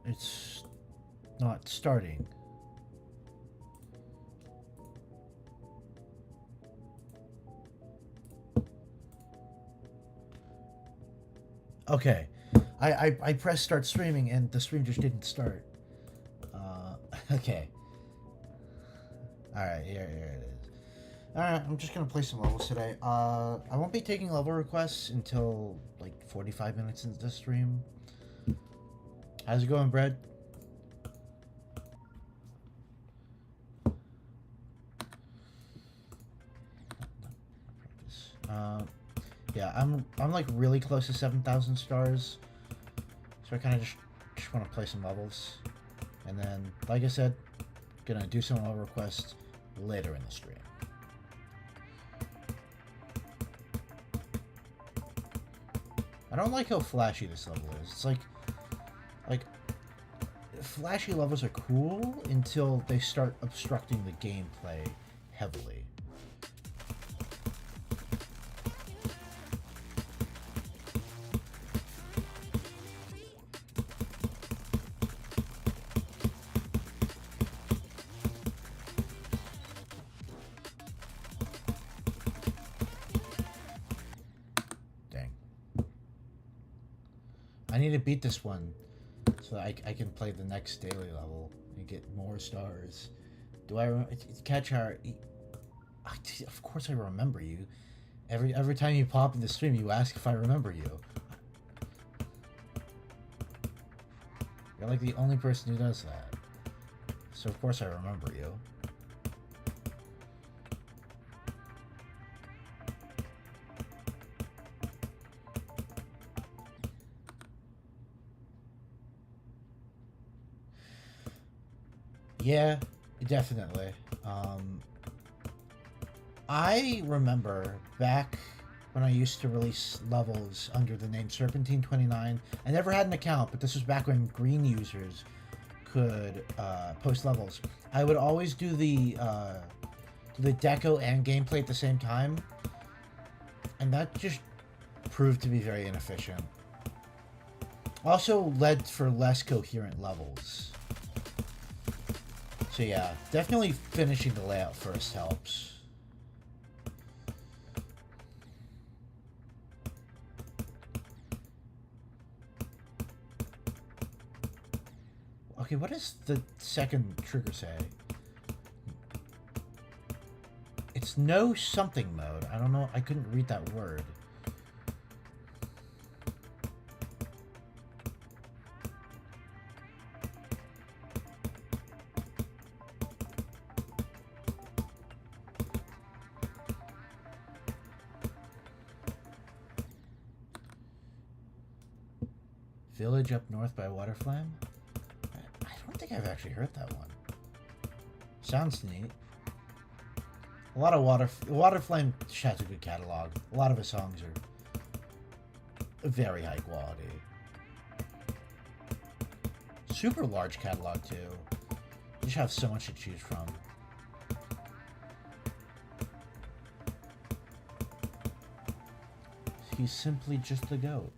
it's not starting. Okay. I pressed start streaming and the stream just didn't start. Okay. Alright, here it is. Alright, I'm just gonna play some levels today. I won't be taking level requests until like 45 minutes into the stream. How's it going, Brad? Yeah, I'm like really close to 7,000 stars, so I kind of just want to play some levels, and then, like I said, gonna do some level requests later in the stream. I don't like how flashy this level is. It's like flashy levels are cool until they start obstructing the gameplay heavily. I need to beat this one so that I can play the next daily level and get more stars. Do I catch our? Of course I remember you. Every time you pop in the stream, you ask if I remember you. You're like the only person who does that. So of course I remember you. Yeah, definitely. I remember back when I used to release levels under the name Serpentine29. I never had an account, but this was back when green users could post levels. I would always do the deco and gameplay at the same time, and that just proved to be very inefficient. Also led for less coherent levels. So yeah, definitely finishing the layout first helps. Okay, what does the second trigger say? It's no something mode. I don't know. I couldn't read that word. Village up north by Waterflame? I don't think I've actually heard that one. Sounds neat. A lot of Waterflame has a good catalog. A lot of his songs are very high quality. Super large catalog too. You just have so much to choose from. He's simply just the GOAT.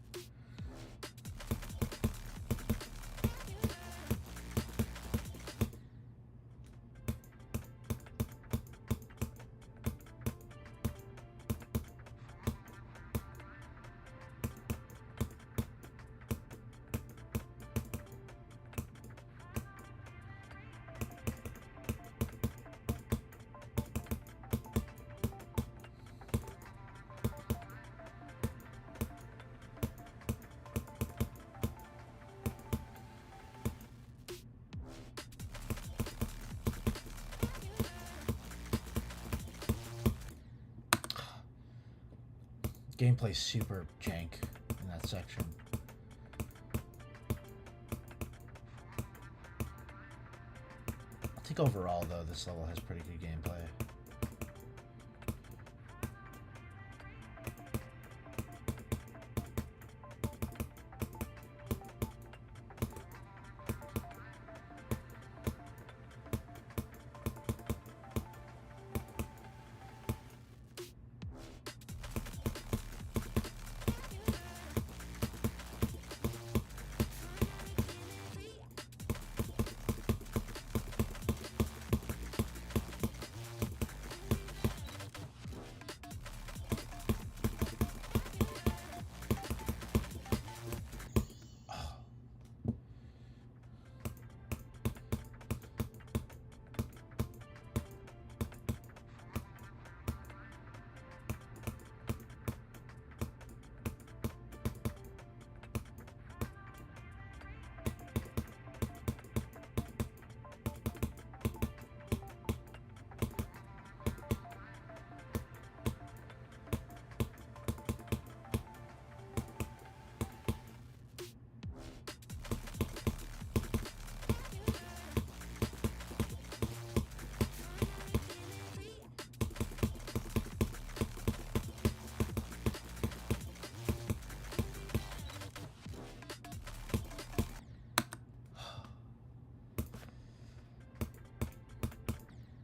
Gameplay's super jank in that section. I think overall, though, this level has pretty good gameplay.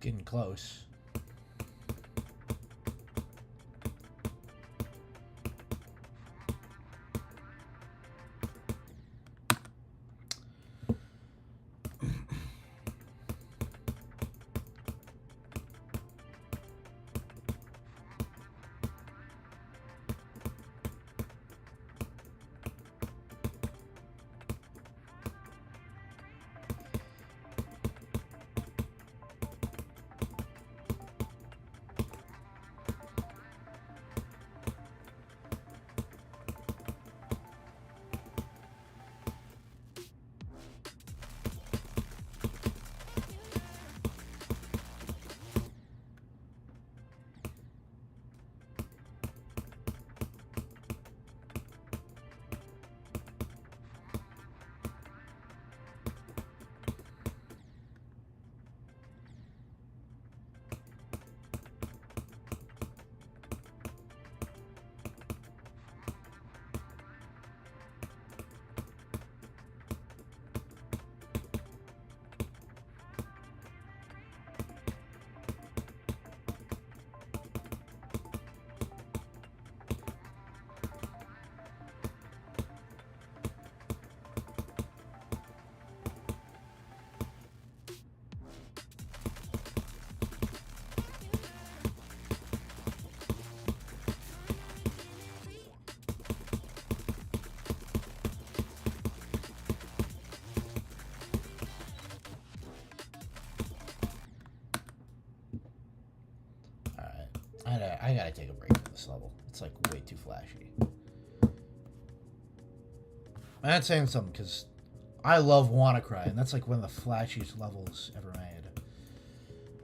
Getting close. I gotta take a break from this level. It's like way too flashy. I'm not saying something because I love WannaCry, and that's like one of the flashiest levels ever made.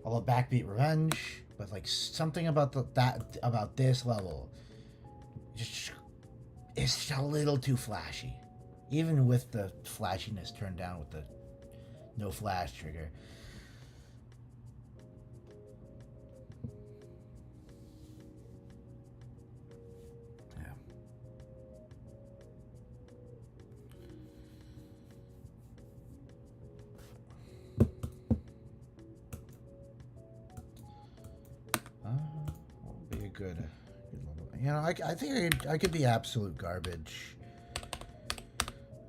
Although Backbeat Revenge, but like something about about this level, just it's just a little too flashy. Even with the flashiness turned down with the no flash trigger. Good level. You know, I think I could be absolute garbage.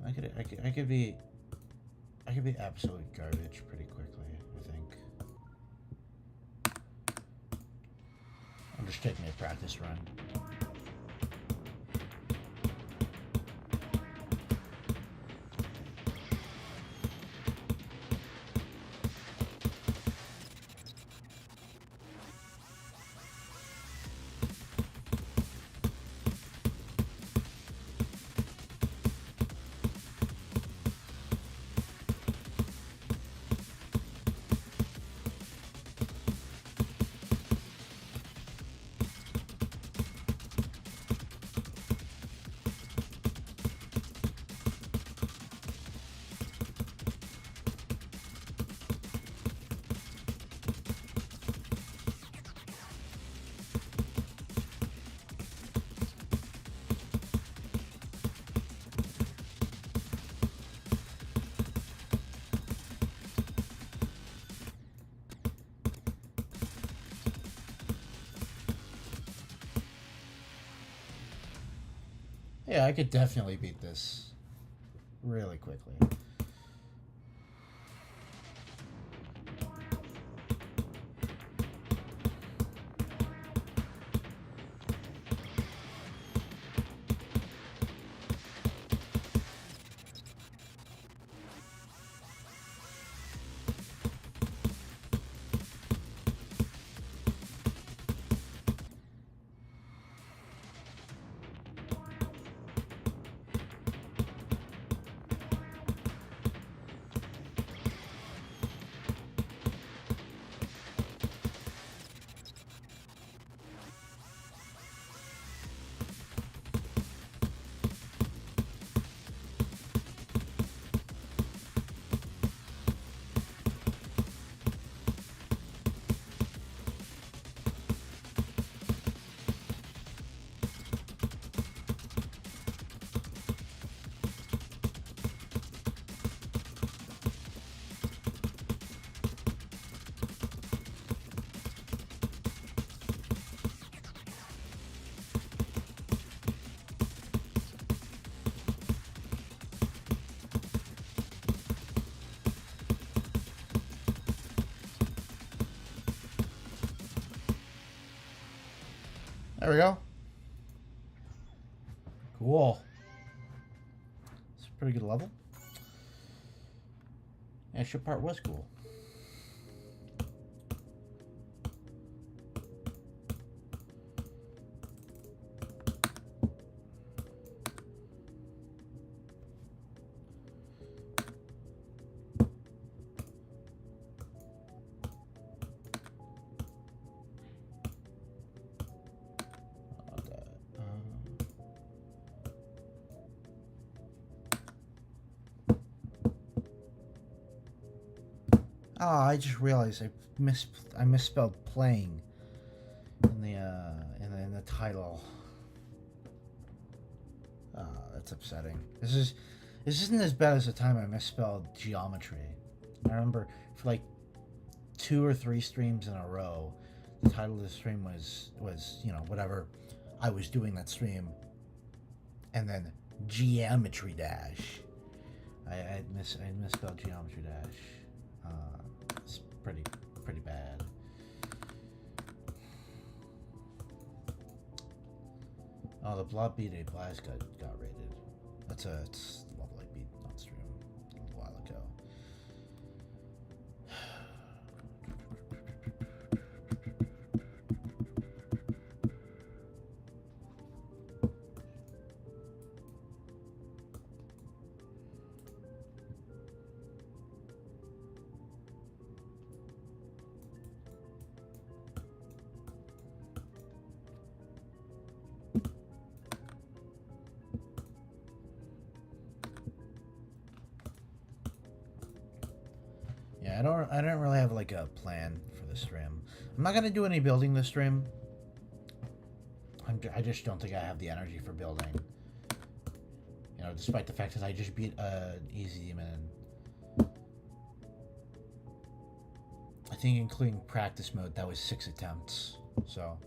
I could be absolute garbage pretty quickly. I think. I'm just taking a practice run. Yeah, I could definitely beat this really quickly. There we go. Cool. It's a pretty good level. Extra part was cool. Oh, I just realized I misspelled playing in the title. That's upsetting. This isn't as bad as the time I misspelled geometry. I remember for like 2 or 3 streams in a row, the title of the stream was whatever I was doing that stream, and then geometry dash. I misspelled geometry dash. It's pretty bad. Oh, the Blob Beat A Blast got rated. It's level 8 beat on stream a while ago. Yeah, I don't really have like a plan for the stream. I'm not gonna do any building this stream. I just don't think I have the energy for building. You know, despite the fact that I just beat easy demon. I think including practice mode, that was 6 attempts. So.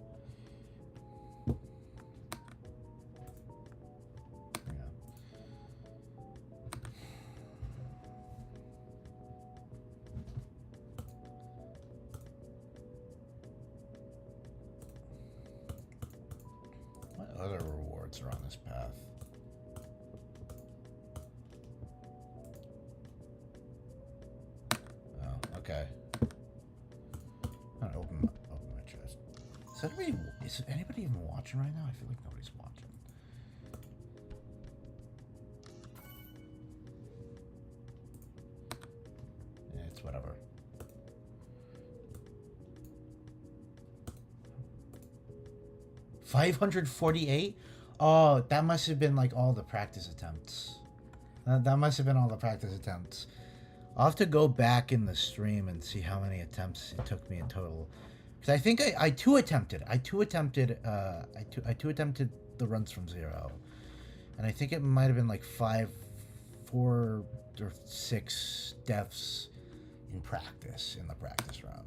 Other rewards are on this path. Oh, okay. I'm gonna open my chest. Is anybody even watching right now? I feel like nobody's watching. Yeah, it's whatever. $548? Oh, that must have been like all the practice attempts. That must have been all the practice attempts. I'll have to go back in the stream and see how many attempts it took me in total. Because I think I two attempted. I two attempted the runs from 0. And I think it might have been like 4 or 6 deaths in practice, in the practice run.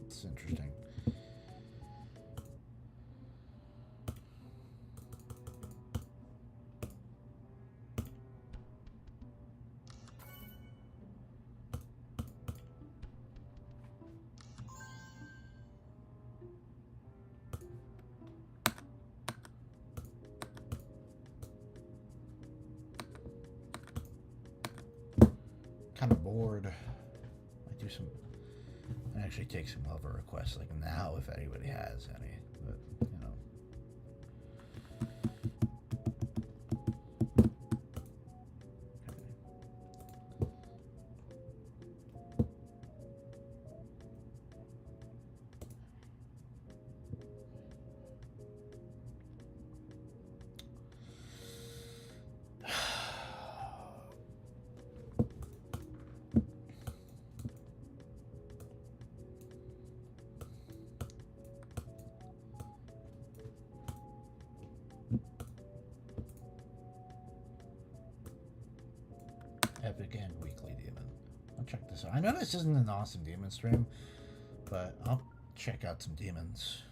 It's interesting. Kind of bored. I actually take some hover requests like now if anybody has any, but you know. Epic and weekly demon. I'll check this out. I know this isn't an awesome demon stream, but I'll check out some demons.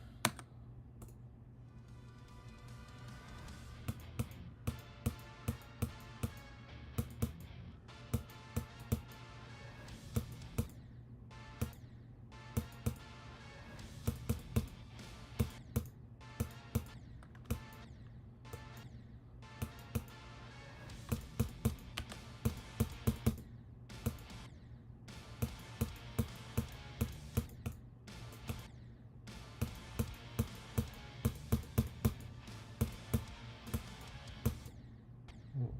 Ooh.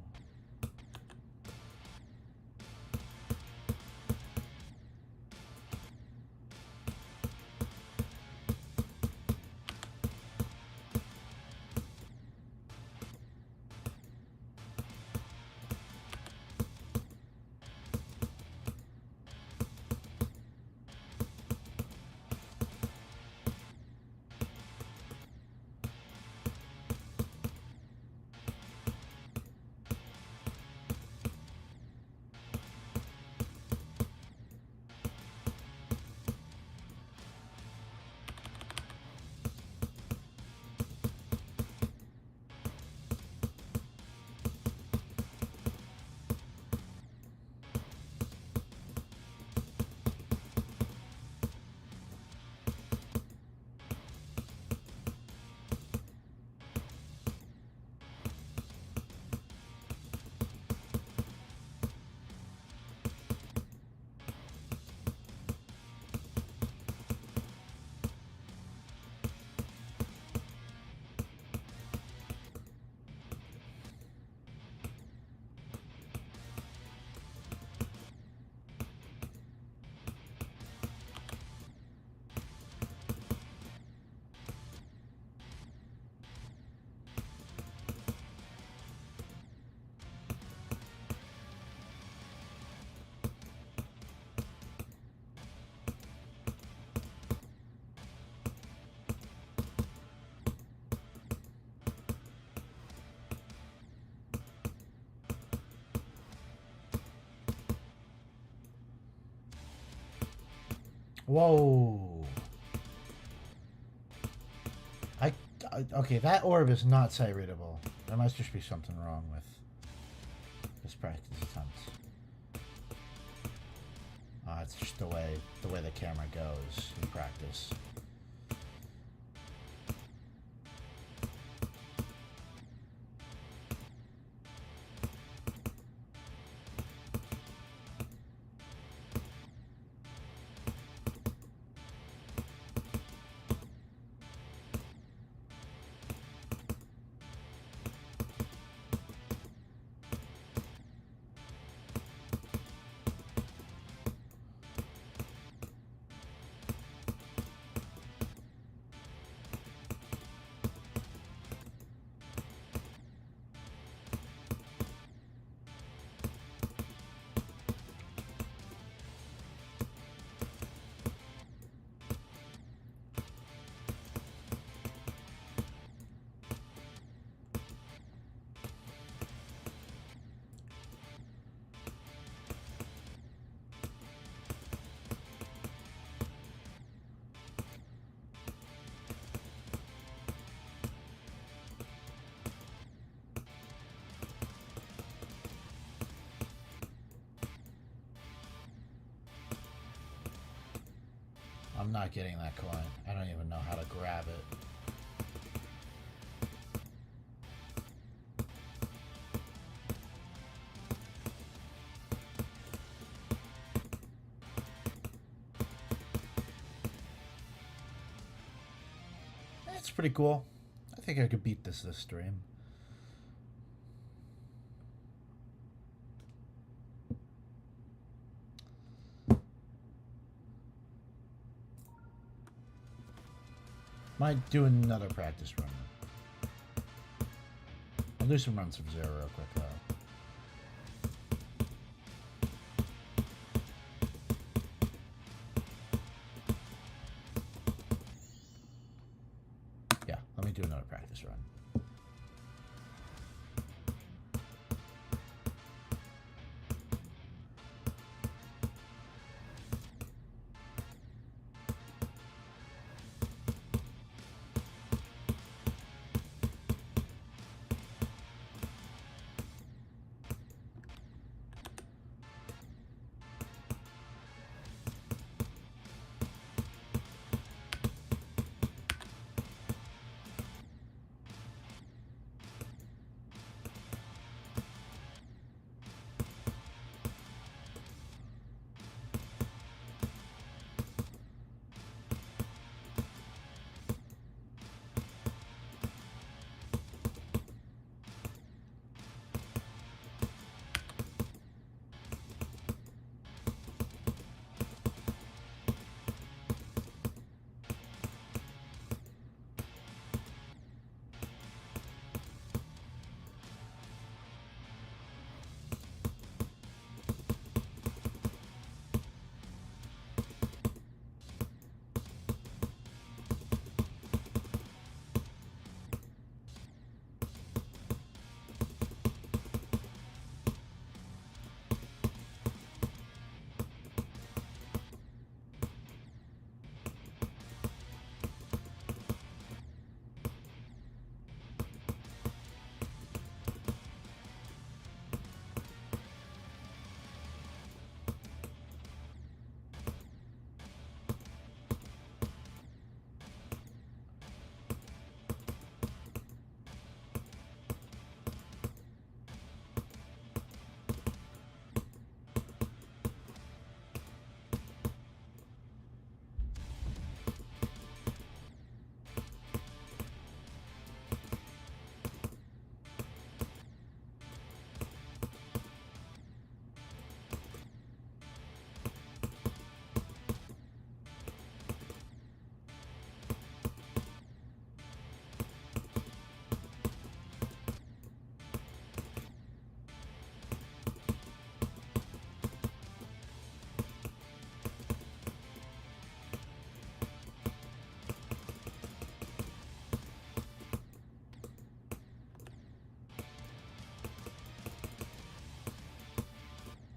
Whoa. Okay, that orb is not sight readable. There must just be something wrong with this practice attempt. It's just the way the camera goes in practice. I'm not getting that coin. I don't even know how to grab it. That's pretty cool. I think I could beat this stream. Might do another practice run. I'll do some runs of Zero real quick though. Yeah, let me do another practice run.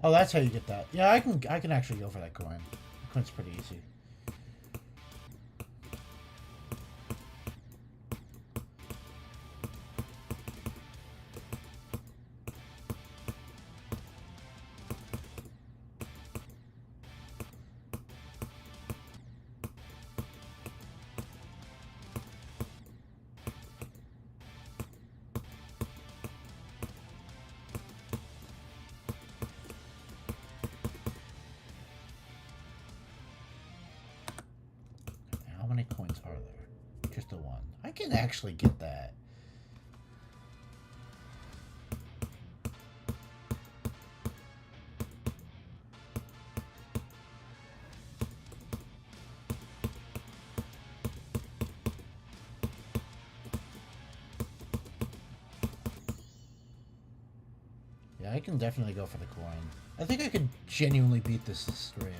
Oh, that's how you get that. Yeah, I can actually go for that coin. The coin's pretty easy. How many coins are there? Just the one. I can actually get that. Yeah, I can definitely go for the coin. I think I could genuinely beat this stream.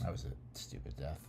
That was a stupid death.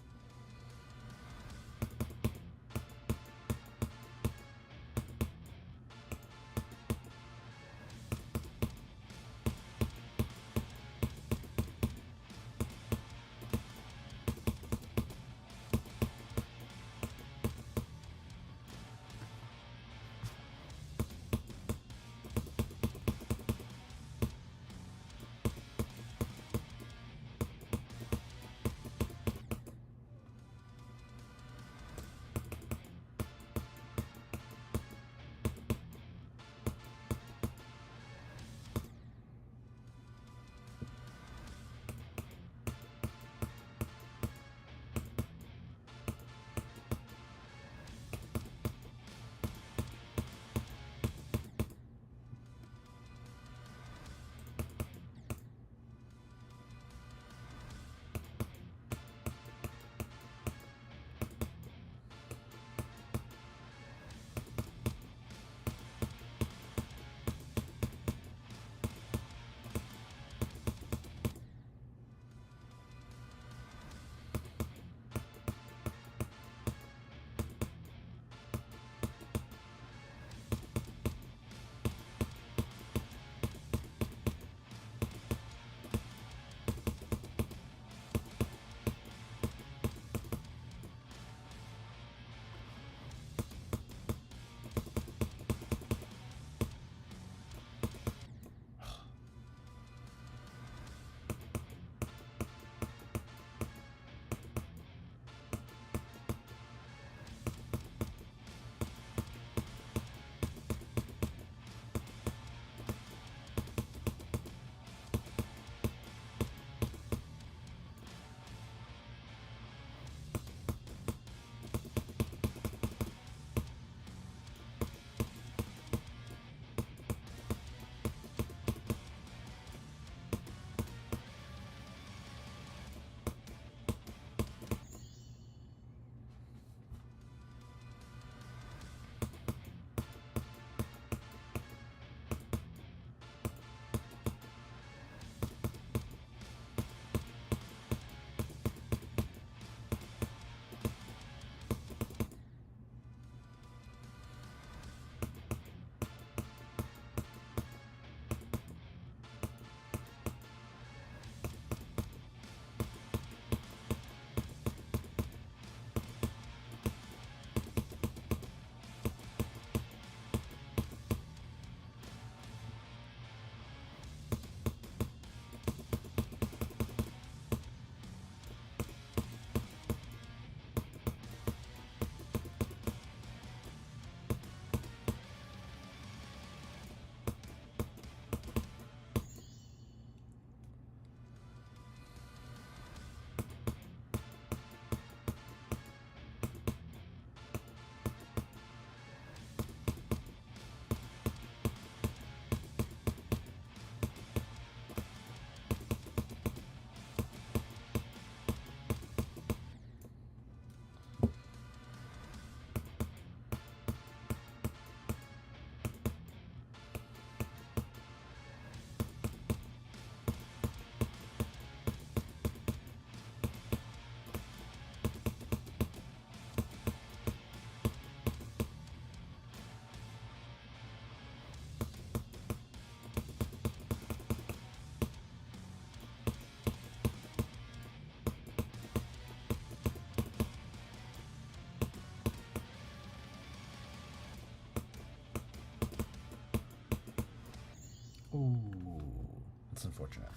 unfortunate.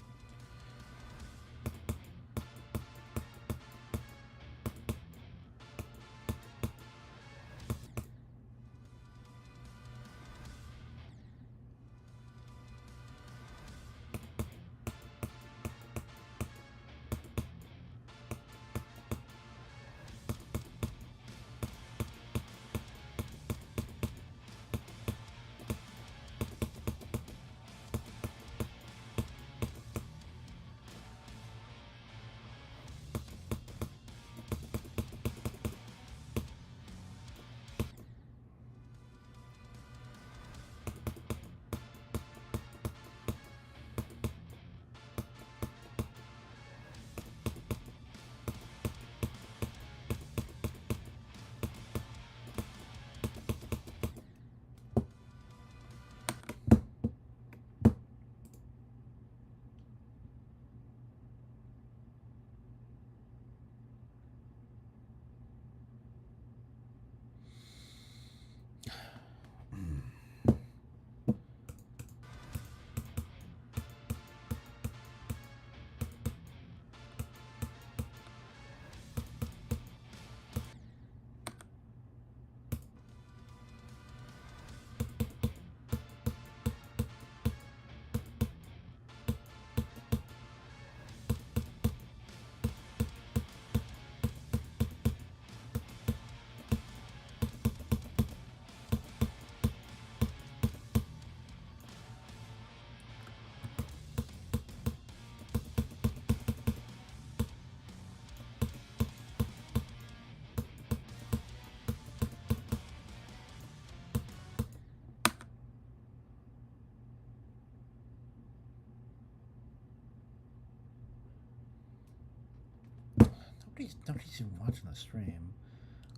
Nobody's even watching the stream.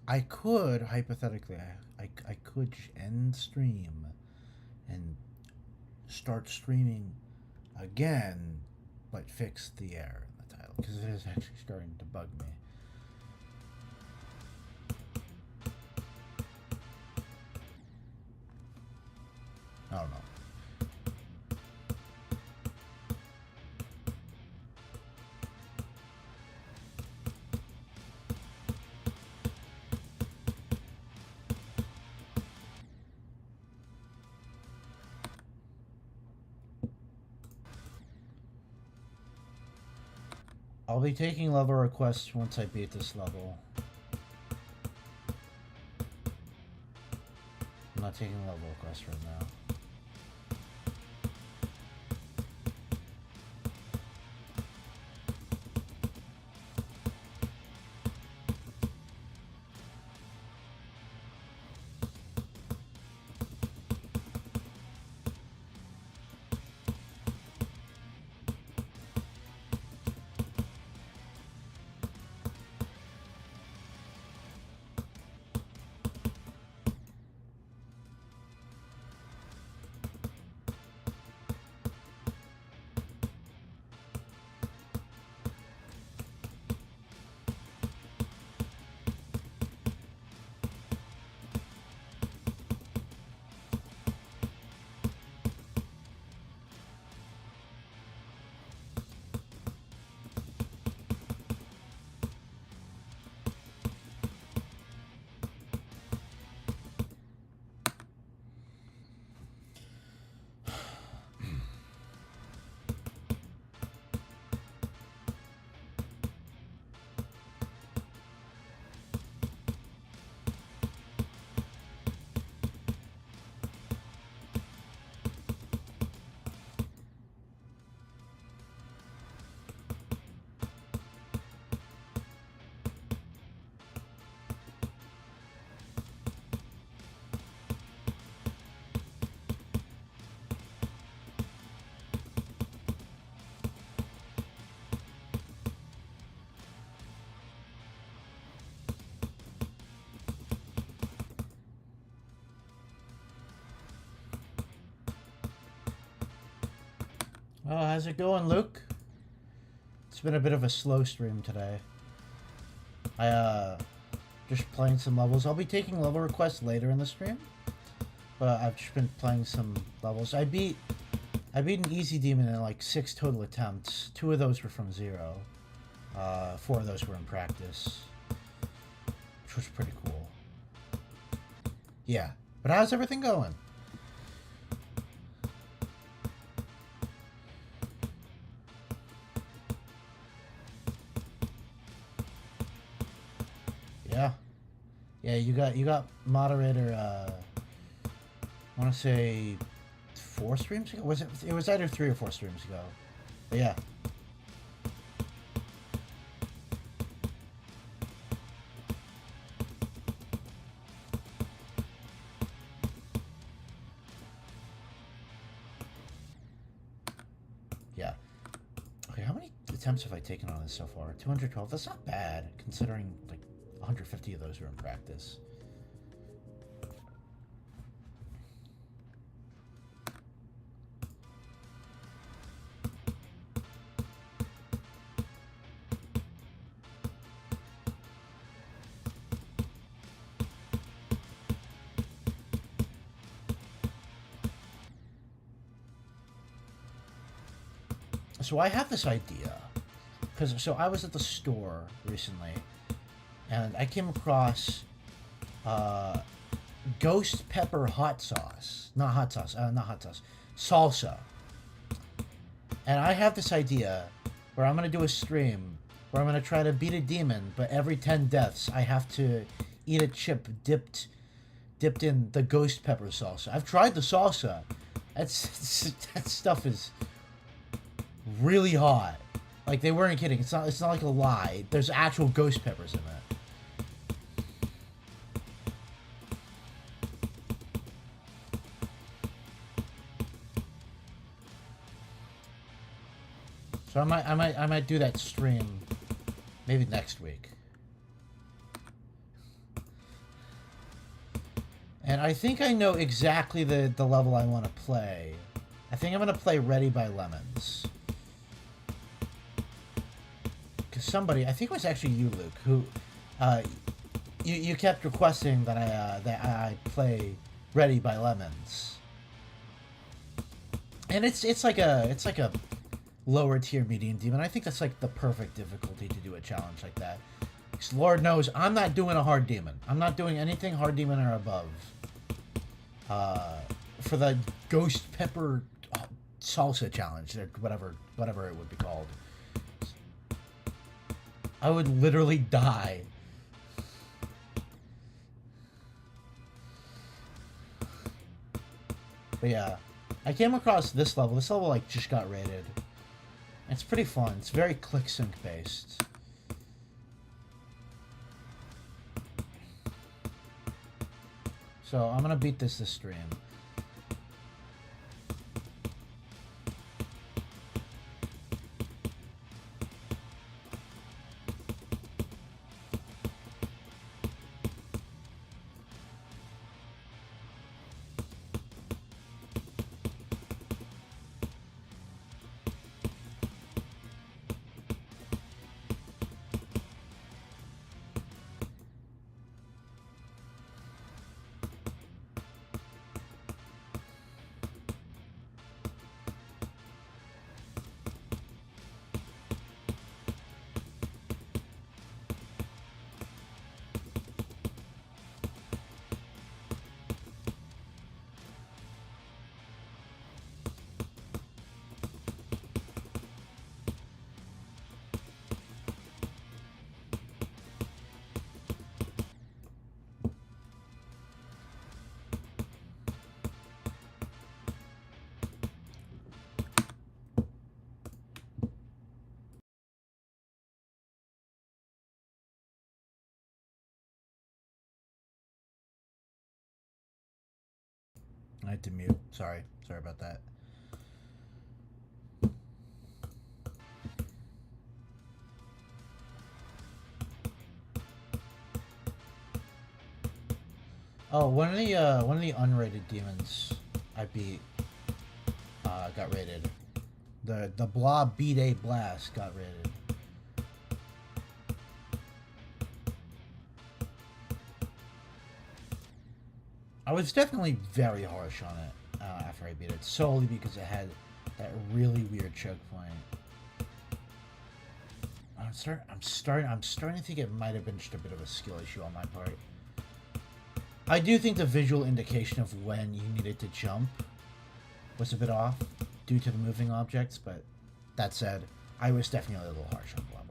I could hypothetically, I could end stream and start streaming again, but fix the error in the title because it is actually starting to bug me. I don't know. I'll be taking level requests once I beat this level. I'm not taking level requests right now. Oh, how's it going, Luke? It's been a bit of a slow stream today. Just playing some levels. I'll be taking level requests later in the stream, but I've just been playing some levels. I beat I beat an easy demon in like 6 total attempts. 2 of those were from 0. 4 of those were in practice, which was pretty cool. Yeah, but how's everything going? Yeah, yeah. You got moderator. I want to say 4 streams ago. Was it? It was either 3 or 4 streams ago. But yeah. Yeah. Okay, how many attempts have I taken on this so far? 212. That's not bad, considering like 150 of those were in practice. So I have this idea, because so I was at the store recently, and I came across ghost pepper hot sauce, not hot sauce, salsa, and I have this idea where I'm gonna do a stream where I'm gonna try to beat a demon, but every 10 deaths I have to eat a chip dipped in the ghost pepper salsa. I've tried the salsa. That stuff is really hot. Like, they weren't kidding. It's not like a lie. There's actual ghost peppers in it. So I might do that stream maybe next week. And I think I know exactly the level I want to play. I think I'm going to play Ready by Lemons. Somebody, I think it was actually you, Luke, who you kept requesting that I play Ready by Lemons, and it's like a lower tier medium demon. I think that's like the perfect difficulty to do a challenge like that. Because Lord knows I'm not doing a hard demon. I'm not doing anything hard demon or above. For the ghost pepper salsa challenge, or whatever it would be called. I would literally die. But yeah, I came across this level. This level like just got rated. It's pretty fun. It's very click sync based. So I'm gonna beat this stream. I had to mute. Sorry about that. Oh, one of the unrated demons I beat got rated. The Blob B-Day Blast got rated. I was definitely very harsh on it after I beat it, solely because it had That really weird choke point. I'm starting to think it might have been just a bit of a skill issue on my part. I do think the visual indication of when you needed to jump was a bit off due to the moving objects, but that said, I was definitely a little harsh on the level.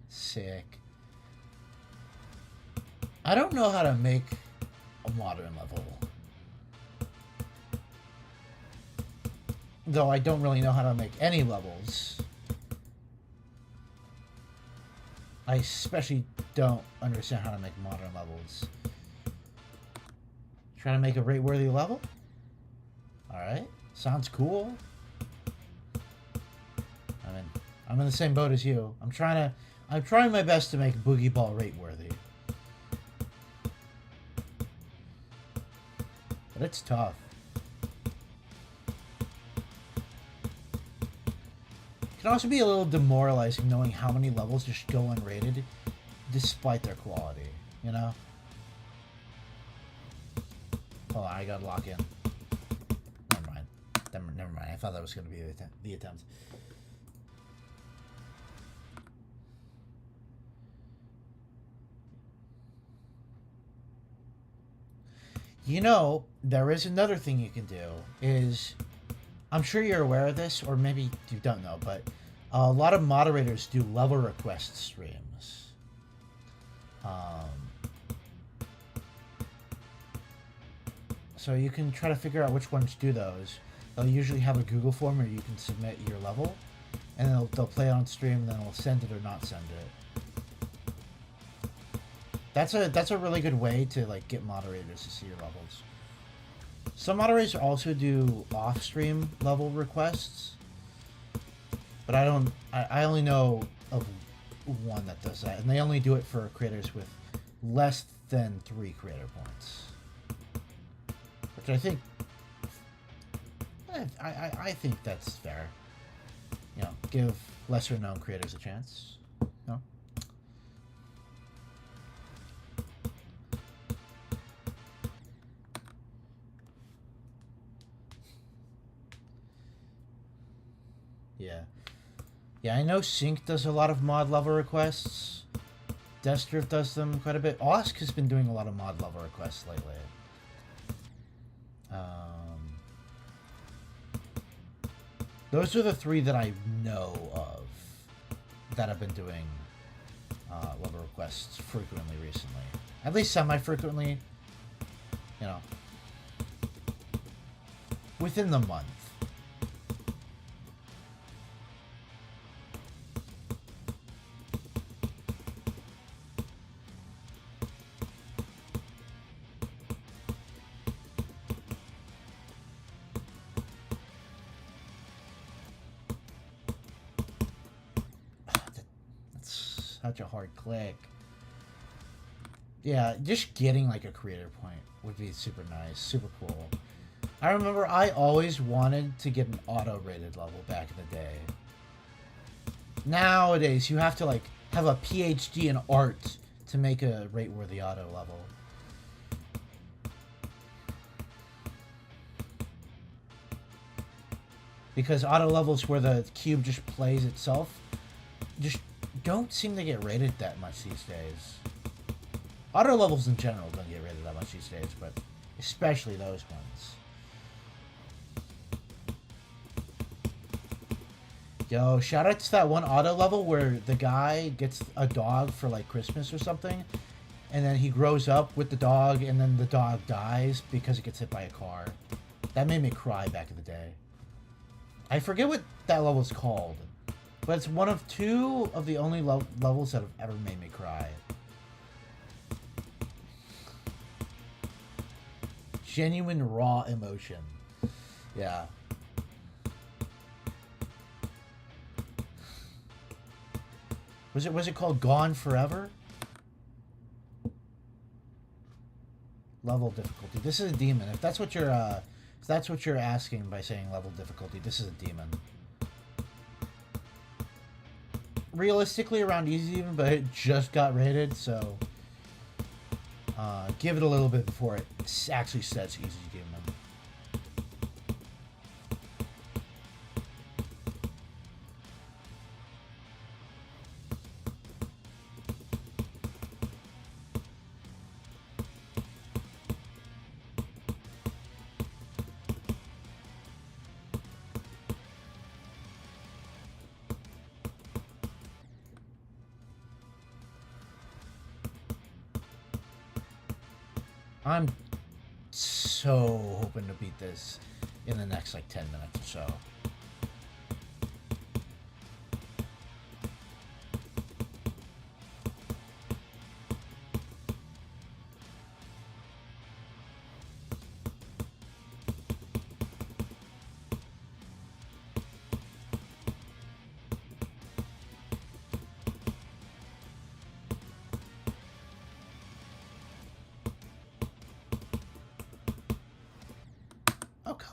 Sick. I don't know how to make a modern level. Though I don't really know how to make any levels. I especially don't understand how to make modern levels. Trying to make a rate-worthy level? Alright. Sounds cool. I'm in the same boat as you. I'm trying my best to make Boogie Ball rate-worthy. But it's tough. It can also be a little demoralizing knowing how many levels just go unrated despite their quality, you know? Hold on, I gotta lock in. Never mind. Never mind. I thought that was gonna be the attempt. You know, there is another thing you can do, is, I'm sure you're aware of this, or maybe you don't know, but a lot of moderators do level request streams. So you can try to figure out which ones do those. They'll usually have a Google form where you can submit your level, and they'll play it on stream, and then they'll send it or not send it. That's a really good way to like get moderators to see your levels. Some moderators also do off-stream level requests, but I only know of one that does that, and they only do it for creators with less than 3 creator points, which I think I think that's fair. You know, give lesser known creators a chance. You know? Yeah, I know Sync does a lot of mod level requests. Destrift does them quite a bit. Osk has been doing a lot of mod level requests lately. Those are the 3 that I know of that have been doing level requests frequently recently. At least semi-frequently, you know, within the month. Such a hard click. Yeah, just getting like a creator point would be super nice, super cool. I remember I always wanted to get an auto-rated level back in the day. Nowadays, you have to like have a PhD in art to make a rate-worthy auto level. Because auto levels where the cube just plays itself just don't seem to get rated that much these days. Auto levels in general don't get rated that much these days, but especially those ones. Yo, shout out to that one auto level where the guy gets a dog for like Christmas or something, and then he grows up with the dog, and then the dog dies because it gets hit by a car. That made me cry back in the day. I forget what that level's called, but it's one of two of the only levels that have ever made me cry. Genuine raw emotion. Yeah. Was it called Gone Forever? Level difficulty. This is a demon. If that's what you're asking by saying level difficulty, this is a demon. Realistically around easy demon, but it just got rated, so give it a little bit before it actually sets easy demon. I'm so hoping to beat this in the next, like, 10 minutes or so.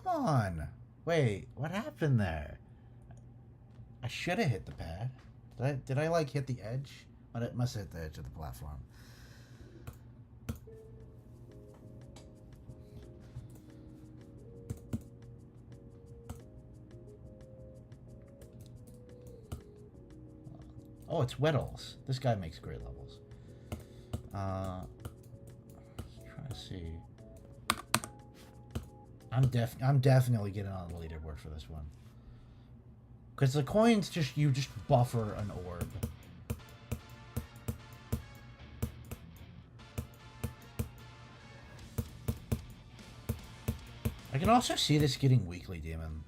On. Wait, what happened there? I should have hit the pad. Did I like hit the edge? But it must have hit the edge of the platform. Oh, it's Weddles. This guy makes great levels. Let's try to see. I'm definitely getting on the leaderboard for this one. Because the coins you just buffer an orb. I can also see this getting weekly demon.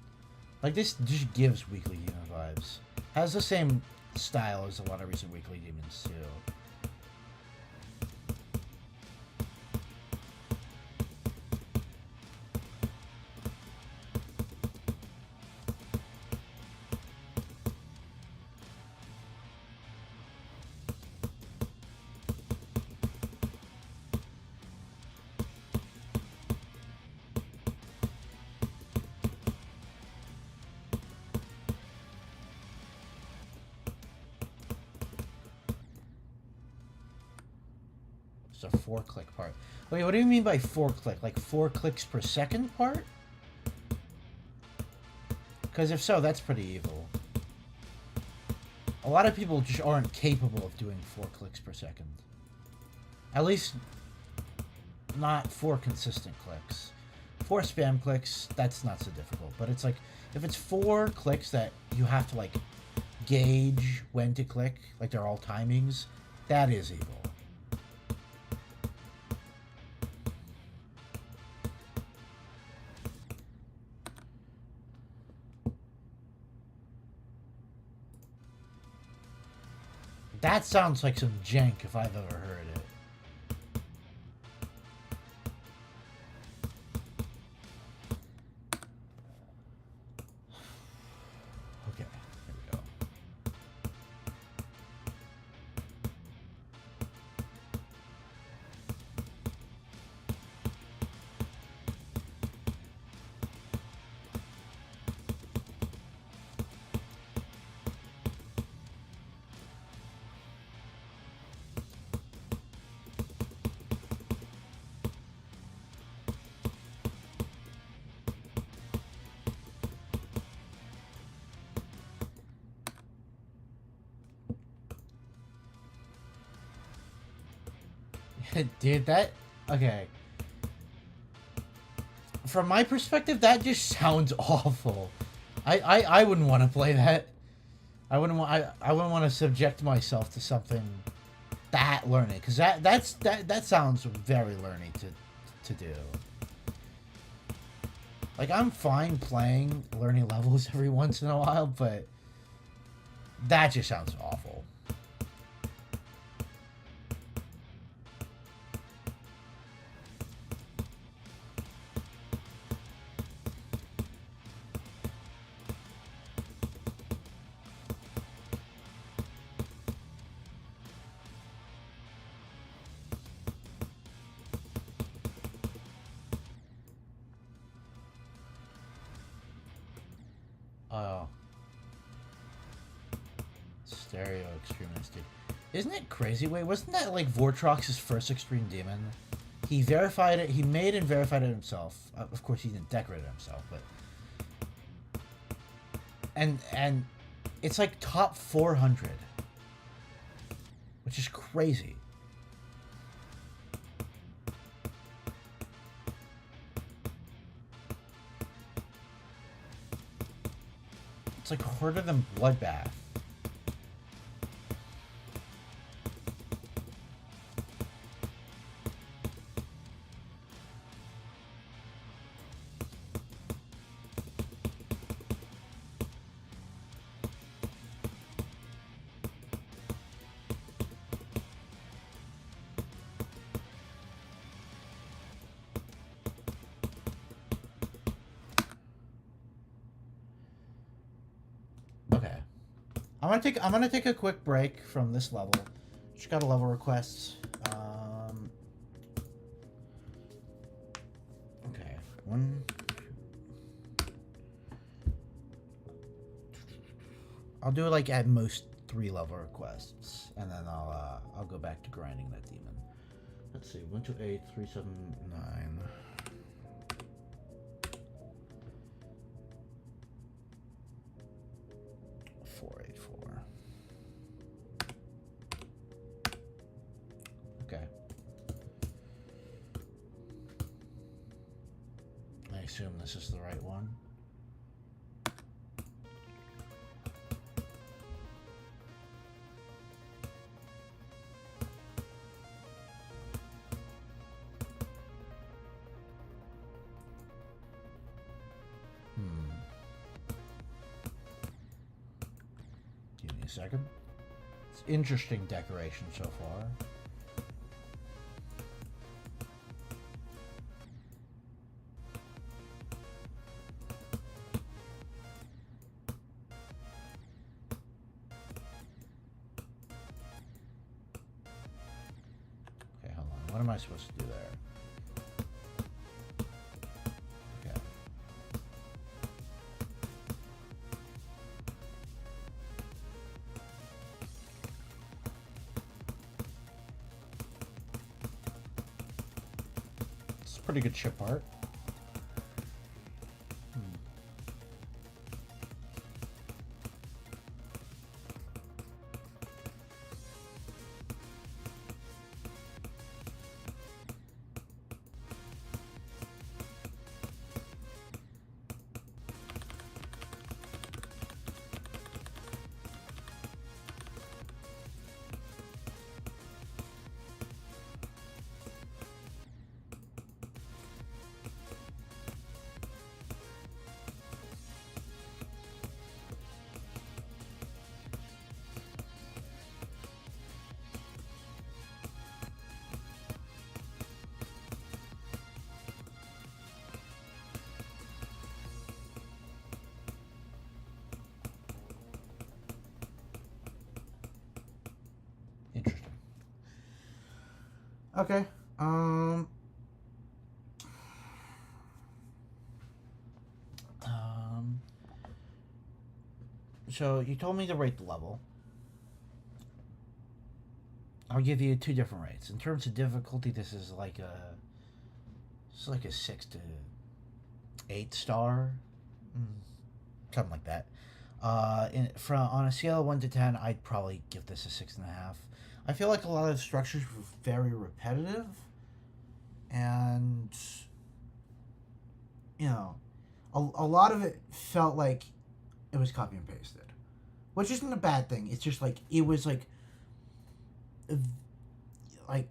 Like, this just gives weekly demon vibes. Has the same style as a lot of recent weekly demons too. It's a 4-click part. Wait, what do you mean by 4-click? Like 4 clicks per second part? Because if so, that's pretty evil. A lot of people just aren't capable of doing 4 clicks per second. At least, not 4 consistent clicks. 4 spam clicks, that's not so difficult. But it's like, if it's 4 clicks that you have to, like, gauge when to click, like they're all timings, that is evil. That sounds like some jank if I've ever heard it. Okay, here we go. Dude, that... Okay. From my perspective, that just sounds awful. I wouldn't want to play that. I wouldn't want to subject myself to something that learning, because that sounds very learning to do. Like, I'm fine playing learning levels every once in a while, but that just sounds awful. Oh. Stereo extremistic. Isn't it crazy? Wait, wasn't that like Vortrox's first extreme demon? He verified it. He made and verified it himself. Of course, he didn't decorate it himself, but and it's like top 400, which is crazy. It's like harder than Bloodbath. Okay. I'm gonna take a quick break from this level. Just got a level request. Okay. One. I'll do like at most 3 level requests, and then I'll go back to grinding that demon. Let's see. 1, 2, 8, 3, 7, 9. 484. Okay. I assume this is the right one. Give me a second. It's interesting decoration so far. Okay, hold on. What am I supposed to do there? Okay. It's a pretty good chip art. Interesting. Okay. So you told me to rate the level. I'll give you 2 different rates. In terms of difficulty, this is like a 6 to 8 star, something like that. On a scale of 1 to 10, I'd probably give this a 6.5. I feel like a lot of the structures were very repetitive, and you know, a lot of it felt like it was copy and pasted, which isn't a bad thing. It's just like it was like like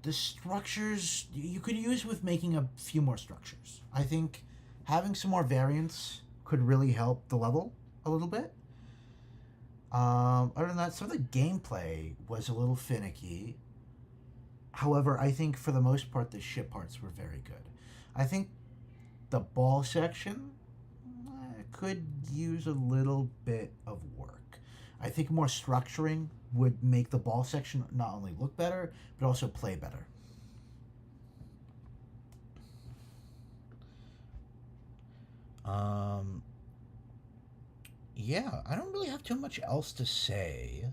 the structures you could use with making a few more structures. I think having some more variants could really help the level a little bit. Other than that, some of the gameplay was a little finicky. However, I think for the most part, the ship parts were very good. I think the ball section could use a little bit of work. I think more structuring would make the ball section not only look better, but also play better. Yeah, I don't really have too much else to say.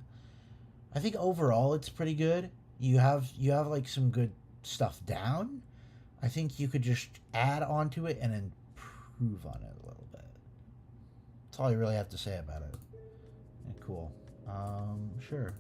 I think overall it's pretty good. You have like some good stuff down. I think you could just add on to it and improve on it a little bit. That's all you really have to say about it. Yeah, cool. Sure.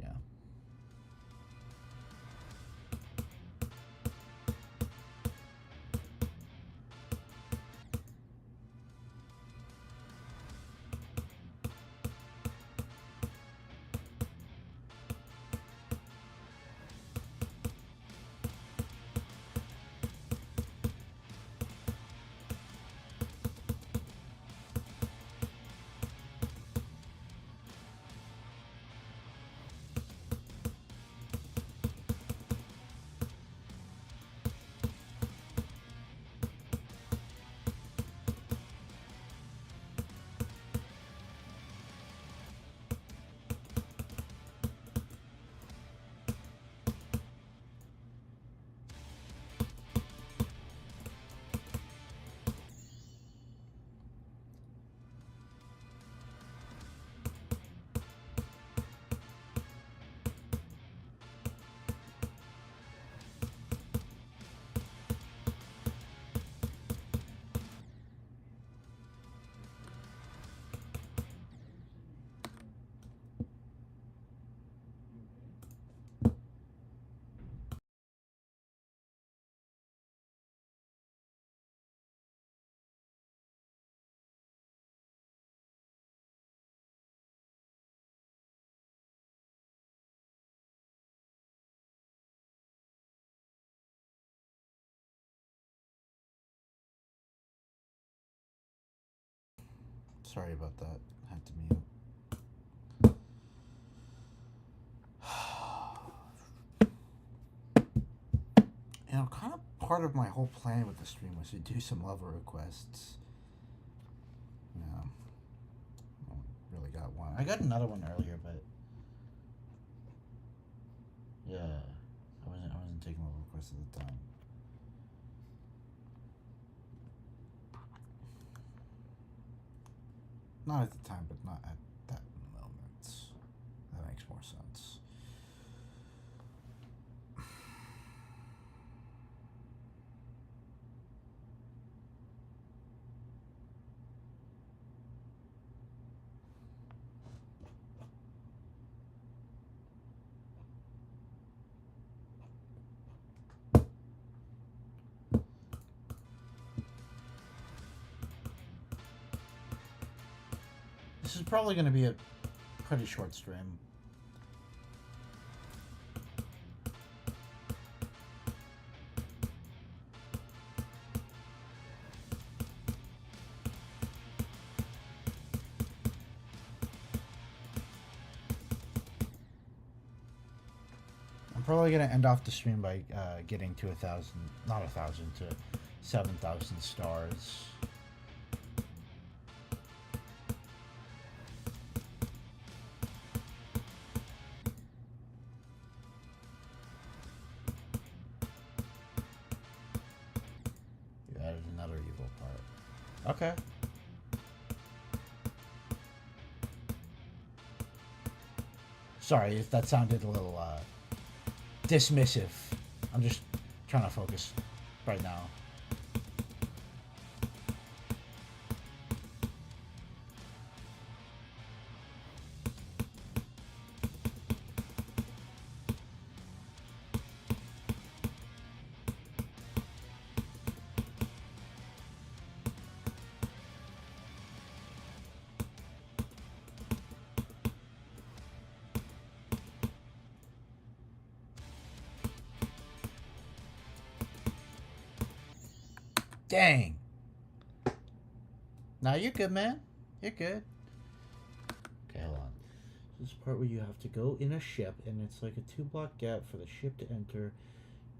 Yeah. Sorry about that. I had to mute. Kind of part of my whole plan with the stream was to do some level requests. Yeah. I really got one. I got another one earlier, but yeah, I wasn't taking level requests at the time. Not at the time, but not at that moment. That makes more sense. This is probably going to be a pretty short stream. I'm probably going to end off the stream by getting to 1,000, not 1,000, to 7,000 stars. Okay. Sorry if that sounded a little dismissive. I'm just trying to focus right now. Dang. Now you're good, man. You're good. Okay, hold on. This is the part where you have to go in a ship, and it's like a 2-block gap for the ship to enter.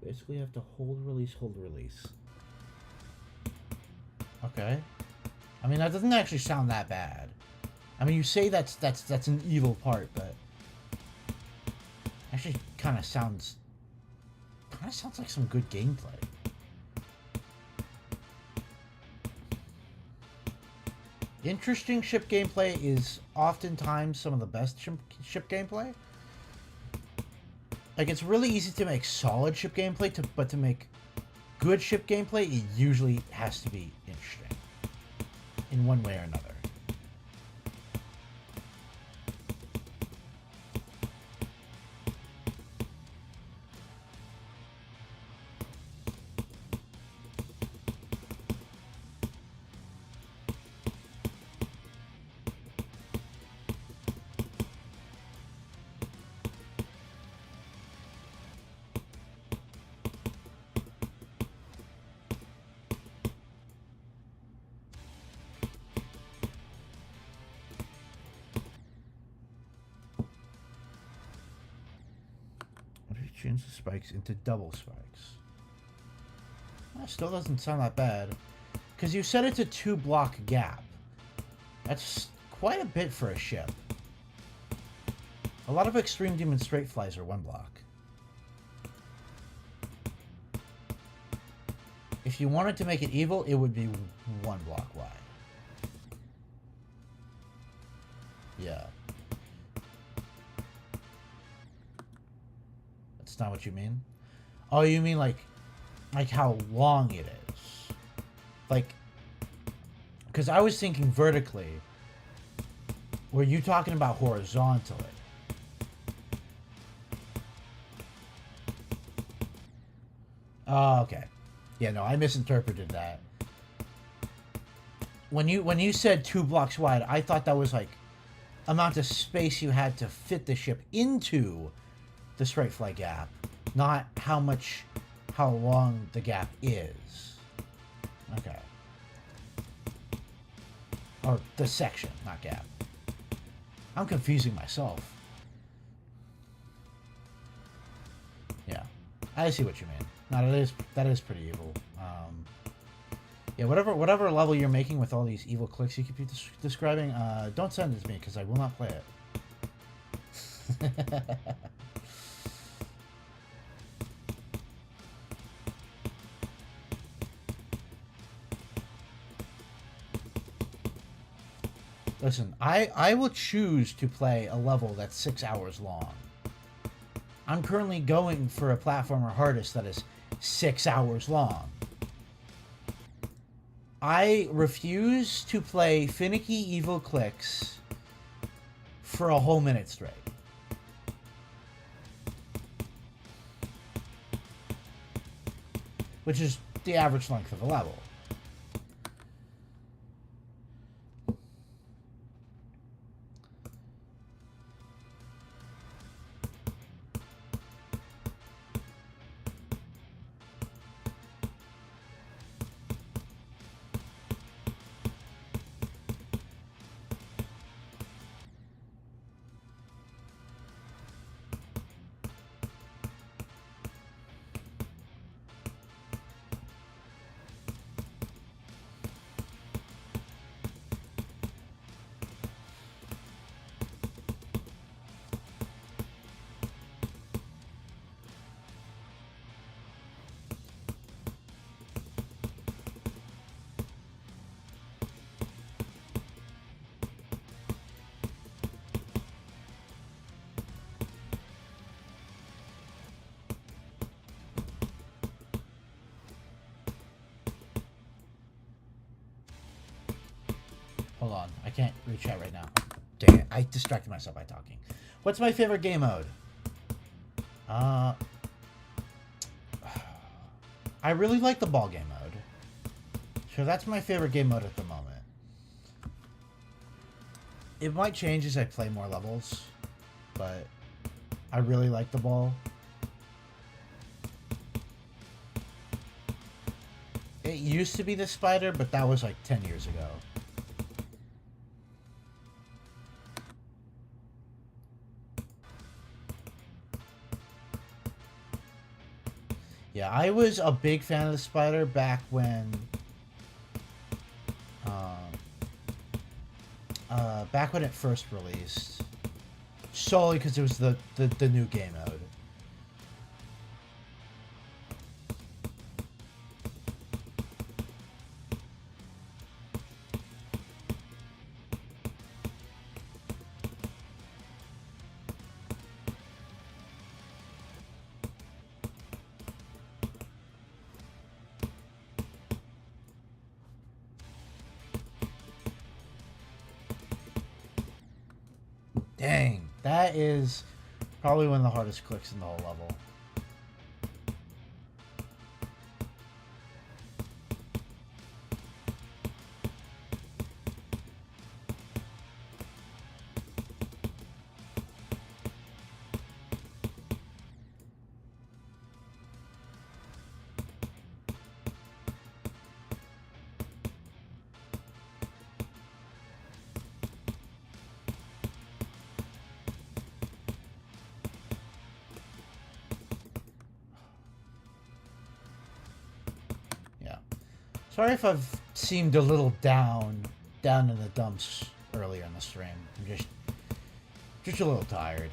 Basically, you have to hold, release, hold, release. Okay. I mean, that doesn't actually sound that bad. I mean, you say that's an evil part, but actually kind of sounds like some good gameplay. Interesting ship gameplay is oftentimes some of the best ship gameplay. Like, it's really easy to make solid ship gameplay, but to make good ship gameplay, it usually has to be interesting in one way or another. Change the spikes into double spikes. That still doesn't sound that bad. Because you said it's a 2-block gap. That's quite a bit for a ship. A lot of Extreme Demon Straight Flies are 1 block. If you wanted to make it evil, it would be 1 block wide. Yeah. Not what you mean? Oh, you mean like how long it is? Like, because I was thinking vertically. Were you talking about horizontally? Oh, okay. Yeah, no, I misinterpreted that. When you said 2 blocks wide, I thought that was like amount of space you had to fit the ship into the straight fly gap, not how long the gap is. Okay. Or the section, not gap. I'm confusing myself. Yeah, I see what you mean. No, that is pretty evil. Yeah, whatever level you're making with all these evil clicks you keep describing, don't send it to me because I will not play it. Listen, I will choose to play a level that's 6 hours long. I'm currently going for a platformer hardest that is 6 hours long. I refuse to play finicky evil clicks for a whole minute straight. Which is the average length of a level. Hold on. I can't read chat right now. Dang it. I distracted myself by talking. What's my favorite game mode? I really like the ball game mode. So that's my favorite game mode at the moment. It might change as I play more levels, but I really like the ball. It used to be the spider, but that was like 10 years ago. Yeah, I was a big fan of the spider back when it first released, solely because it was the new game mode. Dang, that is probably one of the hardest clicks in the whole level. Sorry if I've seemed a little down in the dumps earlier in the stream. I'm just a little tired.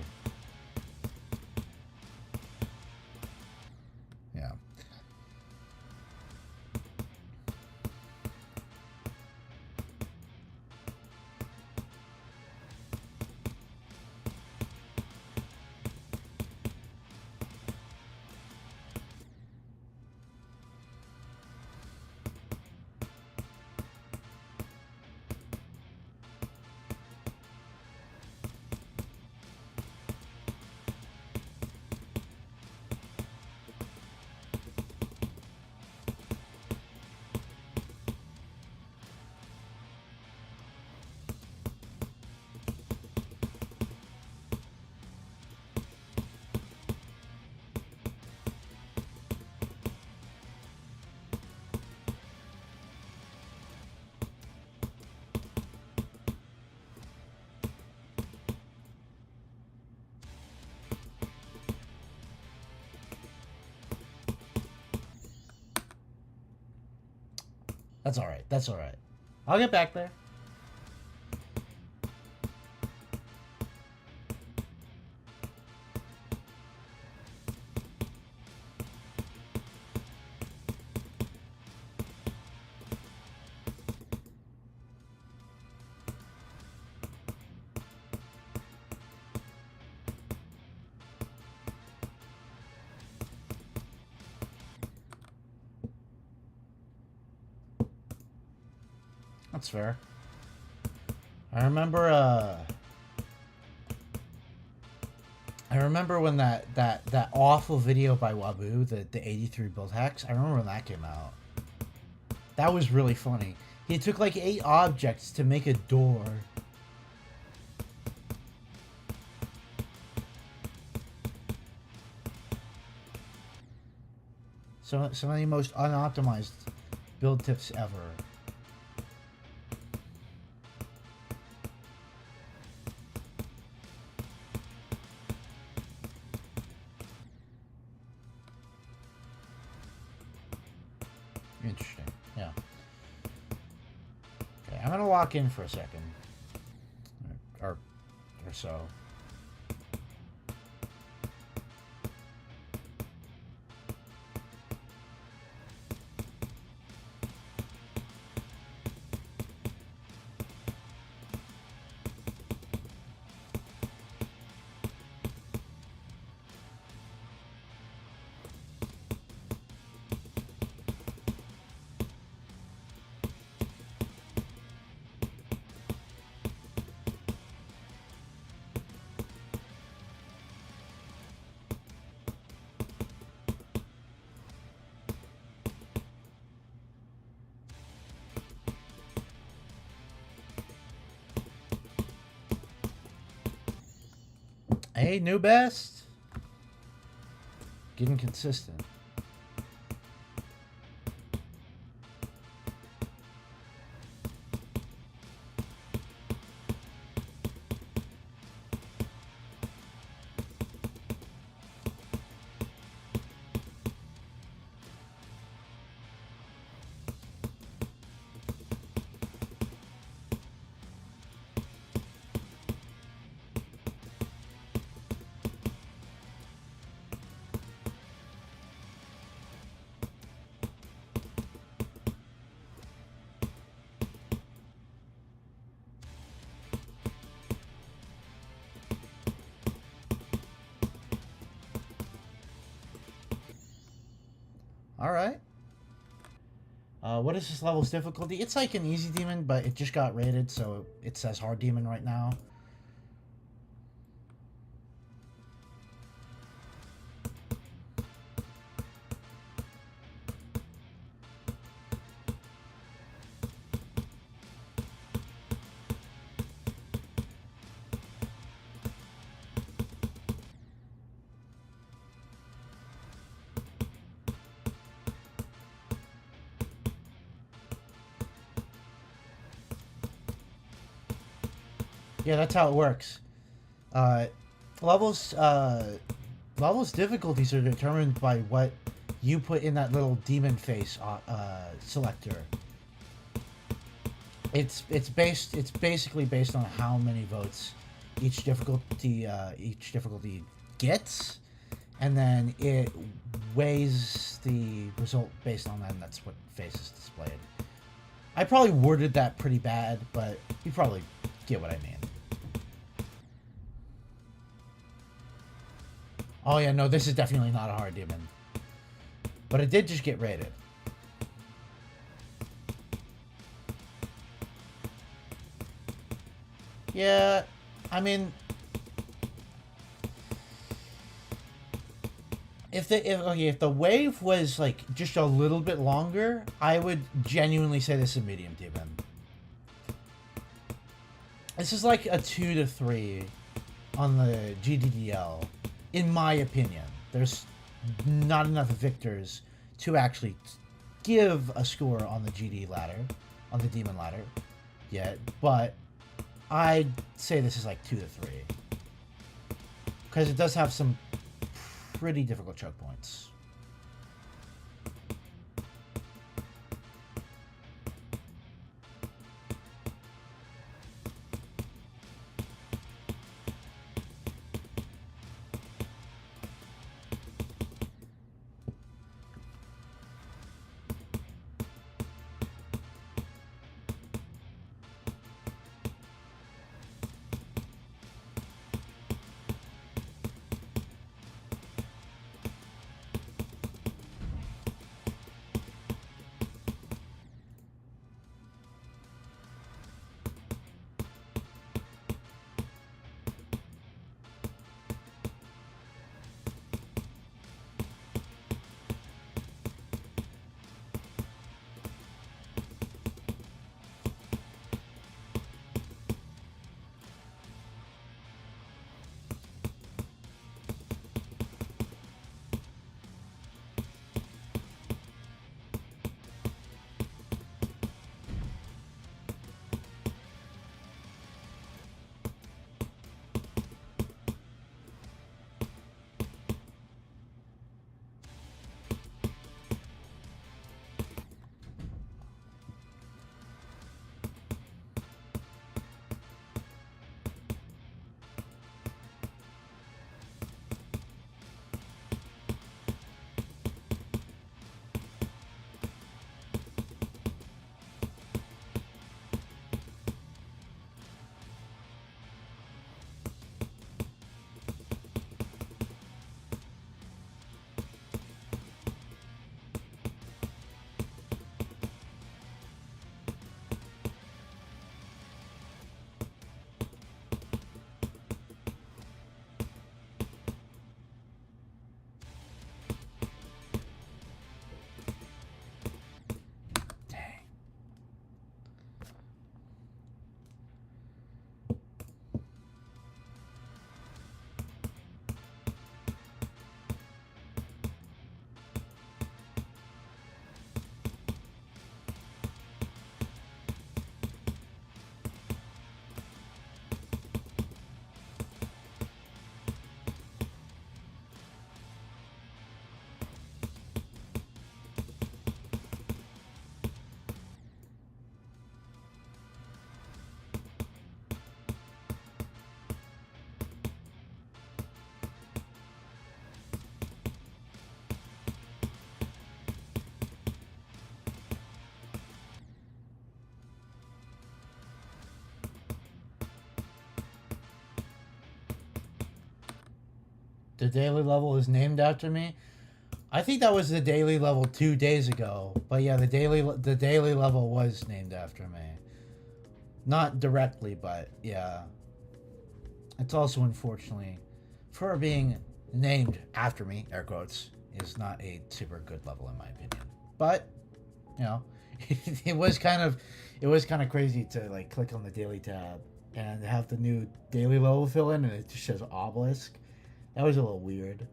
Yeah. That's alright. That's alright. I'll get back there. That's fair. I remember when that awful video by Wabu, the 83 build hacks, I remember when that came out. That was really funny. He took like 8 objects to make a door. Some of the most unoptimized build tips ever. Interesting, yeah. Okay, I'm gonna lock in for a second, or so. Hey, new best. Getting consistent. All right. What is this level's difficulty? It's like an easy demon, but it just got rated, so it says hard demon right now. Yeah, that's how it works. Uh, levels levels difficulties are determined by what you put in that little demon face selector. It's basically based on how many votes each difficulty gets, and then it weighs the result based on that, and that's what face is displayed. I probably worded that pretty bad, but you probably get what I mean. Oh yeah, no, this is definitely not a hard demon. But it did just get rated. Yeah, I mean, if the wave was like just a little bit longer, I would genuinely say this is a medium demon. This is like a 2 to 3 on the GDDL, in my opinion. There's not enough victors to actually give a score on the GD ladder, on the demon ladder, yet, but I'd say this is like 2 to 3. Because it does have some pretty difficult choke points. The daily level is named after me. I think that was the daily level 2 days ago. But yeah, the daily level was named after me. Not directly, but yeah. It's also unfortunately for being named after me, air quotes, is not a super good level in my opinion. But, you know, it was kind of crazy to like click on the daily tab and have the new daily level fill in and it just says obelisk. That was a little weird.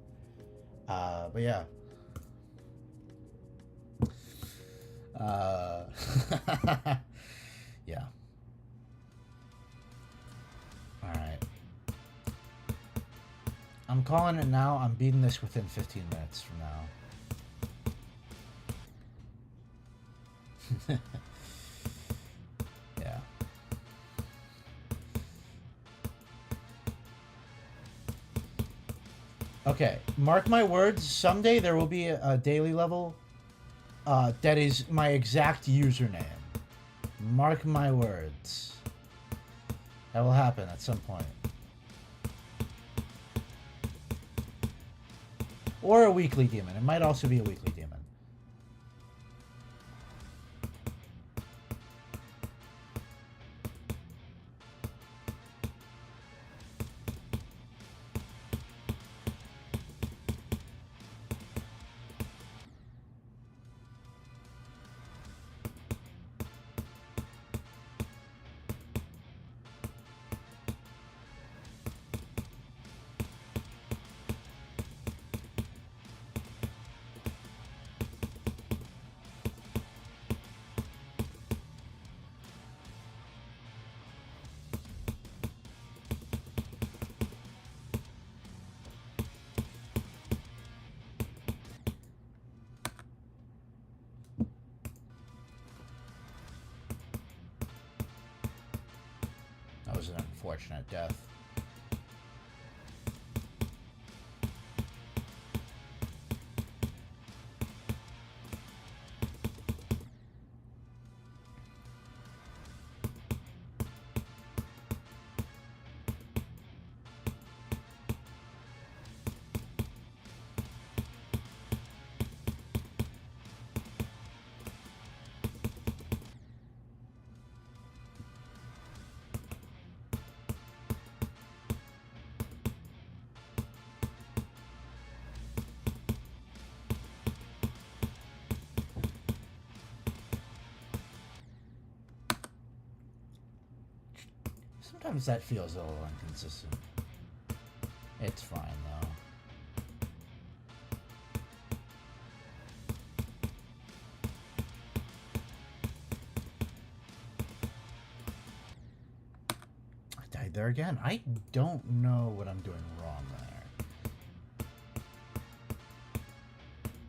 But yeah. Uh, yeah. All right. I'm calling it now. I'm beating this within 15 minutes from now. Yeah. Okay. Mark my words. Someday there will be a daily level that is my exact username. Mark my words. That will happen at some point. Or a weekly demon. It might also be a weekly demon. That was an unfortunate death. Sometimes that feels a little inconsistent. It's fine though. I died there again. I don't know what I'm doing wrong there.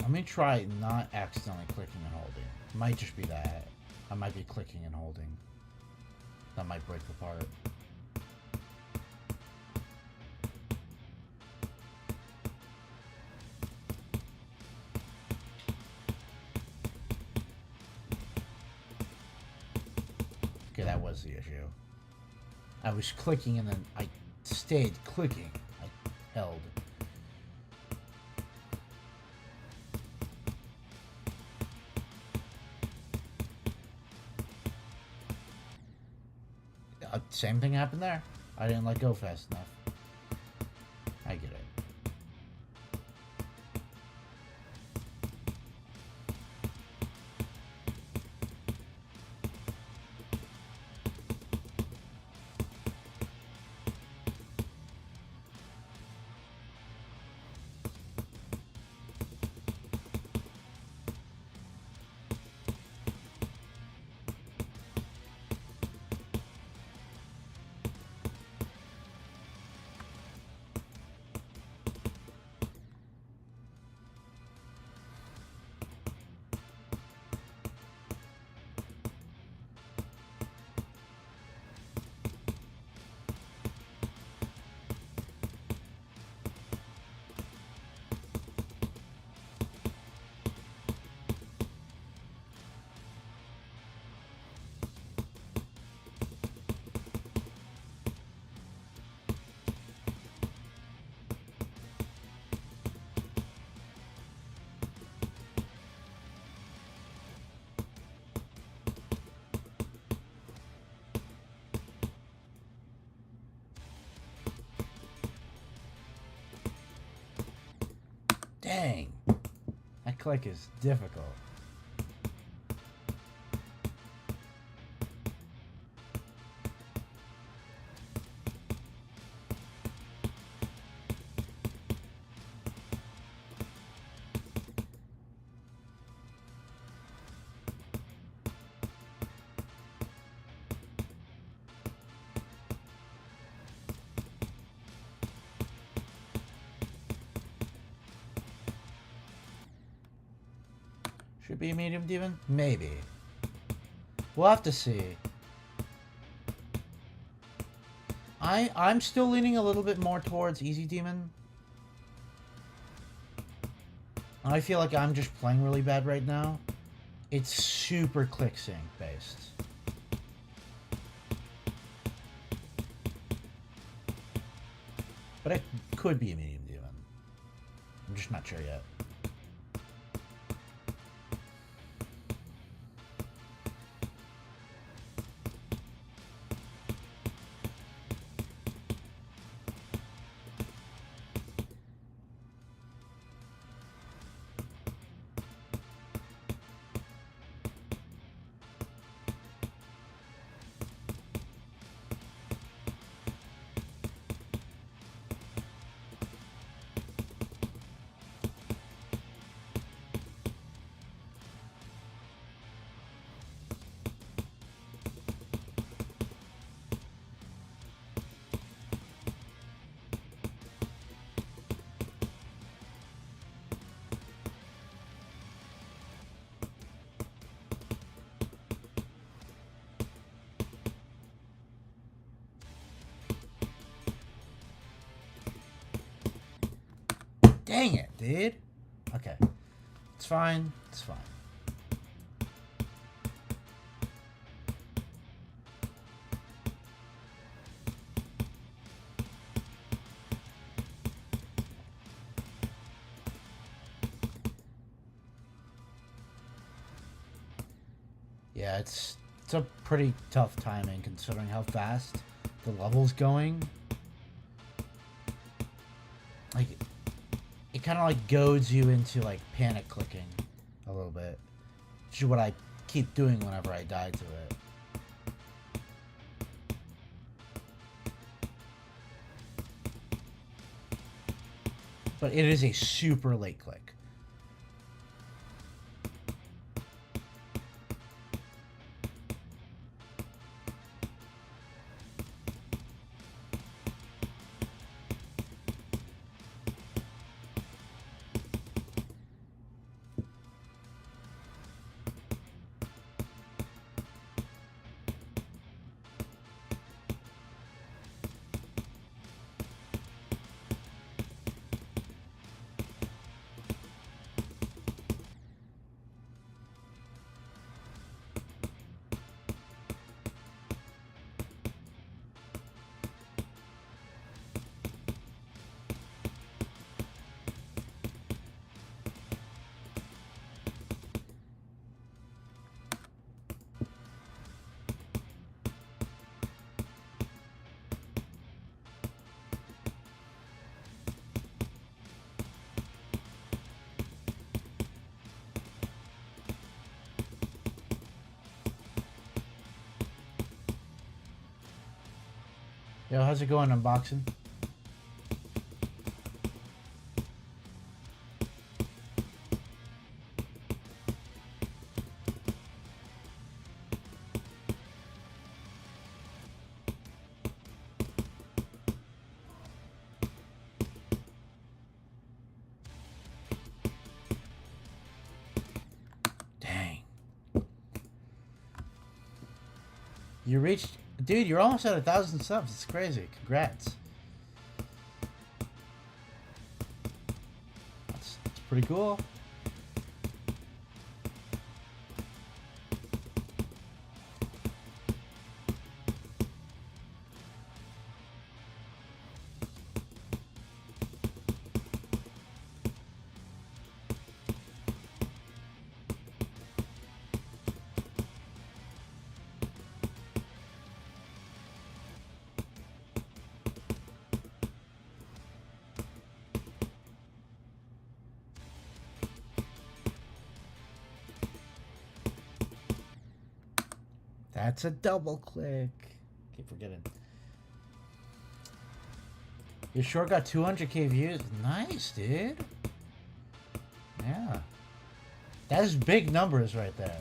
Let me try not accidentally clicking and holding. It might just be that. I might be clicking and holding. That might break the part. Okay, that was the issue. I was clicking and then I stayed clicking. I held. Same thing happened there. I didn't let go fast enough. I get it. Dang. That click is difficult. Should be a medium demon? Maybe. We'll have to see. I'm still leaning a little bit more towards easy demon. I feel like I'm just playing really bad right now. It's super click sync based. But it could be a medium demon. I'm just not sure yet. Dang it, dude. Okay. It's fine. It's fine. Yeah, it's a pretty tough timing considering how fast the level's going. Like, it kind of like goads you into like panic clicking a little bit, which is what I keep doing whenever I die to it. But it is a super late click. Yo, how's it going, unboxing? Dang. You reached... Dude, you're almost at 1,000 subs. It's crazy. Congrats. That's pretty cool. That's a double click. Keep forgetting. Your short got 200k views. Nice, dude. Yeah. That is big numbers right there.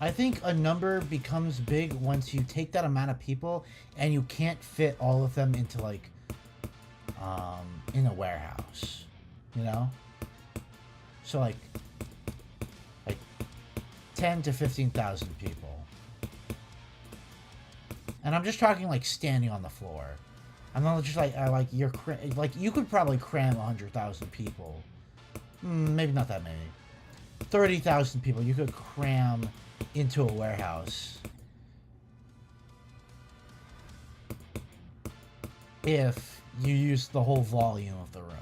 I think a number becomes big once you take that amount of people and you can't fit all of them into like in a warehouse, you know? So like 10 to 15,000 people. And I'm just talking like standing on the floor. I'm not just like you could probably cram 100,000 people. Maybe not that many. 30,000 people you could cram into a warehouse if you use the whole volume of the room.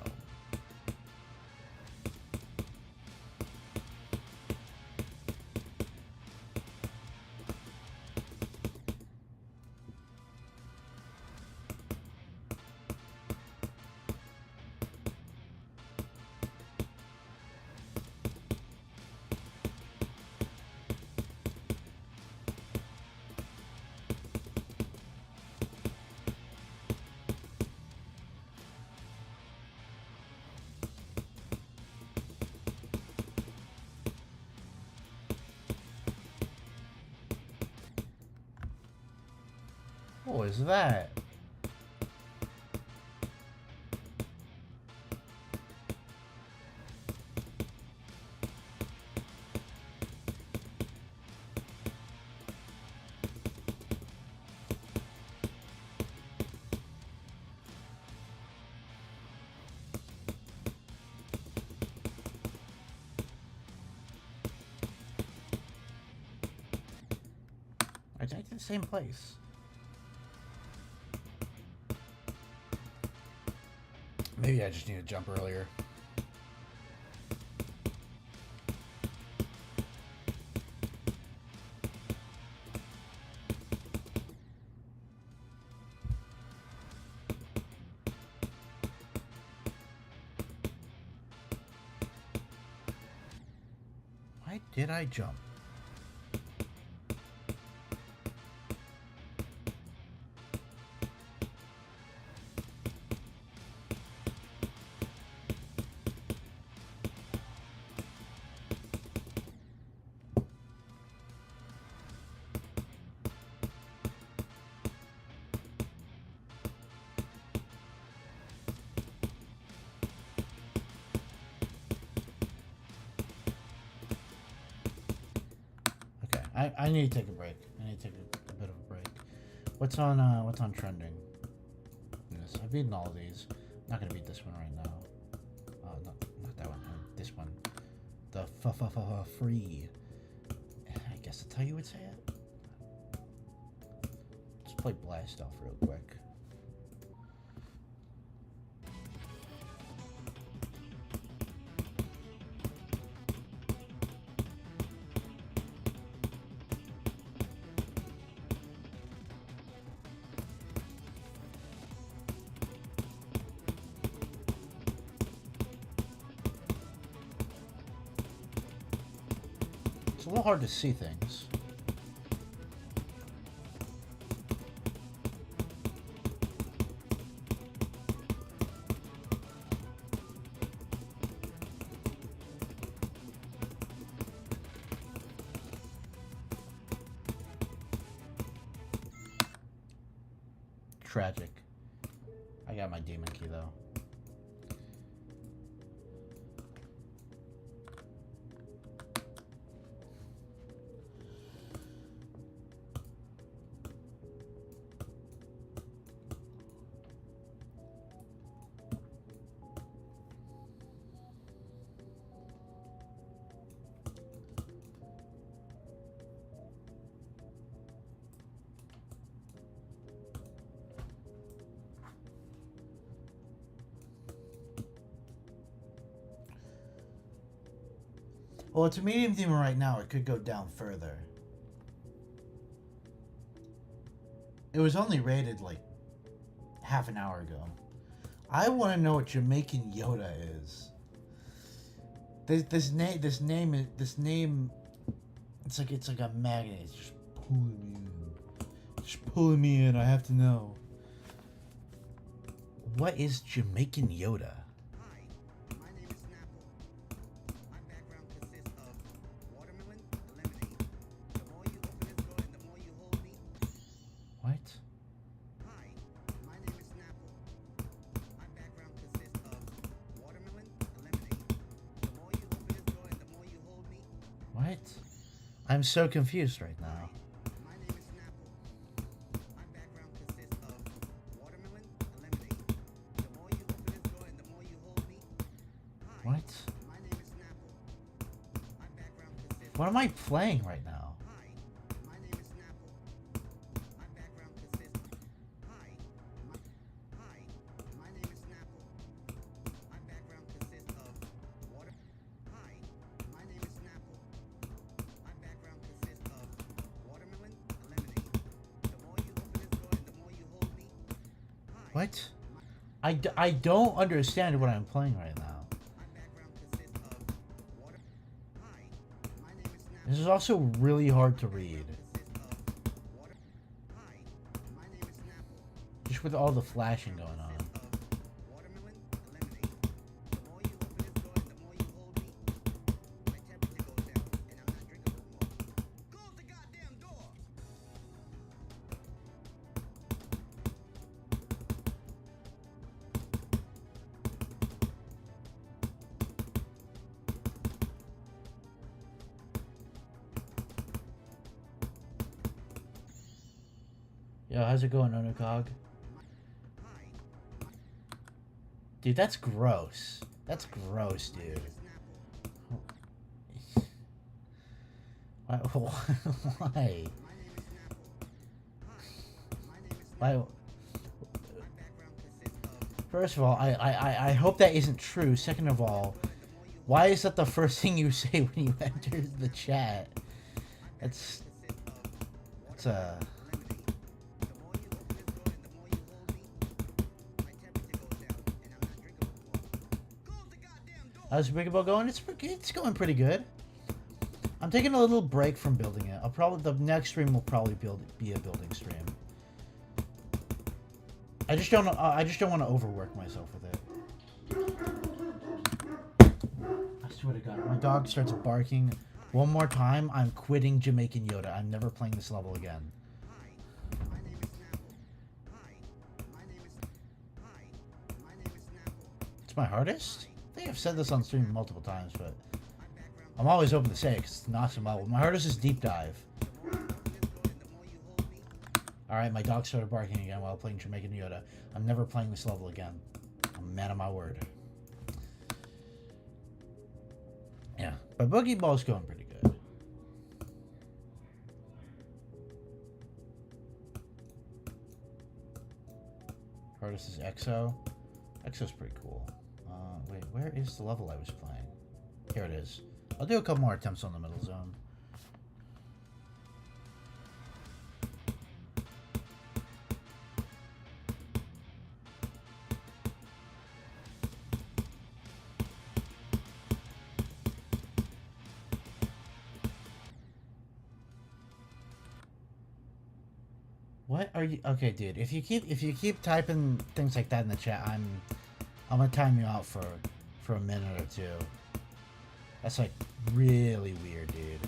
What is that? I think it's the same place. Maybe I just need to jump earlier. Why did I jump? I need to take a break. I need to take a bit of a break. What's on trending? Yes, I've beaten all of these. I'm not gonna beat this one right now. Not that one. This one. The free. I guess that's how you would say it. Let's play Blast Off real quick. It's a little hard to see things. Tragic. I got my demon key though. Well, it's a medium demon right now. It could go down further. It was only rated like half an hour ago. I want to know what Jamaican Yoda is. This name It's like a magnet. It's just pulling me in. Just pulling me in. I have to know. What is Jamaican Yoda? Hi, my name is Snapple. My background consists of watermelon and lemonade. The more you open this door and the more you hold me. What? Hi, my name is Snapple. My background consists of watermelon and lemonade. The more you open this door and the more you hold me. What? I'm so confused right now. My name is Snapple. My background consists of watermelon and lemonade. The more you open this door and the more you hold me. Hi, What? my name is Snapple. My background consists What am I playing right now? Hi, my name is Snapple. My background consists of Hi, my name is Snapple. My background consists of water. Hi, my name is Snapple. My background consists of watermelon and lemonade. The more you open this door and the more you hold me. Hi, What? I don't understand what I'm playing right now. my background consists of water. Hi, my name is Snapple. This is also really hard to read. Consists of water. Hi, my name is Snapple. Just with all the flashing going on. Watermelon and lemonade. The more you open this door and the more you hold me, my temperature goes down and I'm not drinkable anymore. Close the goddamn door! Yo, how's it going, Onokog? Hi, Dude, that's gross. That's gross, dude. Why? Why? my name is Snapple. Hi, my name is Why? Snapple. My background consists of First of all, I hope that isn't true. Second of all, why is that the first thing you say when you enter the chat? That's consists of a. lemonade. The more you open this door and the more you hold me, my temperature goes down and I'm not drinkable anymore. Close the goddamn door! How's Bigable going? It's going pretty good. I'm taking a little break from building it. The next stream will probably be a building stream. I just don't want to overwork myself with it. I swear to God, my dog starts barking one more time, I'm quitting Jamaican Yoda. I'm never playing this level again. Hi, my name is Snapple. Hi, my name is Snapple. It's my hardest? I think I've said this on stream multiple times, but I'm always open to say it because it's an awesome level. My hardest is Deep Dive. Alright, my dog started barking again while playing Jamaican Yoda. I'm never playing this level again. I'm a man of my word. Yeah, but Boogie Ball's going pretty good. Hardest is EXO. EXO's pretty cool. Wait, where is the level I was playing? Here it is. I'll do a couple more attempts on the middle zone. What are you? Okay, dude. If you keep typing things like that in the chat, I'm gonna time you out for a minute or two. That's like really weird, dude.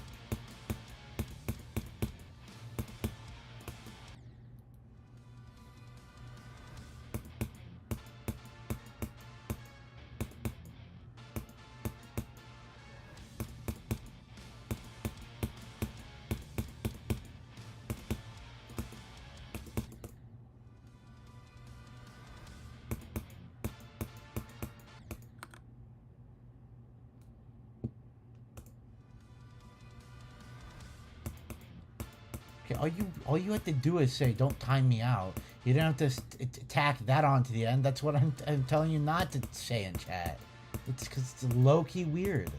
All you have to do is say, "Don't time me out." You don't have to tack that onto the end. That's what I'm telling you not to say in chat. It's because it's low key weird.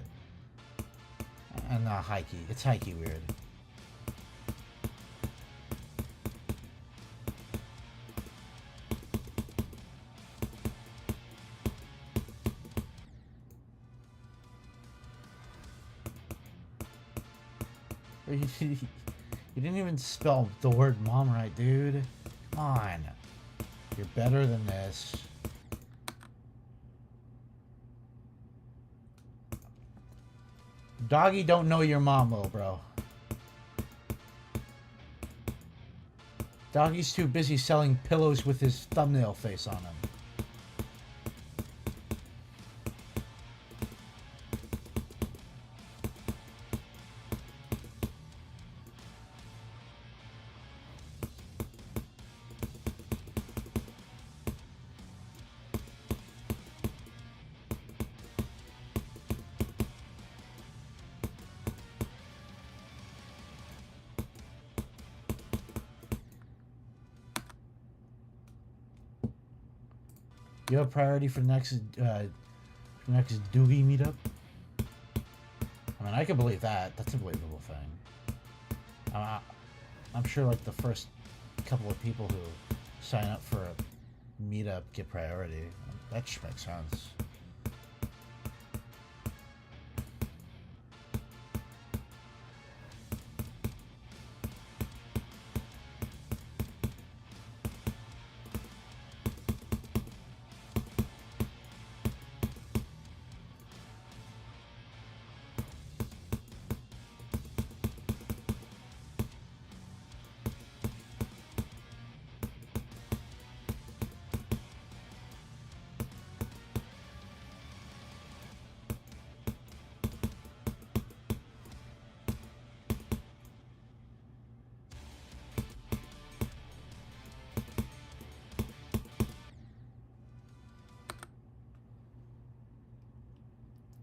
And high key. It's high key weird. You didn't even spell the word mom right, dude. Come on. You're better than this. Doggy don't know your mom, little bro. Doggy's too busy selling pillows with his thumbnail face on them. You have a priority for next Doogie meetup? I mean, I can believe that. That's a believable thing. I'm sure like the first couple of people who sign up for a meetup get priority. That just makes sense.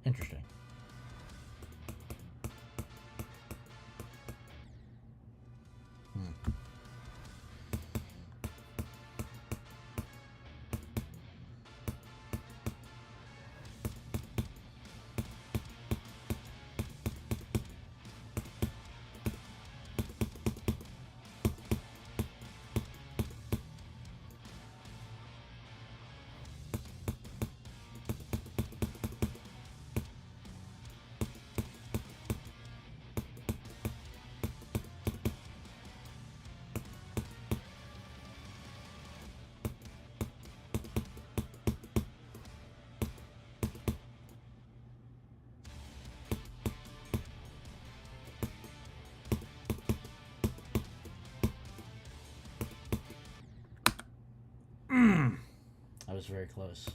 Interesting. I was very close.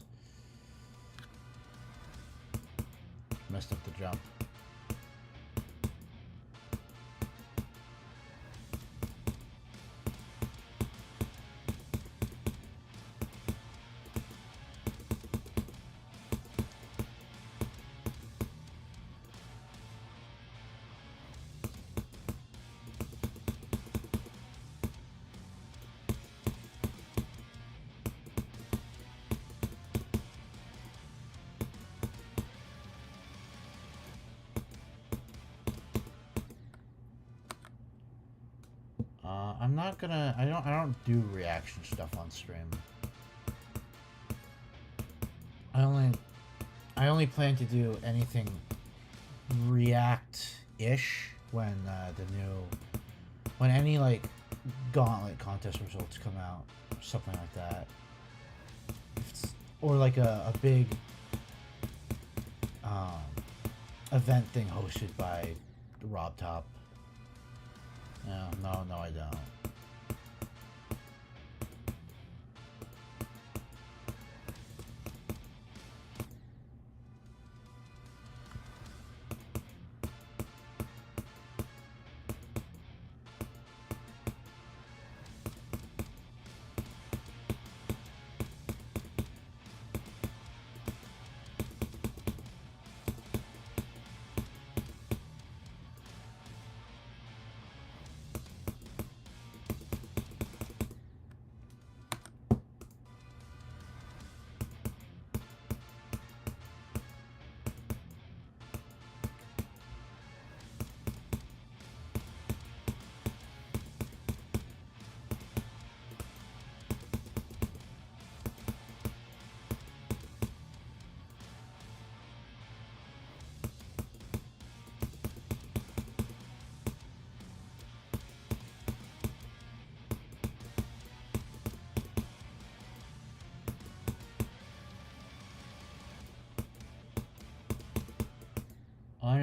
Messed up the jump. I'm not gonna. I don't do reaction stuff on stream. I only plan to do anything react-ish when when any like gauntlet contest results come out, something like that. Or like a big event thing hosted by Rob Top. No, I don't.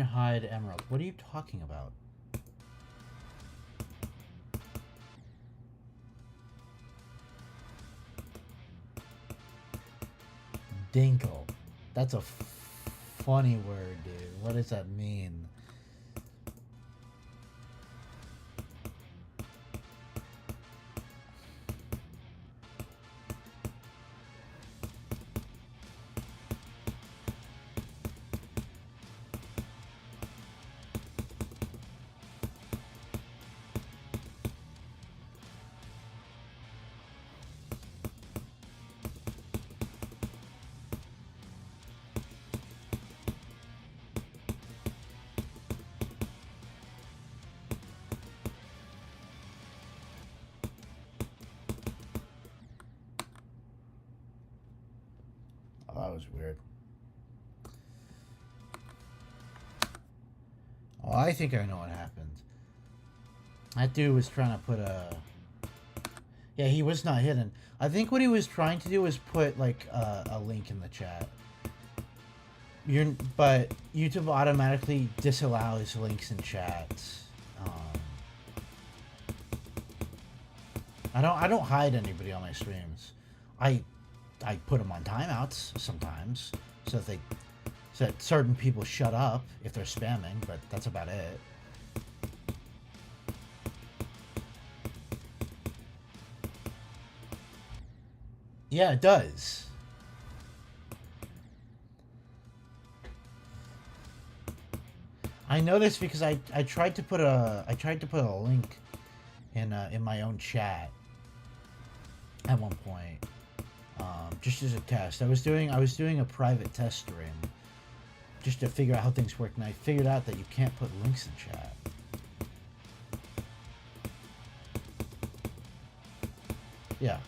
hide emerald. What are you talking about? Dinkle. That's a funny word, dude. What does that mean? Oh, that was weird. Oh, I think I know what happened. That dude was trying to put a... Yeah, he was not hidden. I think what he was trying to do was put, like, a link in the chat. But YouTube automatically disallows links in chats. I don't hide anybody on my streams. I put them on timeouts sometimes, so that certain people shut up if they're spamming. But that's about it. Yeah, it does. I noticed because I tried to put a link in my own chat at one point, just as a test. I was doing a private test stream just to figure out how things work, and I figured out that you can't put links in chat. Yeah.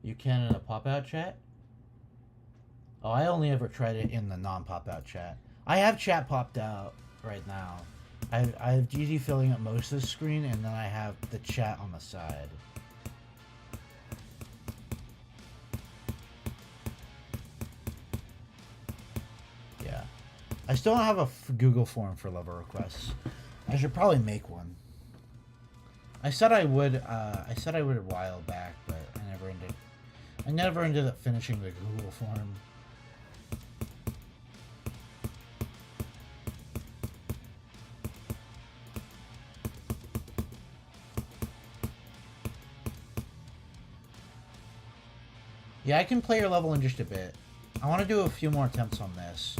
You can in a pop-out chat? Oh, I only ever tried it in the non-pop-out chat. I have chat popped out right now. I have GD filling up most of the screen, and then I have the chat on the side. Yeah. I still don't have a Google form for lover requests. I should probably make one. I said I would a while back, but I never ended up finishing the Google form. Yeah, I can play your level in just a bit. I want to do a few more attempts on this.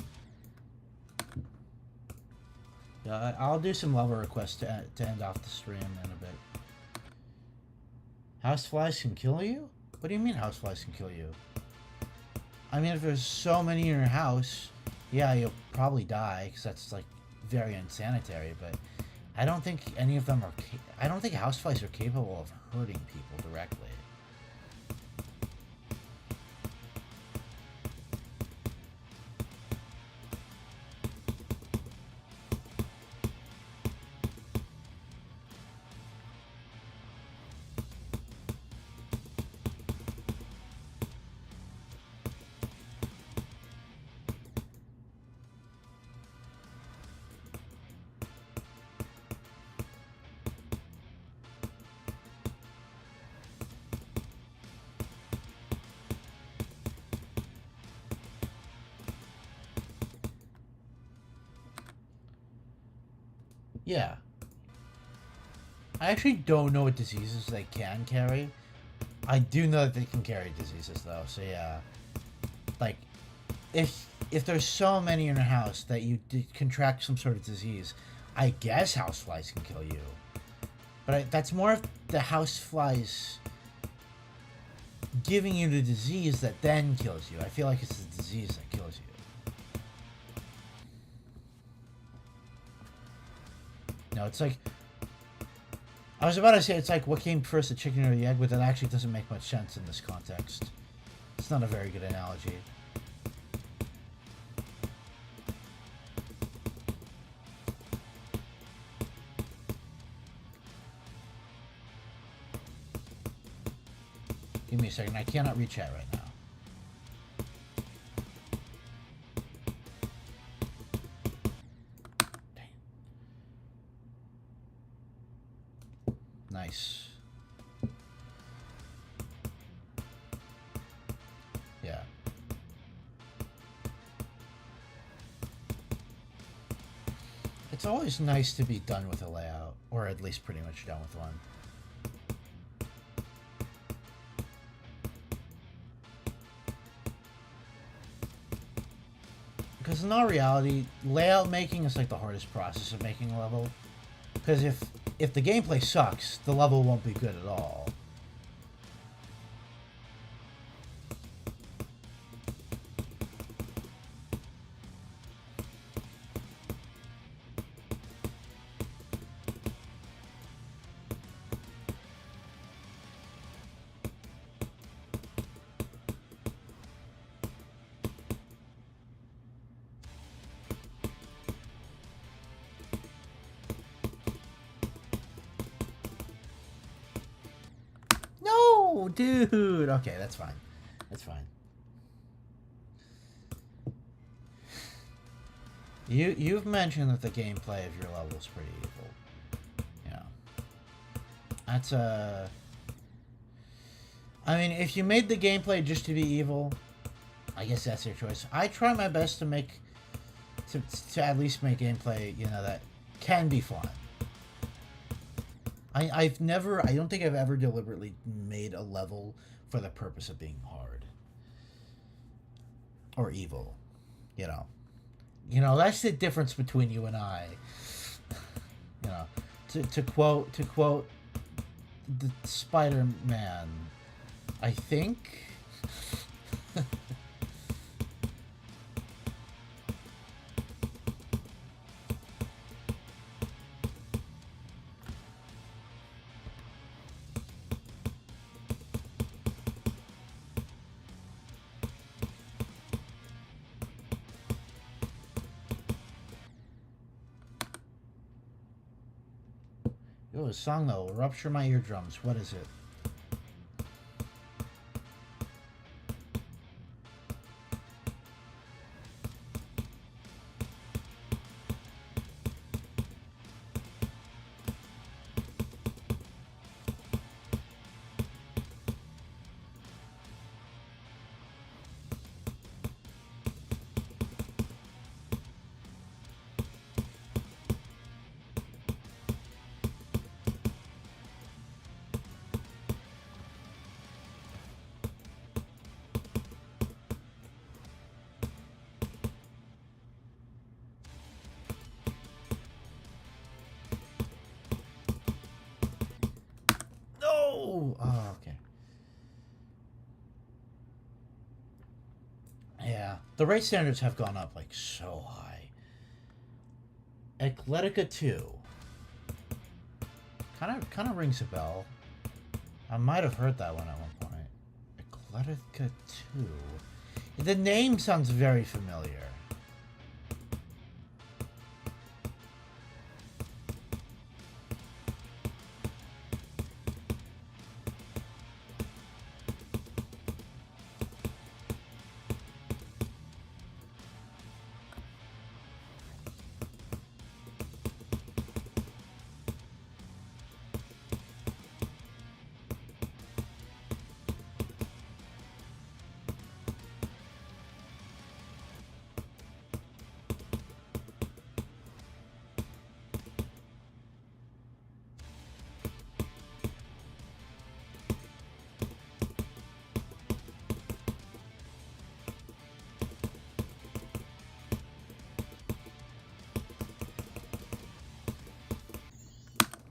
Yeah, I'll do some level requests to end off the stream in a bit. Houseflies can kill you? What do you mean houseflies can kill you? I mean, if there's so many in your house, yeah, you'll probably die, because that's, like, very unsanitary, but I don't think any of them are... I don't think houseflies are capable of hurting people directly. Yeah. I actually don't know what diseases they can carry. I do know that they can carry diseases, though, so yeah. Like, if there's so many in your house that you contract some sort of disease, I guess houseflies can kill you. But that's more of the houseflies giving you the disease that then kills you. I feel like it's the disease that kills you. No, it's like I was about to say it's like what came first, the chicken or the egg, but that actually doesn't make much sense in this context. It's not a very good analogy. Give me a second. I cannot read chat right now. Dang. Nice. Yeah. It's always nice to be done with a layout, or at least pretty much done with one. Because in all reality, layout making is like the hardest process of making a level. Because if the gameplay sucks, the level won't be good at all. No, dude. Okay, that's fine. That's fine. You've mentioned that the gameplay of your level is pretty evil. Yeah. That's a. I mean, if you made the gameplay just to be evil, I guess that's your choice. I try my best to make, to at least make gameplay, you know, that can be fun. I don't think I've ever deliberately made a level for the purpose of being hard. Or evil. You know. You know, that's the difference between you and I. You know. To quote the Spider-Man, I think. Yo, a song that will rupture my eardrums. What is it? No! Oh, okay. Yeah, the race standards have gone up like so high. Ecletica 2. Kind of rings a bell. I might have heard that one at one point. Ecletica 2. The name sounds very familiar.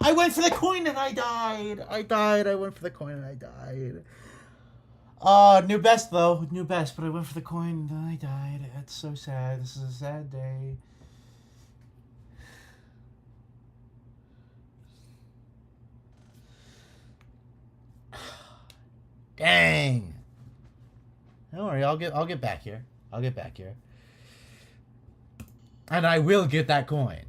I went for the coin and I died. I went for the coin and I died. New best though. New best, but I went for the coin and I died. It's so sad. This is a sad day. Dang. Don't worry, I'll get back here. I'll get back here. And I will get that coin.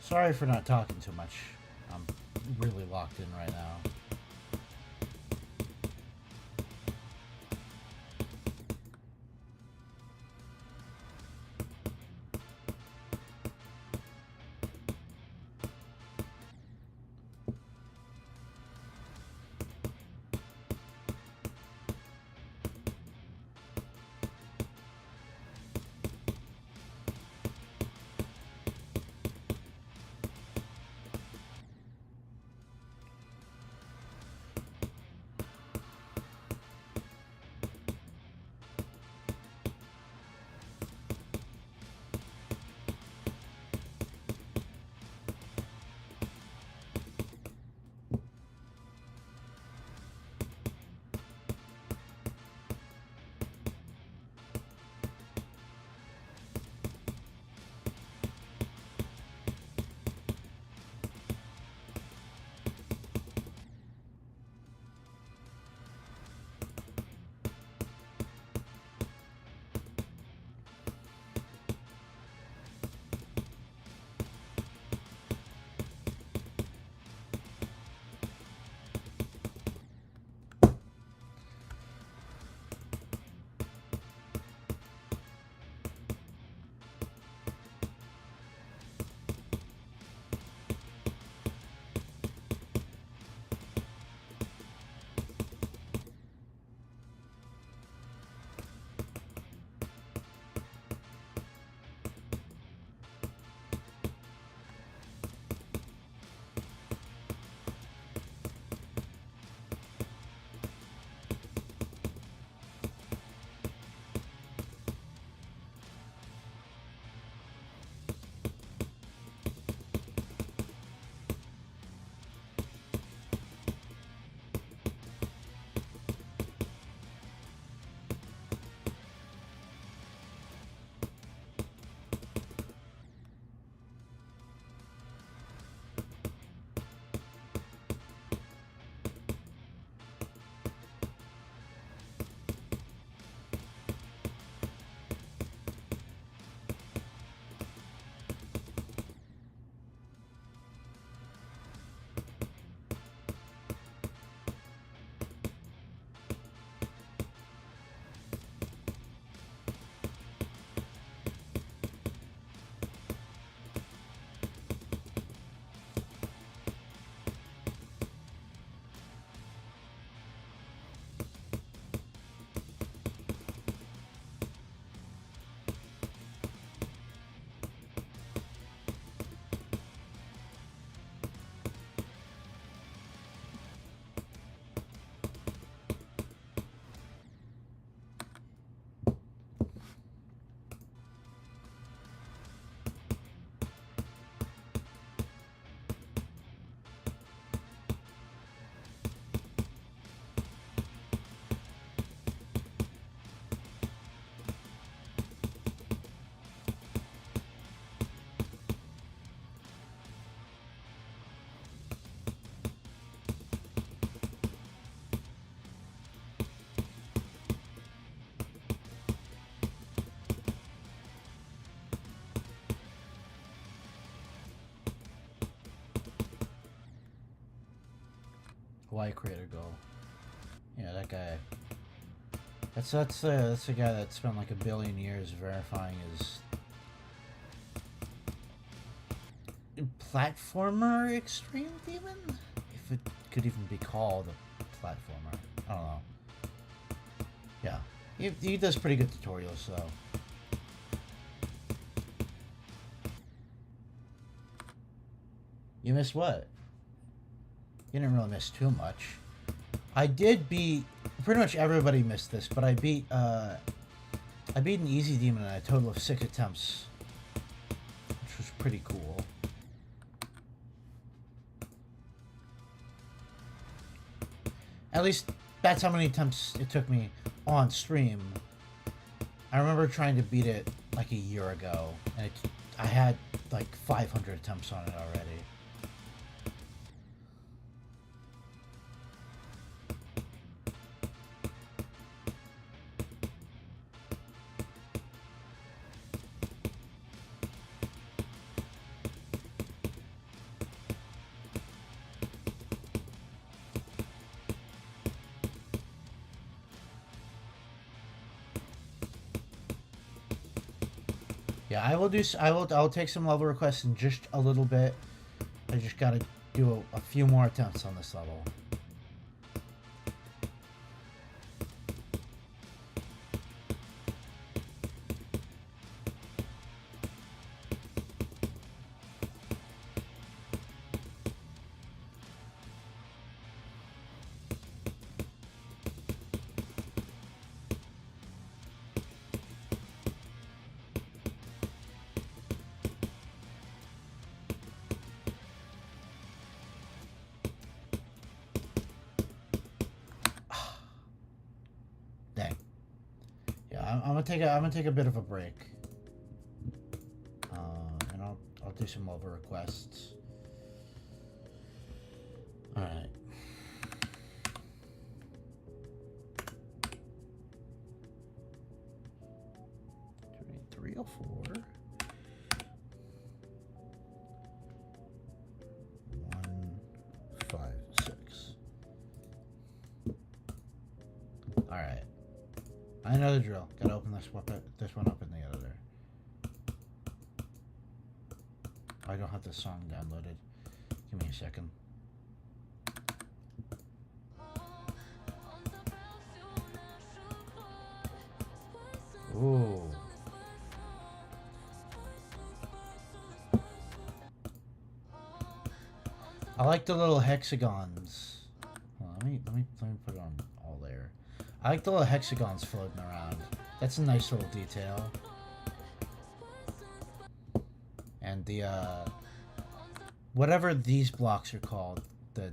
Sorry for not talking too much. I'm really locked in right now. Y creator go? Yeah, that guy. That's the guy that spent like 1 billion years verifying his platformer extreme demon, if it could even be called a platformer. I don't know. Yeah, he does pretty good tutorials, so. You missed what? You didn't really miss too much. I did beat... Pretty much everybody missed this, but I beat an easy demon in a total of 6 attempts, which was pretty cool. At least that's how many attempts it took me on stream. I remember trying to beat it like a year ago, and I had like 500 attempts on it already. Yeah, I will do. I'll take some level requests in just a little bit. I just gotta do a few more attempts on this level. Dang. Yeah, I'm gonna take a bit of a break. And I'll do some level requests. All right. 304. 156. All right. I know the drill. Gotta open this one up in the editor. I don't have the song downloaded. Give me a second. Ooh. I like the little hexagons. Hold on, let me put it on all there. I like the little hexagons floating around. That's a nice little detail. And the whatever these blocks are called, the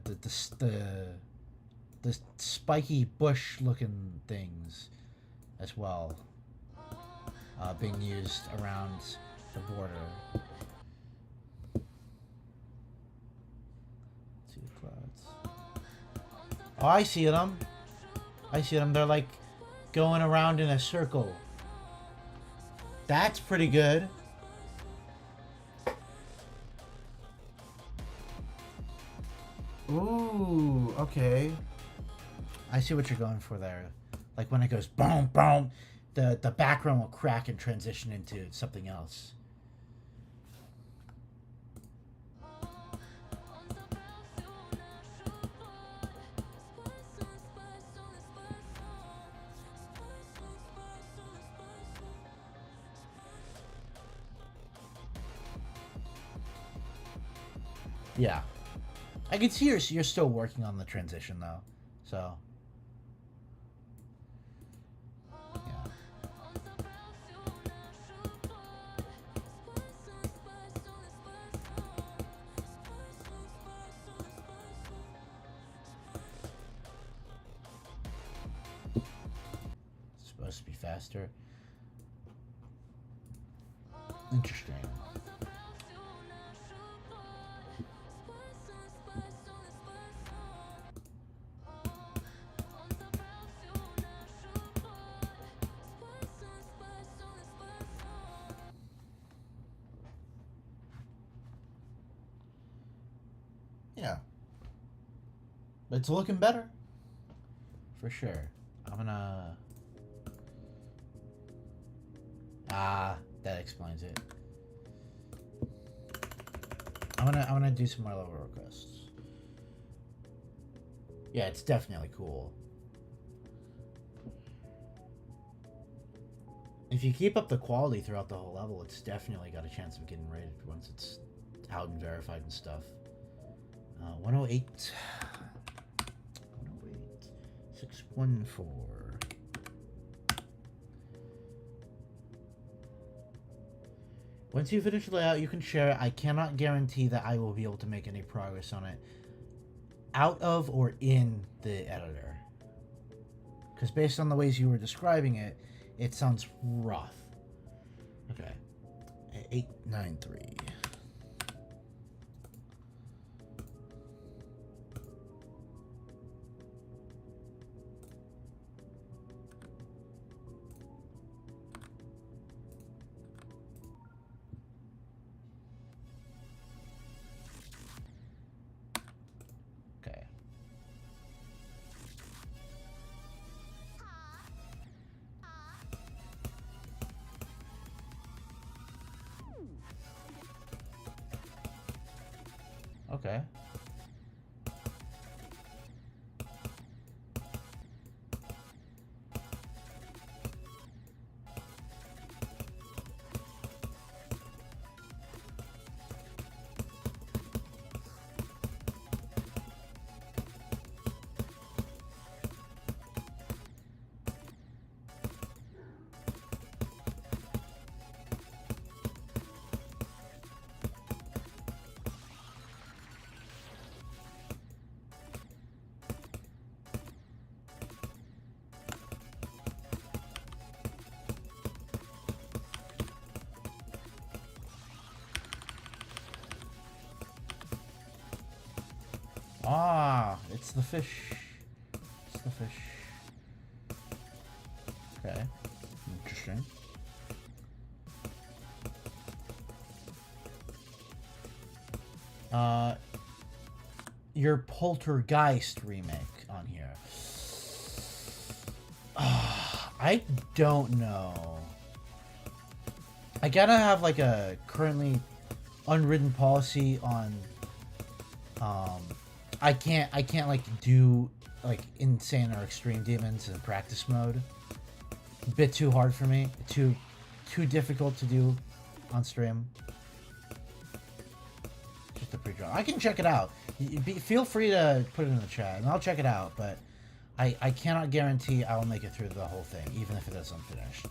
spiky bush looking things as well, being used around the border. Let's see the clouds. Oh, I see them. I see them. They're like going around in a circle. That's pretty good. Ooh, okay. I see what you're going for there. Like when it goes boom, boom, the background will crack and transition into something else. Yeah. I can see you're still working on the transition though, so yeah. It's supposed to be faster. Interesting. Yeah. It's looking better. For sure. I'm gonna... Ah, that explains it. I'm gonna do some more level requests. Yeah, it's definitely cool. If you keep up the quality throughout the whole level, it's definitely got a chance of getting rated once it's out and verified and stuff. 108. 108. 614. Once you finish the layout, you can share it. I cannot guarantee that I will be able to make any progress on it out of or in the editor. Because based on the ways you were describing it, it sounds rough. Okay. 893. Okay. Okay. Ah, it's the fish. It's the fish. Okay. Interesting. Your Poltergeist remake on here. I don't know. I gotta have like a currently unwritten policy on I can't like do like insane or extreme demons in practice mode. A bit too hard for me. Too difficult to do on stream. Just a pre-draw. I can check it out. Feel free to put it in the chat and I'll check it out, but I cannot guarantee I will make it through the whole thing, even if it is unfinished.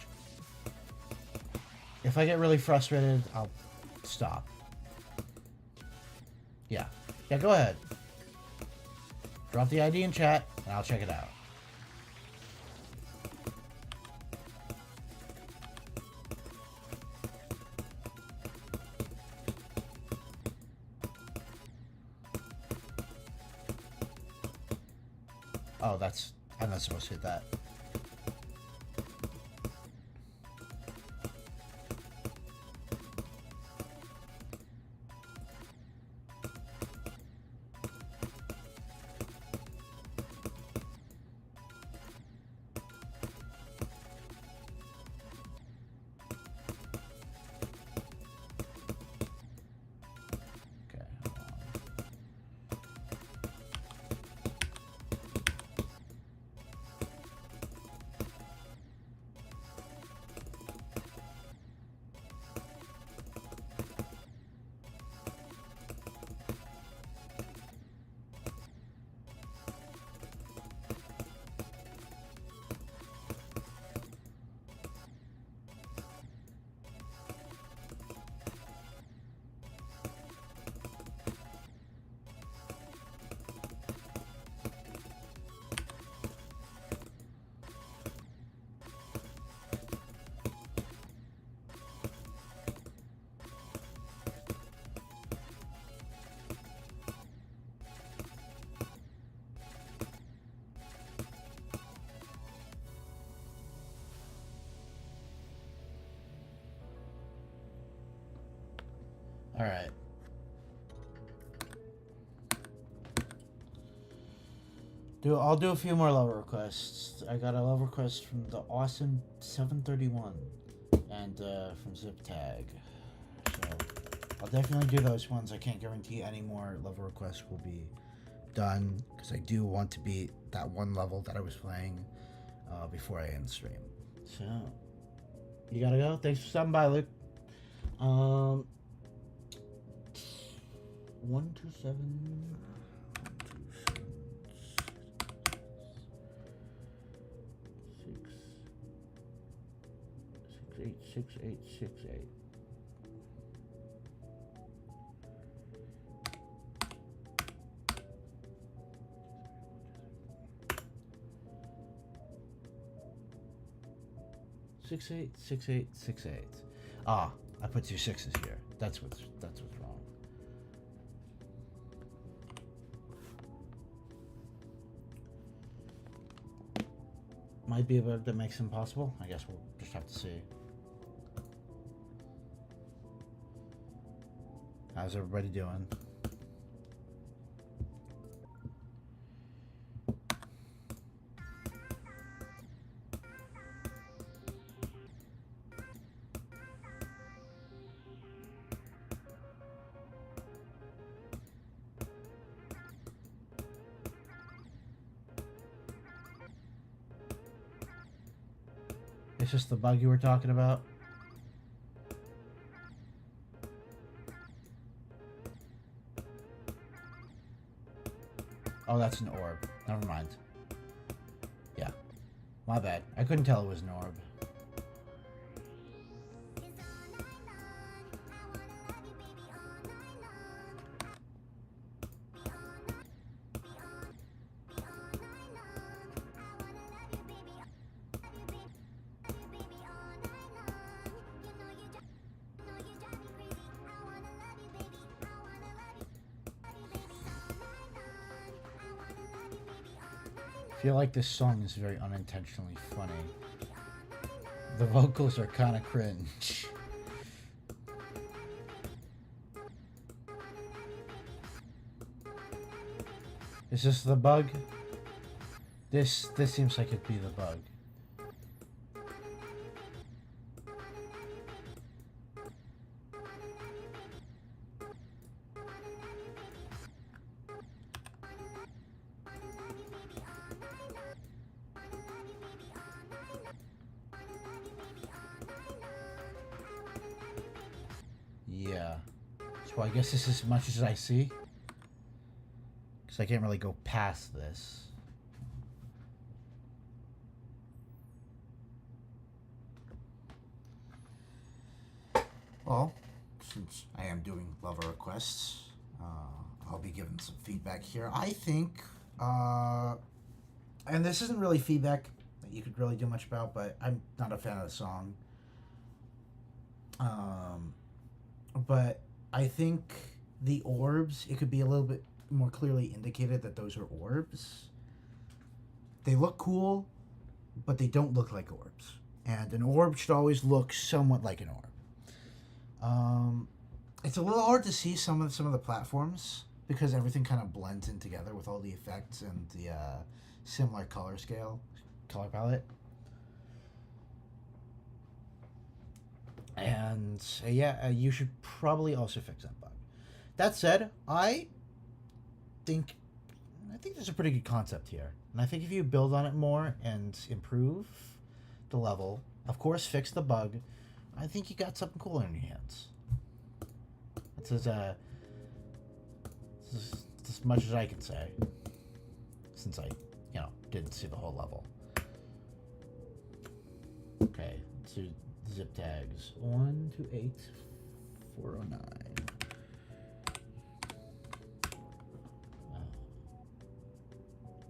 If I get really frustrated, I'll stop. Yeah. Yeah, go ahead. Drop the ID in chat, and I'll check it out. Oh, that's... I'm not supposed to hit that. Alright. I'll do a few more level requests. I got a level request from the awesome 731 and from Zip Tag. So I'll definitely do those ones. I can't guarantee any more level requests will be done because I do want to beat that one level that I was playing before I end the stream. So you gotta go. Thanks for stopping by, Luke. 127. 686868. Six eight six eight six eight. Ah, I put 2 6s here. That's what's wrong. Might be a bug that makes it impossible. I guess we'll just have to see. How's everybody doing? It's just the bug you were talking about. Oh, that's an orb. Never mind. Yeah. My bad. I couldn't tell it was an orb. I feel like this song is very unintentionally funny. The vocals are kind of cringe. Is this the bug? This seems like it'd be the bug. Yeah. So I guess this is as much as I see. Because I can't really go past this. Well, since I am doing lover requests, I'll be giving some feedback here. I think, and this isn't really feedback that you could really do much about, but I'm not a fan of the song. But I think the orbs, it could be a little bit more clearly indicated that those are orbs. They look cool, but they don't look like orbs. And an orb should always look somewhat like an orb. It's a little hard to see some of the platforms because everything kind of blends in together with all the effects and the similar color palette. And you should probably also fix that bug. That said, I think there's a pretty good concept here, and I think if you build on it more and improve the level, of course, fix the bug, I think you got something cool in your hands. That's as much as I can say, since I, didn't see the whole level. Okay, let's do zip tags. 128-409.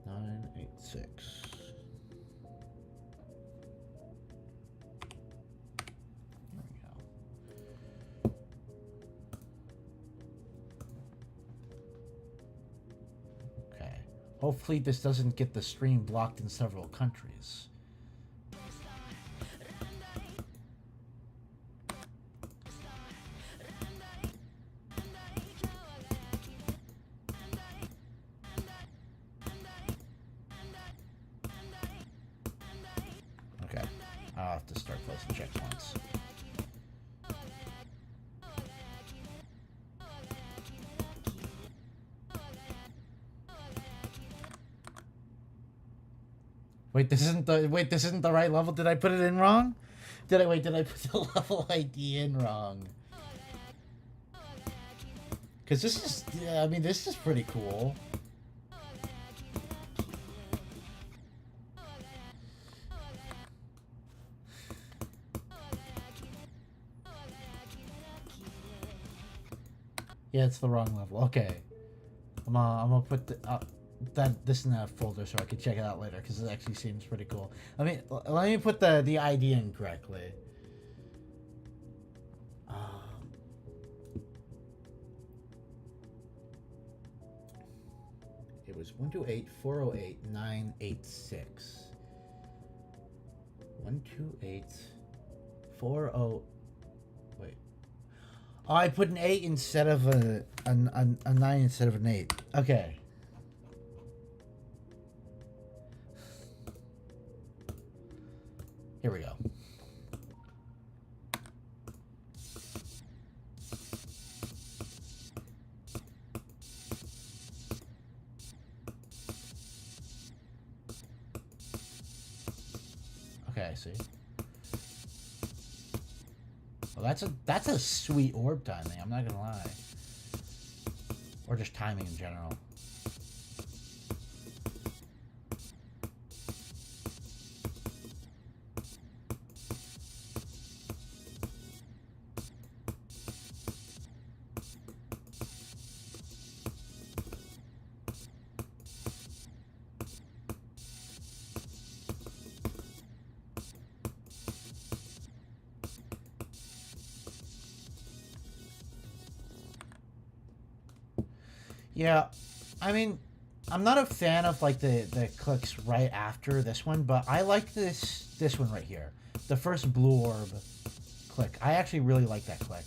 986. There we go. Okay. Hopefully this doesn't get the stream blocked in several countries. have to start closing checkpoints. Wait, this isn't the right level. Did I put it in wrong? Did I put the level ID in wrong? Because this is, yeah, I mean, this is pretty cool. Yeah, it's the wrong level. Okay, I'm gonna put this in that folder so I can check it out later because it actually seems pretty cool. Let me put the ID in correctly. It was 128-408-986. 128-40. Wait. Oh, I put an 8 instead of a 9 instead of an 8. Okay. Here we go. Okay, I see. Well, that's a sweet orb timing, I'm not gonna lie. Or just timing in general. Yeah, I mean, I'm not a fan of like the clicks right after this one, but I like this one right here. The first blue orb click. I actually really like that click.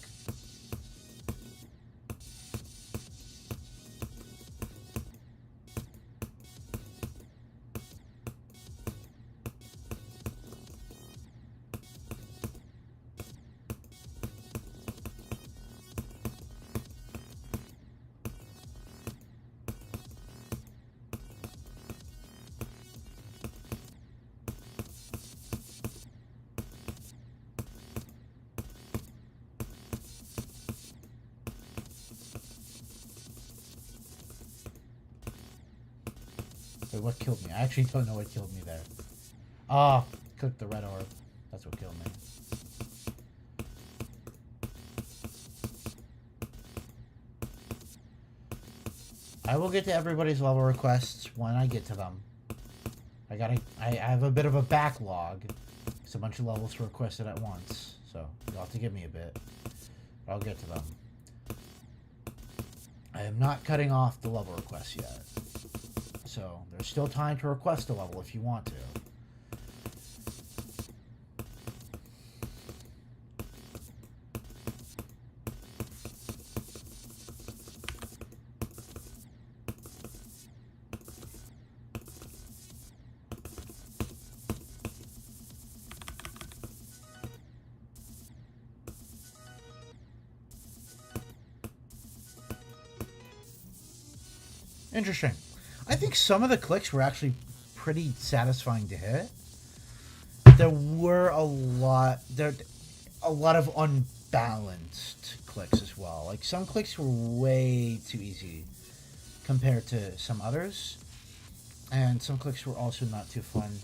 Wait, what killed me? I actually don't know what killed me there. Ah, oh, click the red orb. That's what killed me. I will get to everybody's level requests when I get to them. I have a bit of a backlog. It's a bunch of levels requested at once, so you'll have to give me a bit. But I'll get to them. I am not cutting off the level requests yet. So there's still time to request a level if you want to. Interesting. I think some of the clicks were actually pretty satisfying to hit. There were a lot of unbalanced clicks as well. Like some clicks were way too easy compared to some others, and some clicks were also not too fun.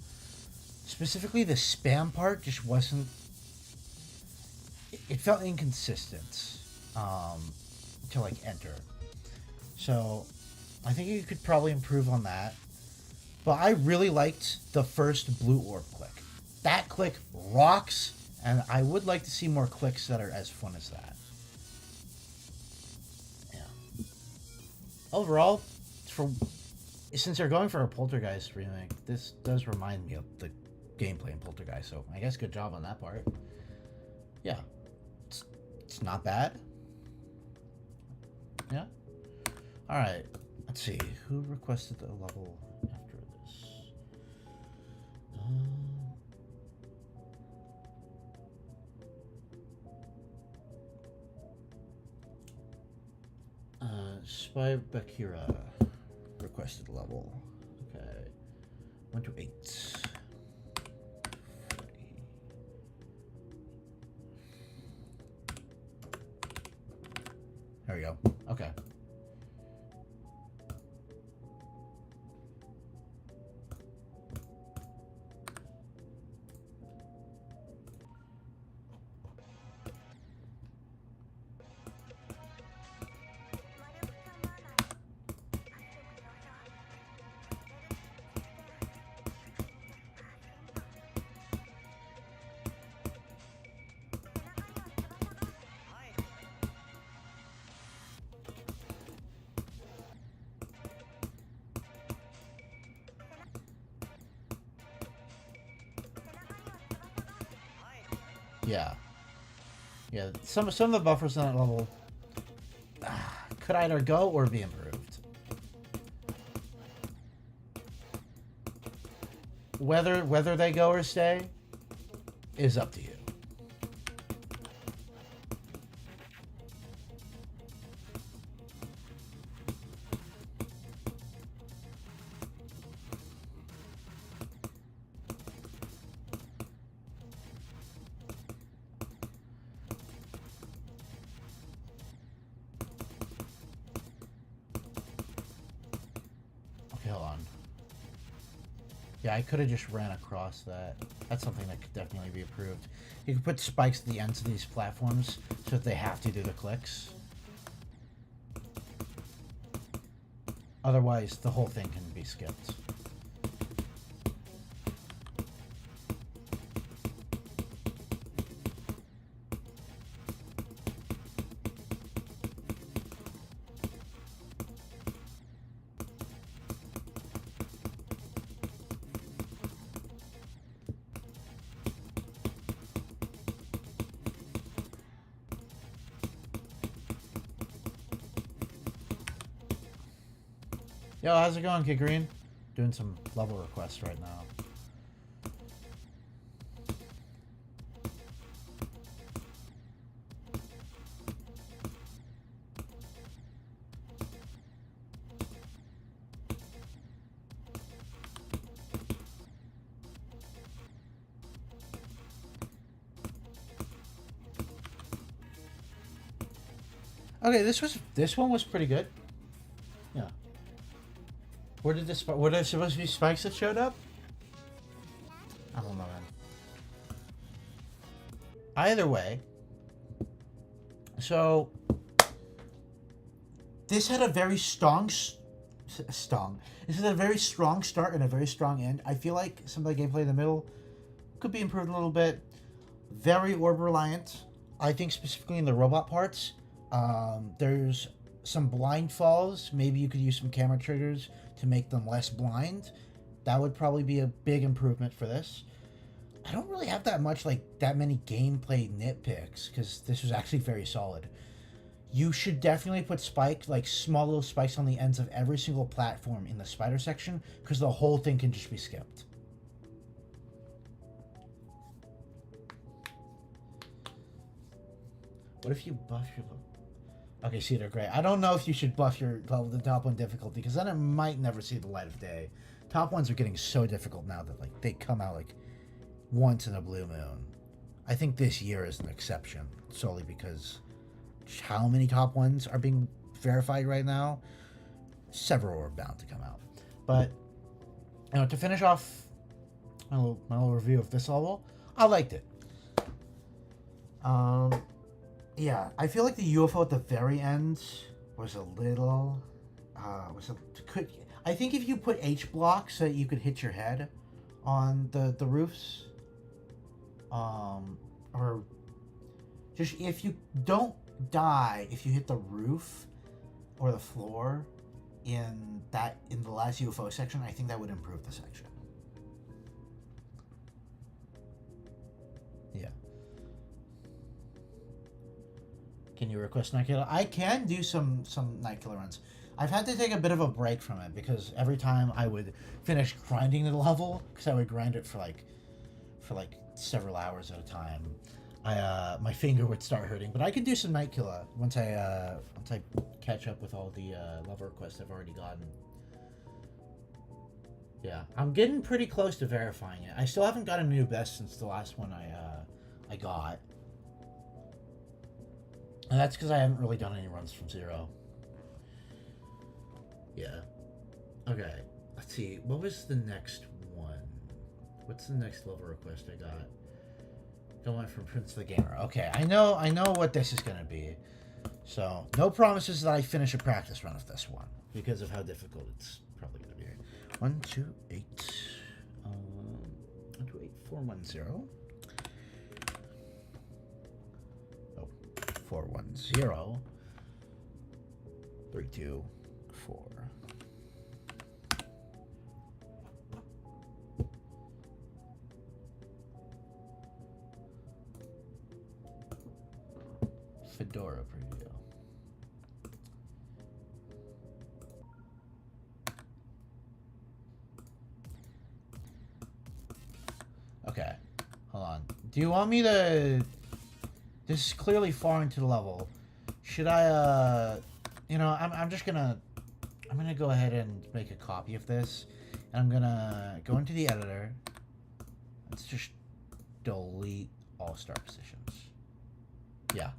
Specifically, the spam part just wasn't. It felt inconsistent to like enter. So I think you could probably improve on that. But I really liked the first blue orb click. That click rocks, and I would like to see more clicks that are as fun as that. Yeah. Overall, since they're going for a Poltergeist remake, this does remind me of the gameplay in Poltergeist, so I guess good job on that part. Yeah. It's not bad. Yeah. Alright. Let's see, who requested a level after this? Spy Bakira. Requested level. Okay. 1 to 8. There we go. Okay. Yeah. Yeah, some of the buffers on that level could either go or be improved. Whether they go or stay is up to you. Okay, hold on. Yeah, I could have just ran across that. That's something that could definitely be improved. You could put spikes at the ends of these platforms so that they have to do the clicks. Otherwise, the whole thing can be skipped. Yo, how's it going, Kid Green? Doing some level requests right now. Okay, this one was pretty good. Yeah. Were there supposed to be spikes that showed up? I don't know, man. Either way, so this had a very strong. This had a very strong start and a very strong end. I feel like some of the gameplay in the middle could be improved a little bit. Very orb reliant. I think specifically in the robot parts. There's some blind falls. Maybe you could use some camera triggers to make them less blind. That would probably be a big improvement for this. I don't really have that many gameplay nitpicks because this was actually very solid. You should definitely put small little spikes on the ends of every single platform in the spider section because the whole thing can just be skipped. What if you buff your... Okay, see, they're great. I don't know if you should buff the top one difficulty because then it might never see the light of day. Top ones are getting so difficult now that they come out once in a blue moon. I think this year is an exception solely because how many top ones are being verified right now? Several are bound to come out. But to finish off my little review of this level, I liked it. Yeah, I feel like the UFO at the very end was a little, I think if you put H blocks so that you could hit your head on the roofs, or just if you don't die if you hit the roof or the floor in the last UFO section, I think that would improve the section. Yeah. Can you request Night Killer? I can do some Night Killer runs. I've had to take a bit of a break from it because every time I would finish grinding the level, because I would grind it for several hours at a time, my finger would start hurting. But I can do some night killer once I catch up with all the level requests I've already gotten. Yeah, I'm getting pretty close to verifying it. I still haven't got a new best since the last one I got. And that's because I haven't really done any runs from zero. Yeah. Okay. Let's see. What was the next one? What's the next level request I got? Going from Prince the Gamer. Okay, I know what this is gonna be. So no promises that I finish a practice run of this one because of how difficult it's probably gonna be. 128. 128410. Oh, 410. 324. Fedora preview. Okay, hold on. Do you want me to... This is clearly far into the level. Should I, you know, I'm just gonna... I'm gonna go ahead and make a copy of this. And I'm gonna go into the editor. Let's just delete all start positions. Yeah.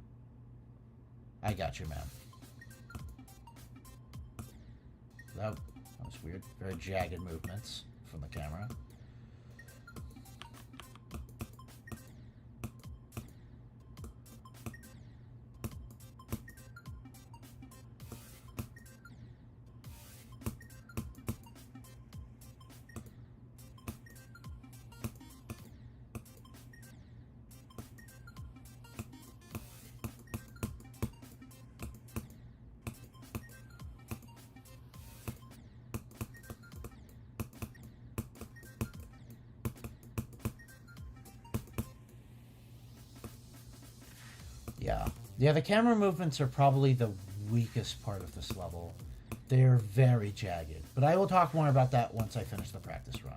I got you, man. That was weird. Very jagged movements from the camera. Yeah, the camera movements are probably the weakest part of this level. They're very jagged. But I will talk more about that once I finish the practice run.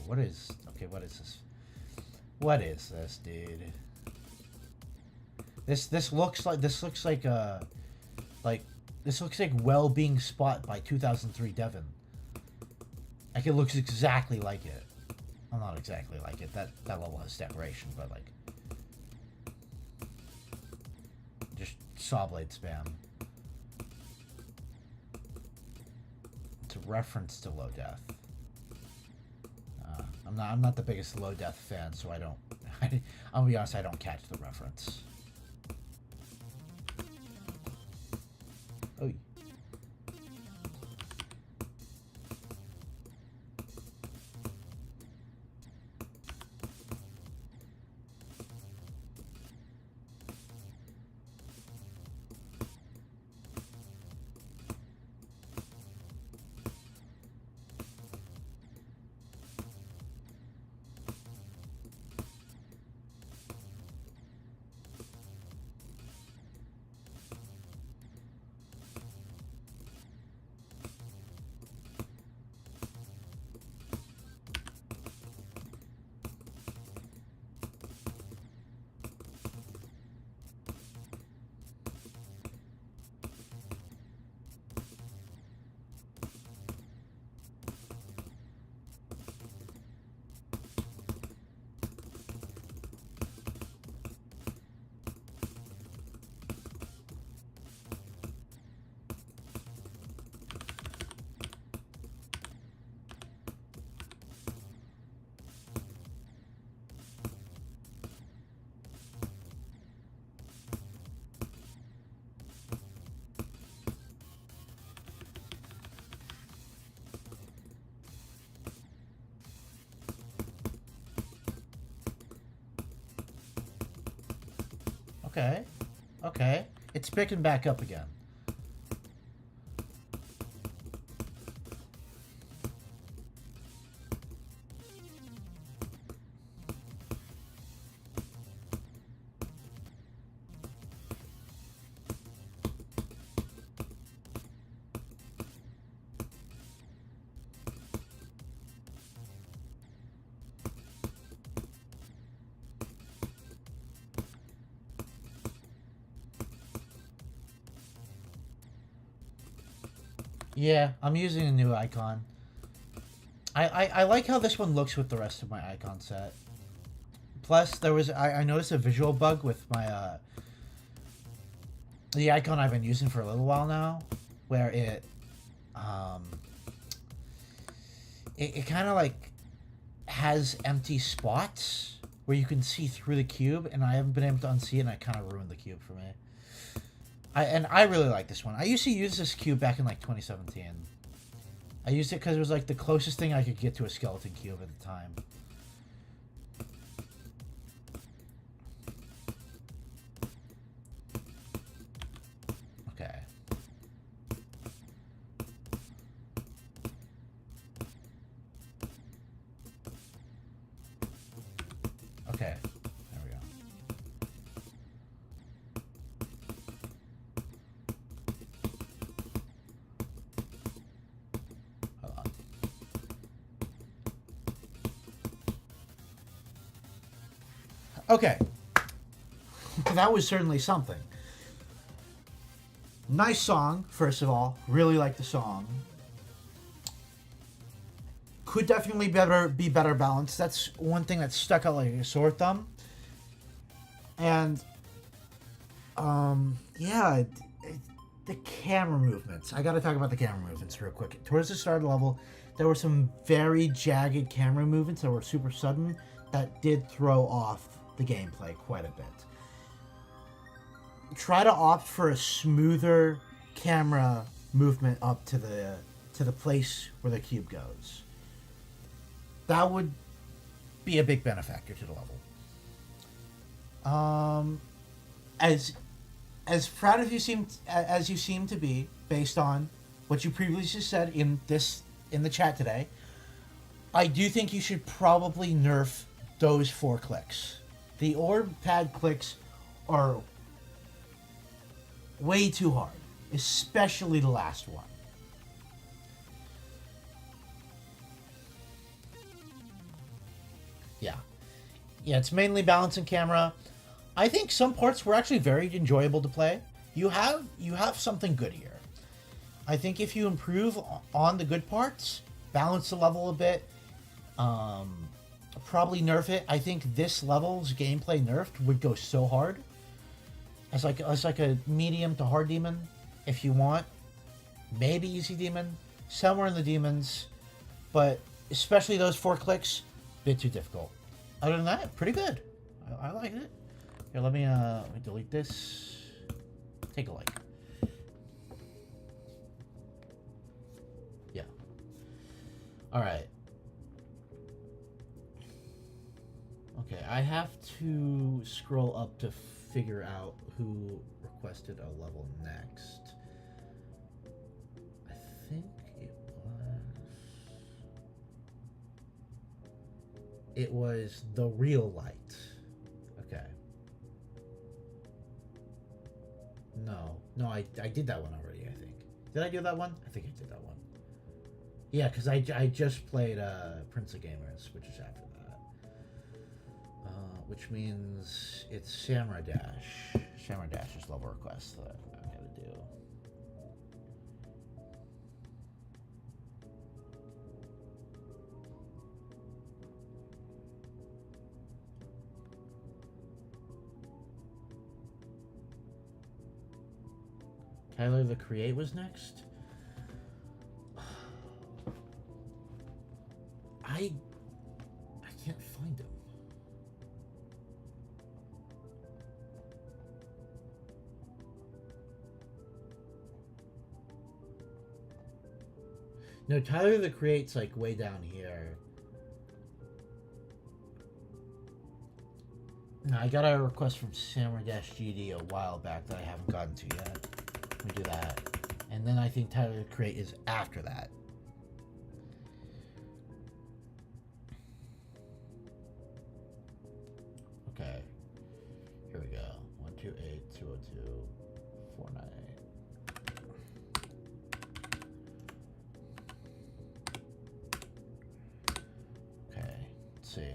What is... Okay, what is this? What is this, dude? This looks like... This looks like a... This looks like Well-Being Spot by 2003 Devon. Like, it looks exactly like it. Well, not exactly like it. That level has decoration, but, like... Just saw blade spam. It's a reference to Low Death. I'm not the biggest Low Death fan, so I don't... I'll be honest, I don't catch the reference. Oh. Okay. Okay. It's picking back up again. Yeah, I'm using a new icon. I like how this one looks with the rest of my icon set. Plus, I noticed a visual bug with my the icon I've been using for a little while now, where um it kind of like has empty spots where you can see through the cube, and I haven't been able to unsee it, and it kind of ruined the cube for me. I really like this one. I used to use this cube back in like 2017. I used it because it was like the closest thing I could get to a skeleton cube at the time. Okay. Okay. There we go. Hold on. Okay. That was certainly something. Nice song, first of all. Really like the song. Could definitely be better balanced. That's one thing that stuck out like a sore thumb. And yeah, the camera movements. I got to talk about the camera movements real quick. Towards the start of the level, there were some very jagged camera movements that were super sudden that did throw off the gameplay quite a bit. Try to opt for a smoother camera movement up to the place where the cube goes. That would be a big benefactor to the level. As proud as you seem to be, based on what you previously said in the chat today, I do think you should probably nerf those 4 clicks. The orb pad clicks are way too hard, especially the last one. Yeah, it's mainly balancing camera. I think some parts were actually very enjoyable to play. You have something good here. I think if you improve on the good parts, balance the level a bit, probably nerf it. I think this level's gameplay nerfed would go so hard. As like a medium to hard demon, if you want. Maybe easy demon, somewhere in the demons, but especially those 4 clicks, bit too difficult. Other than that, pretty good. I like it. Here, let me delete this. Take a like. Yeah. All right. Okay, I have to scroll up to figure out who requested a level next. I think it was the real light. Okay. No, I did that one already, I think. Did I do that one? I think I did that one. Yeah, because I just played Prince of Gamers, which is after that. Which means it's Samurai Dash. Samurai Dash's level request that I gotta do. Tyler the Create was next. I can't find him. No, Tyler the Create's like way down here. I got a request from Samurai-GD a while back that I haven't gotten to yet. We do that. And then I think title to create is after that. Okay. Here we go. 128.202.498. Okay. Let's see.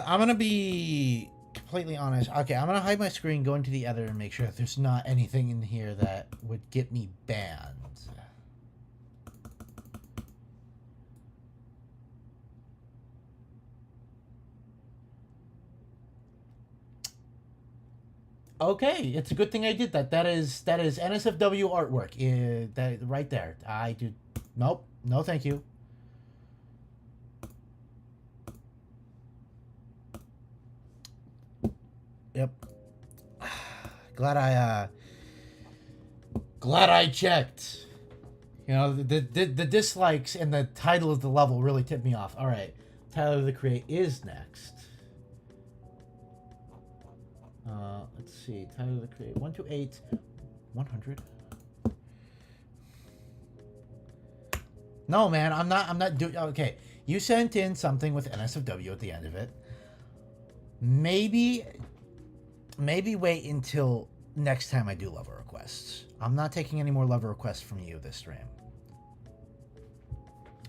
I'm gonna be completely honest. Okay, I'm gonna hide my screen, go into the editor, and make sure that there's not anything in here that would get me banned. Okay, it's a good thing I did that. That is NSFW artwork. That right there. I do. Nope. No, thank you. Yep. Glad I checked. You know, the dislikes and the title of the level really tipped me off. All right, title of the create is next. Let's see. Title of the create 128.100. No, man, I'm not doing. Okay, you sent in something with NSFW at the end of it. Maybe wait until next time I do level requests. I'm not taking any more level requests from you this stream.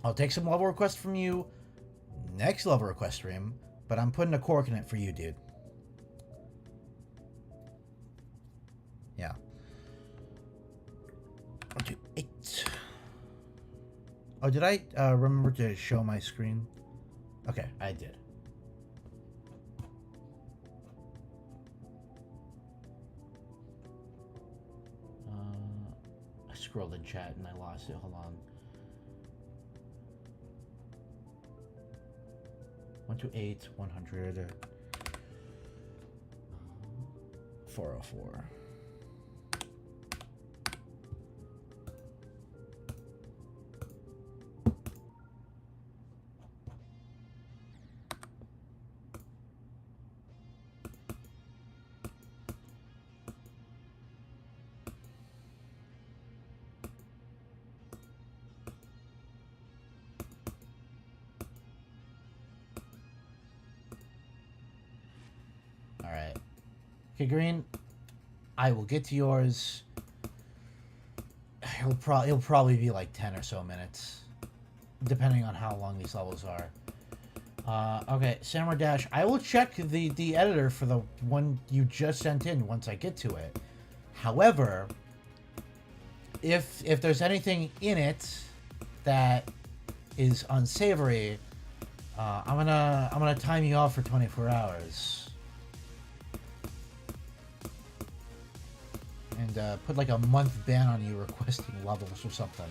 I'll take some level requests from you next level request stream, but I'm putting a cork in it for you, dude. Yeah. 128. Oh, did I remember to show my screen? Okay, I did. I scrolled in chat and I lost it. Hold on. 128.100. 404. Alright. Okay, Green. I will get to yours. It'll probably be like 10 or so minutes. Depending on how long these levels are. Okay, Samurai Dash. I will check the editor for the one you just sent in once I get to it. However, if there's anything in it that is unsavory, I'm gonna time you off for 24 hours. And put like a month ban on you requesting levels or something.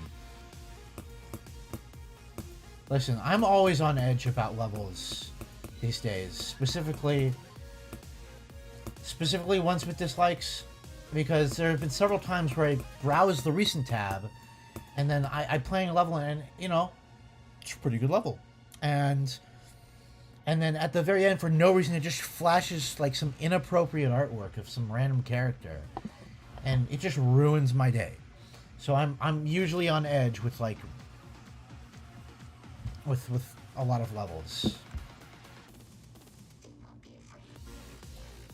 Listen, I'm always on edge about levels these days. Specifically ones with dislikes, because there have been several times where I browse the recent tab, and then I playing a level and you know, it's a pretty good level, and then at the very end, for no reason, it just flashes like some inappropriate artwork of some random character. And it just ruins my day. So I'm usually on edge with like with a lot of levels.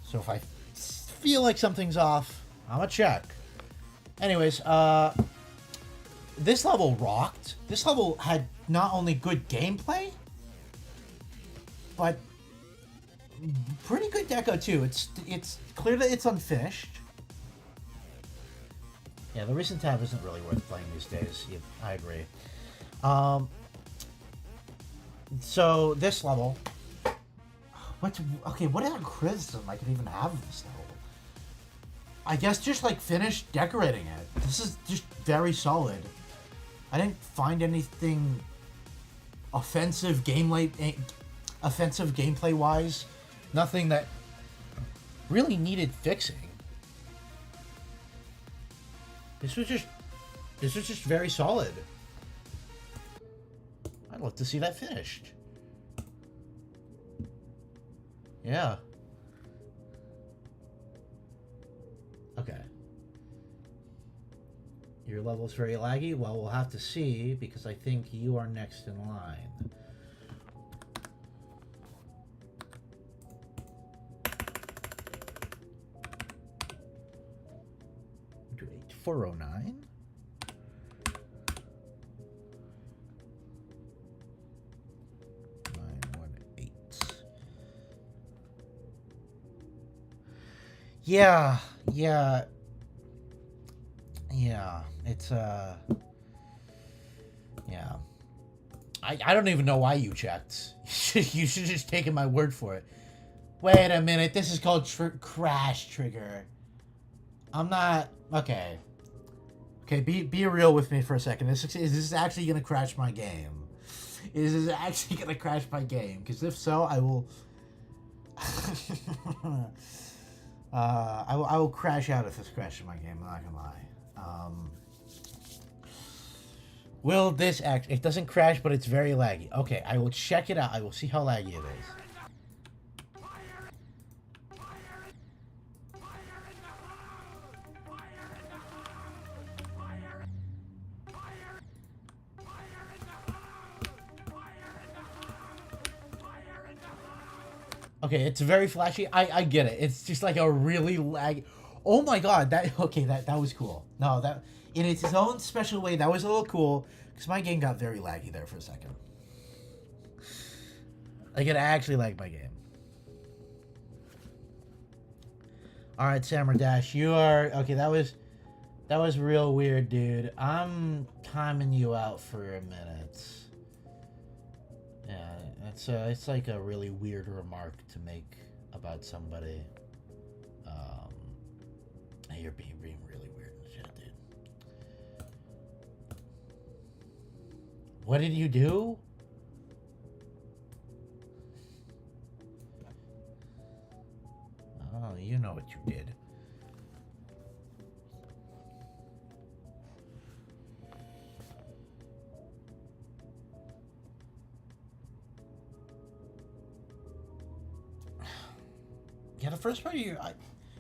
So if I feel like something's off, I'm gonna check. Anyways, this level rocked. This level had not only good gameplay, but pretty good deco too. It's clear that it's unfinished. Yeah, the recent tab isn't really worth playing these days. Yeah, I agree. So this level, what other criticism I could even have of this level? I guess just like finish decorating it. This is just very solid. I didn't find anything offensive gameplay wise. Nothing that really needed fixing. This was just very solid. I'd love to see that finished. Yeah. Okay. Your level's very laggy? Well, we'll have to see, because I think you are next in line. 409. Yeah, yeah. Yeah, it's, yeah. I don't even know why you checked. You should just taken my word for it. Wait a minute, this is called crash trigger. I'm not... Okay. Okay, be real with me for a second. Is this actually going to crash my game? Is this actually going to crash my game? Because if so, I will... I will crash out if this crashes my game, I'm not gonna lie. Will this act... It doesn't crash, but it's very laggy. Okay, I will check it out. I will see how laggy it is. Okay, it's very flashy. I get it. It's just like a really lag... Oh my god, that... Okay, that was cool. No, that... In its own special way, that was a little cool, because my game got very laggy there for a second. Like, it actually lagged my game. Alright, Samurai Dash, you are... Okay, that was real weird, dude. I'm timing you out for a minute. Yeah, it's like a really weird remark to make about somebody. You're being really weird and shit, dude. What did you do? Oh, you know what you did. Yeah, the first part of your...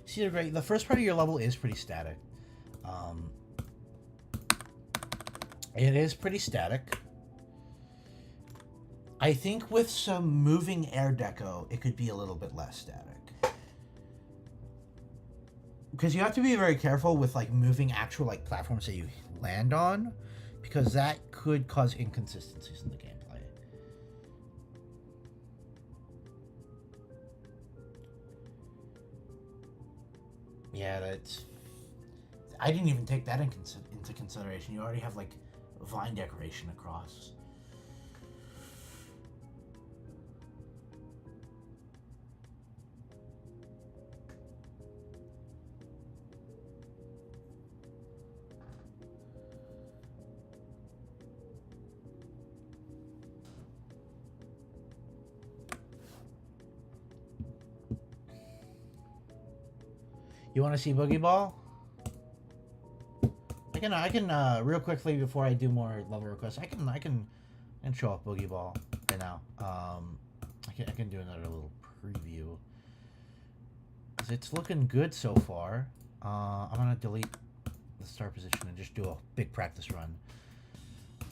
See, the first part of your level is pretty static. It is pretty static. I think with some moving air deco, it could be a little bit less static. Because you have to be very careful with, like, moving actual, like, platforms that you land on, because that could cause inconsistencies in the gameplay. Yeah, that's... I didn't even take that into consideration. You already have, like, vine decoration across. You want to see Boogie Ball? I can real quickly before I do more level requests. I can show off Boogie Ball right now. I can do another little preview. 'Cause it's looking good so far. I'm gonna delete the start position and just do a big practice run.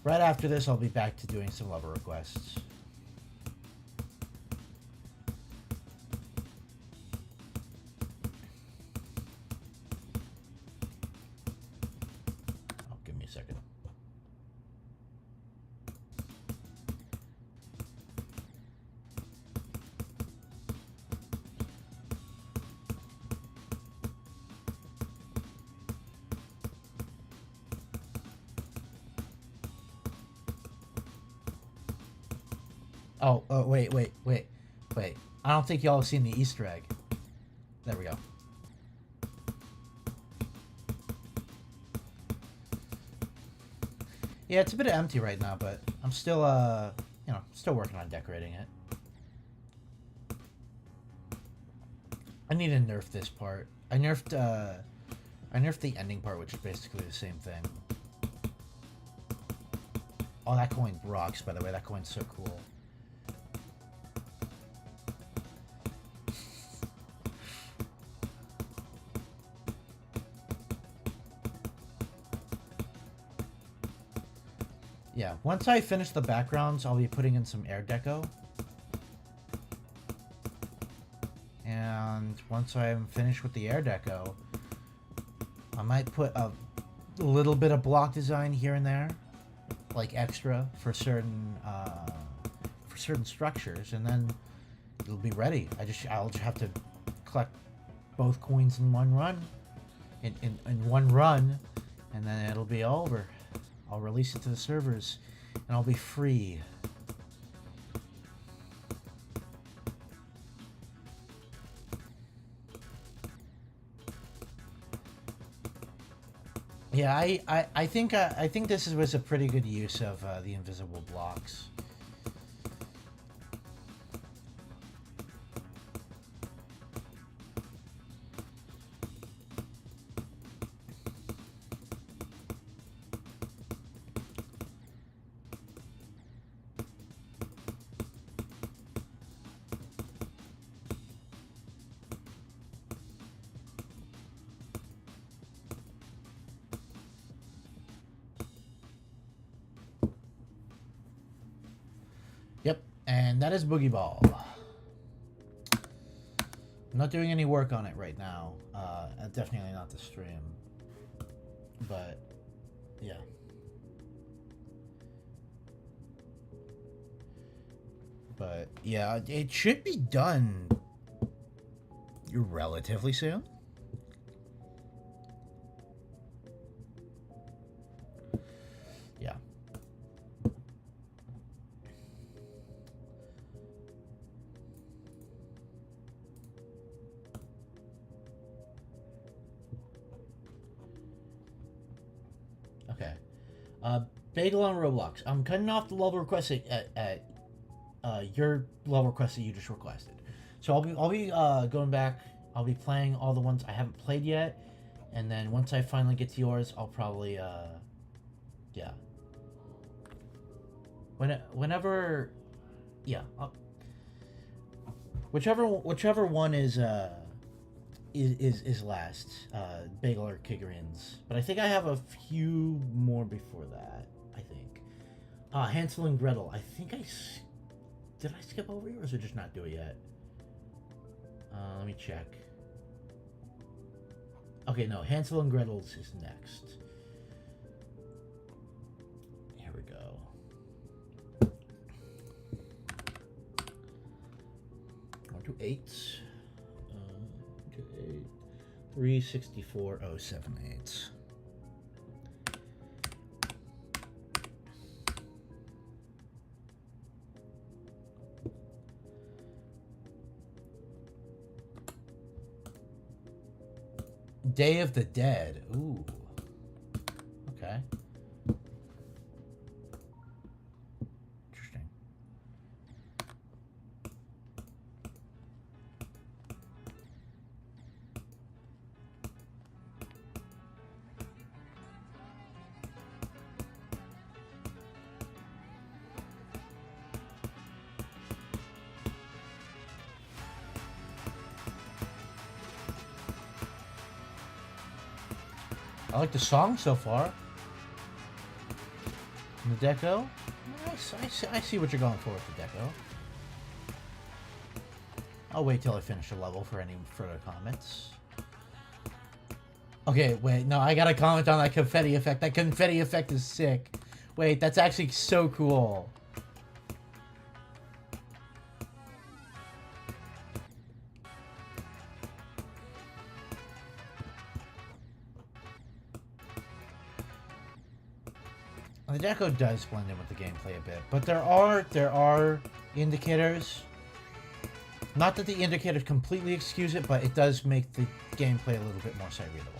Right after this, I'll be back to doing some level requests. Oh, wait. I don't think y'all have seen the Easter egg. There we go. Yeah, it's a bit empty right now, but I'm still, still working on decorating it. I need to nerf this part. I nerfed the ending part, which is basically the same thing. Oh, that coin rocks, by the way. That coin's so cool. Yeah, once I finish the backgrounds, I'll be putting in some air deco. And once I'm finished with the air deco, I might put a little bit of block design here and there, like extra for certain structures, and then it'll be ready. I'll just have to collect both coins in one run, in one run, and then it'll be over. I'll release it to the servers, and I'll be free. Yeah, I think this was a pretty good use of the invisible blocks. Yep, and that is Boogie Ball. I'm not doing any work on it right now. Definitely not the stream. But, yeah. But, yeah, it should be done relatively soon. Yeah. Okay. Bagel on Roblox. I'm cutting off the level request at your level request that you just requested. So I'll be going back. I'll be playing all the ones I haven't played yet, and then once I finally get to yours, I'll probably yeah. Whenever, yeah. Whichever one is last, Bagel or Kigarians. But I think I have a few more before that, I think. Hansel and Gretel. I think did I skip over yours or just not do it yet? Let me check. Okay, no, Hansel and Gretel's is next. Here we go. 1 to 8. 2 8. 364078. Day of the Dead. Ooh. Okay. Interesting. I like the song so far. And the deco. I see what you're going for with the deco. I'll wait till I finish the level for any further comments. Okay, wait. No, I gotta comment on that confetti effect. That confetti effect is sick. Wait, that's actually so cool. The deco does blend in with the gameplay a bit, but there are indicators. Not that the indicators completely excuse it, but it does make the gameplay a little bit more sight readable.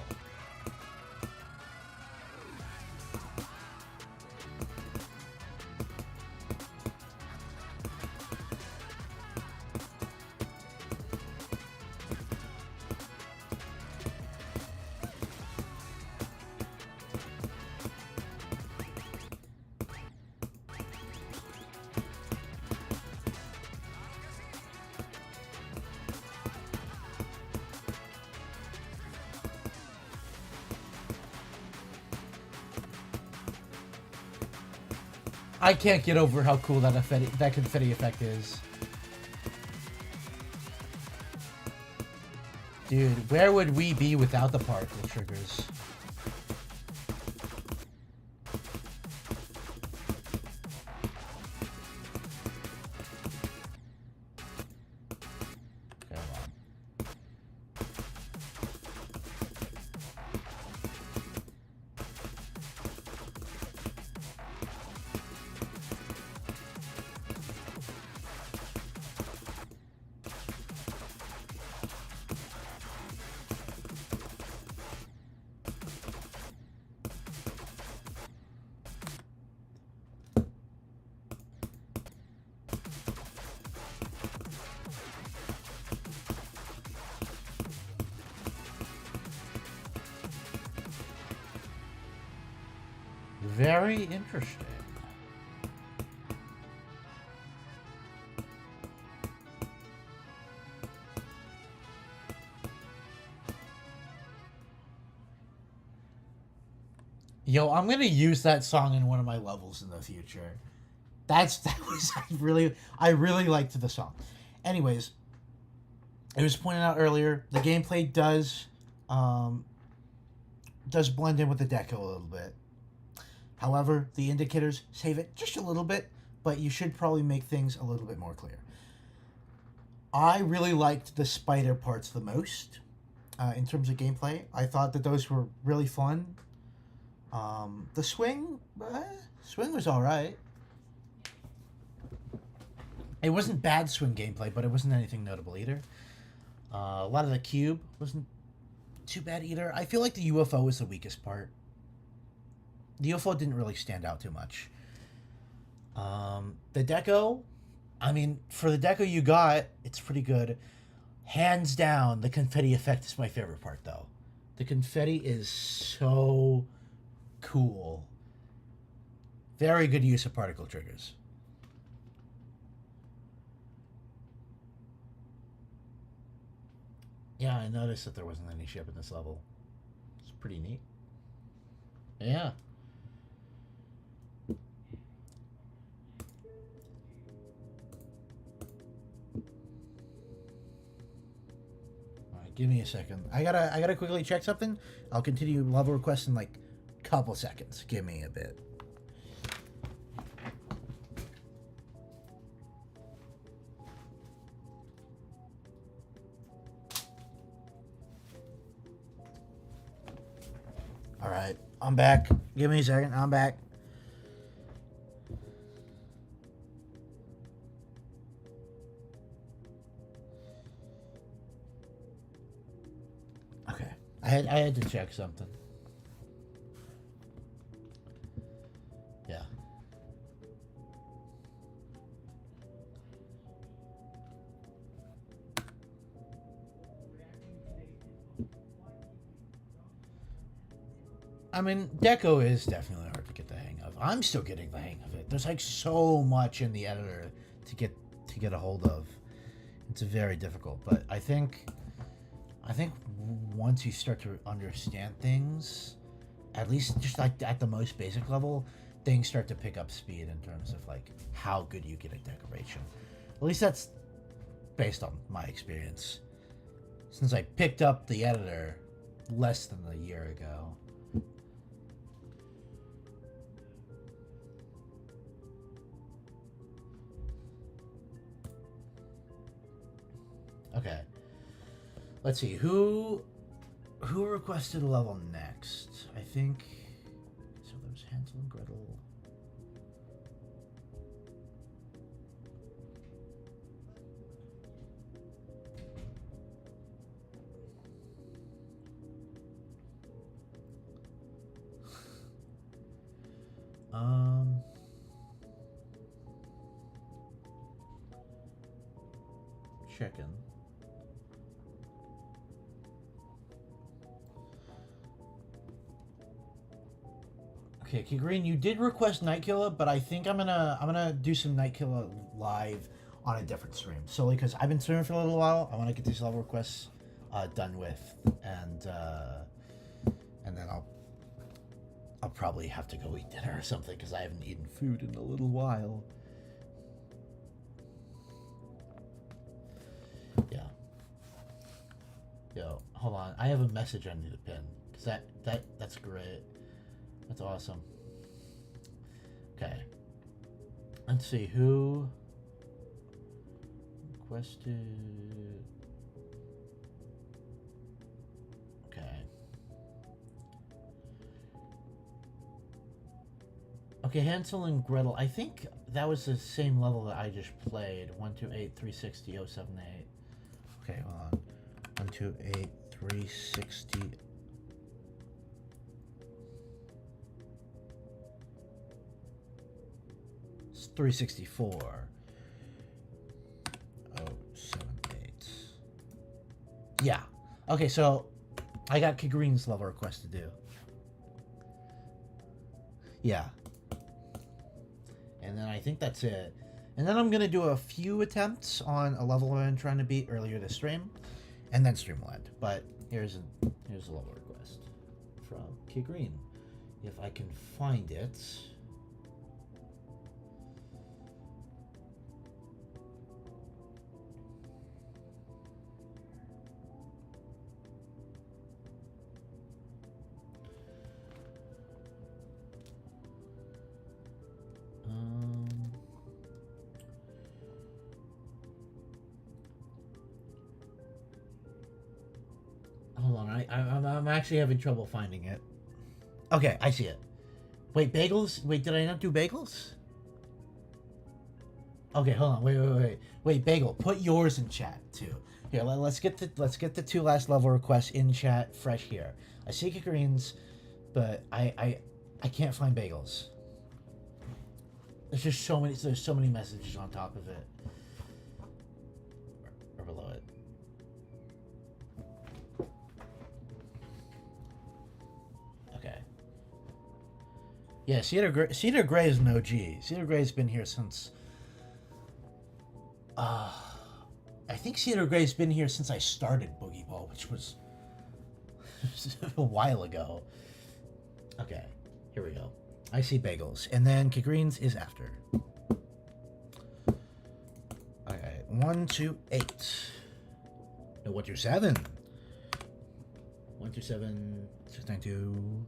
I can't get over how cool that confetti effect is. Dude, where would we be without the particle triggers? Very interesting. Yo, I'm gonna use that song in one of my levels in the future. I really liked the song. Anyways, it was pointed out earlier, the gameplay does blend in with the deco a little bit. However, the indicators save it just a little bit, but you should probably make things a little bit more clear. I really liked the spider parts the most in terms of gameplay. I thought that those were really fun. The swing was all right. It wasn't bad swing gameplay, but it wasn't anything notable either. A lot of the cube wasn't too bad either. I feel like the UFO was the weakest part. The UFO didn't really stand out too much. The deco, I mean, for the deco you got, it's pretty good. Hands down, the confetti effect is my favorite part, though. The confetti is so cool. Very good use of particle triggers. Yeah, I noticed that there wasn't any ship in this level. It's pretty neat. Yeah. Alright, give me a second. I gotta quickly check something. I'll continue level requests in like a couple seconds. Give me a bit. Alright, I'm back. Give me a second. I'm back. Okay. I had to check something. Yeah. I mean, deco is definitely hard to get the hang of. I'm still getting the hang of it. There's like so much in the editor to get a hold of. It's very difficult, but I think once you start to understand things, at least just like at the most basic level, things start to pick up speed in terms of like how good you get at decoration. At least that's based on my experience. Since I picked up the editor less than a year ago. Okay. Let's see, who requested a level next? I think so there was Hansel and Gretel. Chicken. Okay, Key Green, you did request Nightkiller, but I think I'm gonna do some Nightkiller live on a different stream. Solely because I've been streaming for a little while. I want to get these level requests done with, and then I'll probably have to go eat dinner or something because I haven't eaten food in a little while. Yeah. Yo, hold on. I have a message I need to pin. Cause that's great. That's awesome. Okay. Let's see who requested. Okay. Okay, Hansel and Gretel. I think that was the same level that I just played. 128 360 078. Okay, hold on. 128 360. It's 364. 078. Yeah. Okay, so I got Kagreen's level request to do. Yeah. And then I think that's it. And then I'm going to do a few attempts on a level I've been trying to beat earlier this stream. And then stream will end. But here's a level request from Kagreen. If I can find it. Hold on, I'm actually having trouble finding it. Okay, I see it. Wait, bagels? Wait, did I not do bagels? Okay, hold on. Wait, Bagel, put yours in chat too. Here, let's get the two last level requests in chat fresh here. I see Greens, but I can't find bagels. There's so many messages on top of it. Or below it. Okay. Yeah, Cedar Gray is an OG. Cedar Gray's been here since I think Cedar Gray's been here since I started Boogie Ball, which was a while ago. Okay, here we go. I see bagels, and then Kagreens is after. Okay, 1, 2, 8. No, 1 through 7. 1 through 7, 6, 9, 2.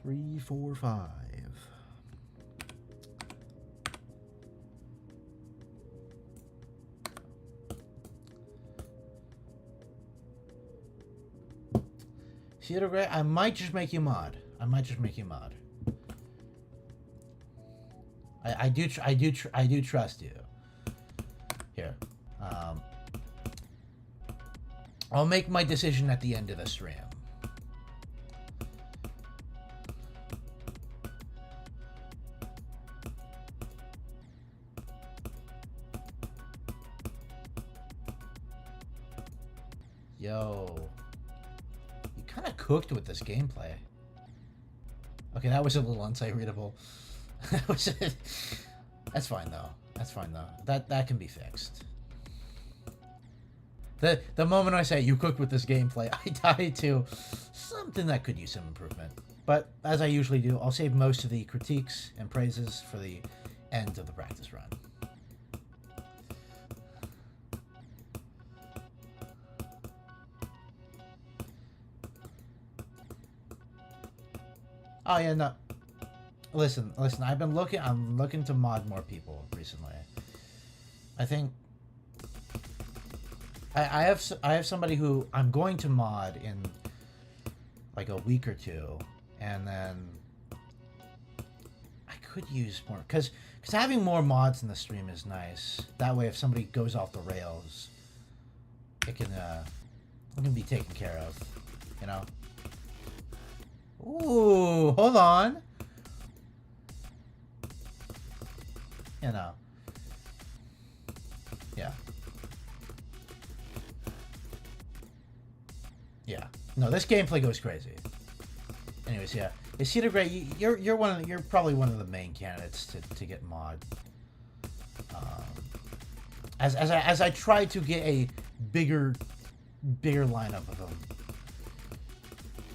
3, 4, 5. Cedar Gray, I might just make you mod. I do trust you. Here, I'll make my decision at the end of the stream. Yo. Kind of cooked with this gameplay. Okay, that was a little unsight readable. That's fine though. That can be fixed. The moment I say you cooked with this gameplay, I die to something that could use some improvement. But as I usually do, I'll save most of the critiques and praises for the end of the practice run. Oh yeah, no. Listen. I'm looking to mod more people recently. I think I have somebody who I'm going to mod in like a week or two, and then I could use more because having more mods in the stream is nice. That way, if somebody goes off the rails, it can be taken care of, you know. Ooh, hold on. You know. Yeah. Yeah. No, this gameplay goes crazy. Anyways, yeah. Cedar Gray, you're probably one of the main candidates to get mod. As I try to get a bigger lineup of them.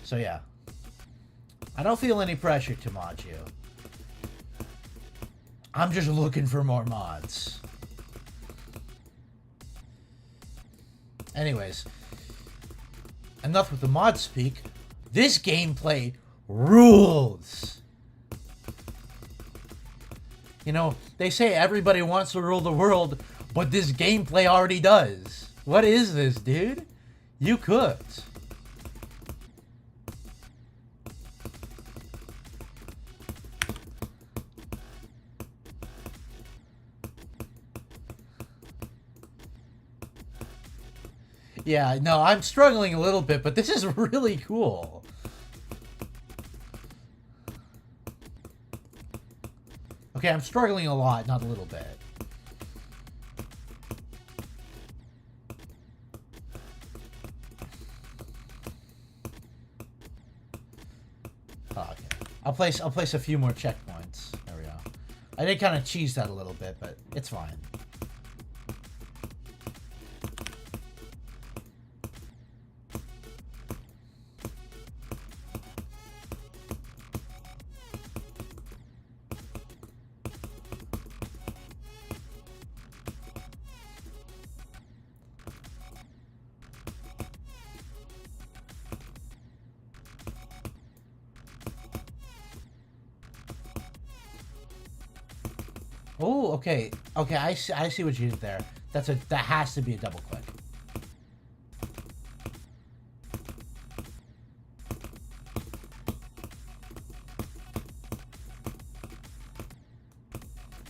So yeah. I don't feel any pressure to mod you. I'm just looking for more mods. Anyways, enough with the mod speak. This gameplay rules. You know, they say everybody wants to rule the world, but this gameplay already does. What is this, dude? You cooked. Yeah, no, I'm struggling a little bit, but this is really cool. Okay, I'm struggling a lot, not a little bit. Oh, okay. I'll place a few more checkpoints. There we go. I did kind of cheese that a little bit, but it's fine. Oh, okay. Okay, I see what you did there. That has to be a double click.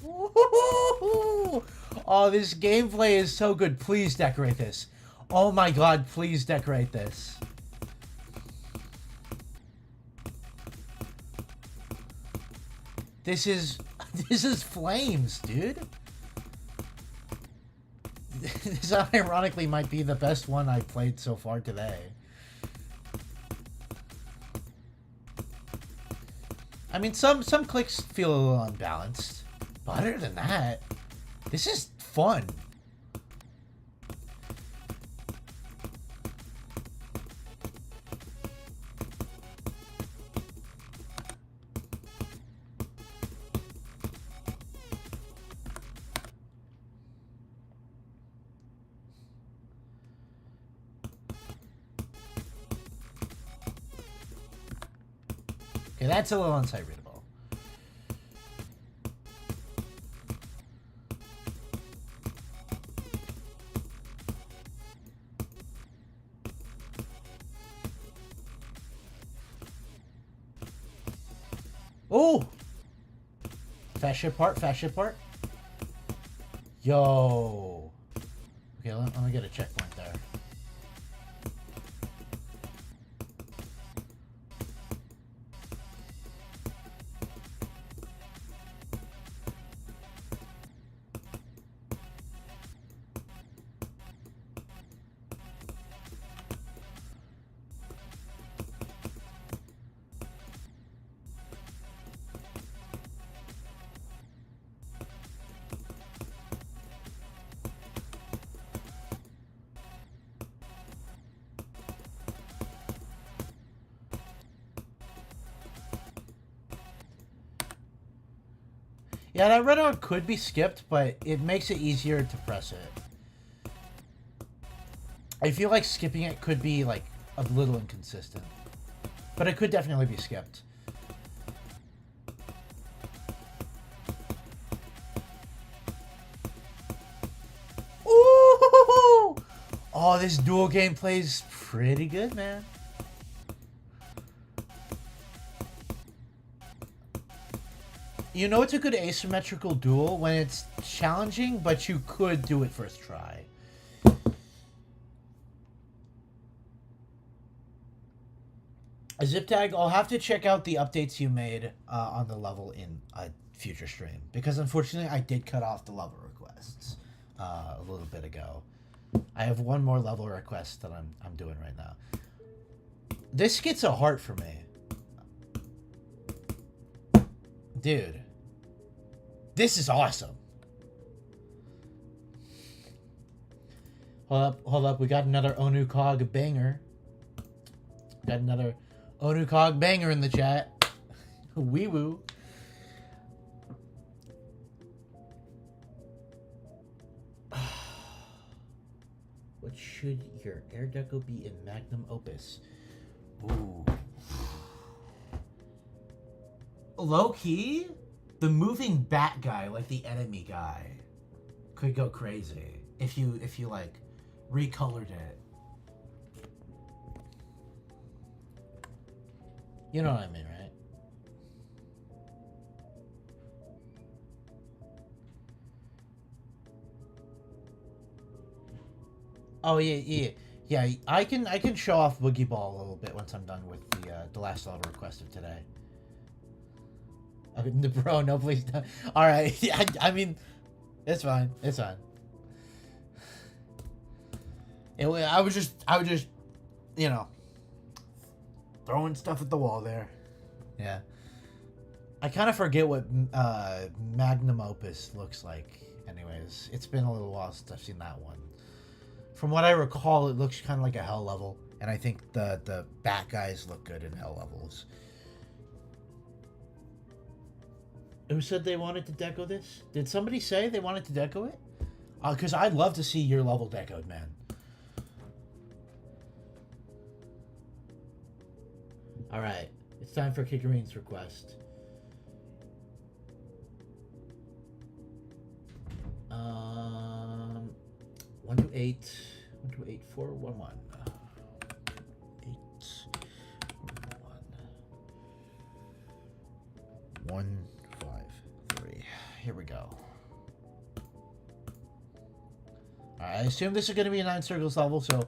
Woo-hoo-hoo-hoo! Oh, this gameplay is so good. Please decorate this. Oh my god, please decorate this. This is flames, dude. This ironically might be the best one I've played so far today. I mean, some clicks feel a little unbalanced, but other than that, this is fun. Okay, that's a little unsight readable. Oh! Fast ship part, fast ship part. Yo. Okay, let me get a checkpoint there. Yeah, that red arrow could be skipped, but it makes it easier to press it. I feel like skipping it could be, like, a little inconsistent. But it could definitely be skipped. Ooh! Oh, this dual gameplay is pretty good, man. You know it's a good asymmetrical duel when it's challenging, but you could do it first try. A zip tag, I'll have to check out the updates you made on the level in a future stream. Because unfortunately, I did cut off the level requests a little bit ago. I have one more level request that I'm doing right now. This gets a heart for me. Dude. This is awesome. Hold up. We got another Onu Cog banger. Got another Onukog banger in the chat. Wee woo. What should your air deco be in Magnum Opus? Ooh. Low key, the moving bat guy, like the enemy guy, could go crazy if you like recolored it. You know what I mean, right? Oh yeah. I can show off Boogie Ball a little bit once I'm done with the last level request of today. Bro, no, please don't. All right, yeah, I mean, it's fine. It's fine. I was just, you know, throwing stuff at the wall there. Yeah. I kind of forget what Magnum Opus looks like. Anyways, it's been a little while since I've seen that one. From what I recall, it looks kind of like a hell level, and I think the bat guys look good in hell levels. Who said they wanted to deco this? Did somebody say they wanted to deco it? Because I'd love to see your level decoed, man. Alright, it's time for Kikarine's request. 128 411. 153. Here we go. Alright, I assume this is going to be a 9 circles level, so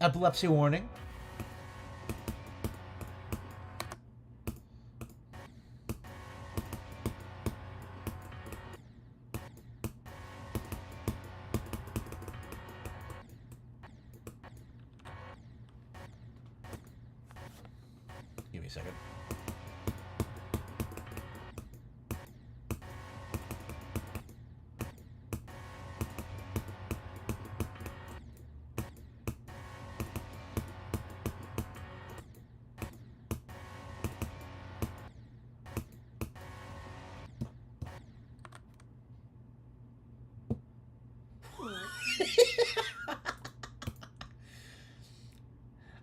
epilepsy warning. Give me a second.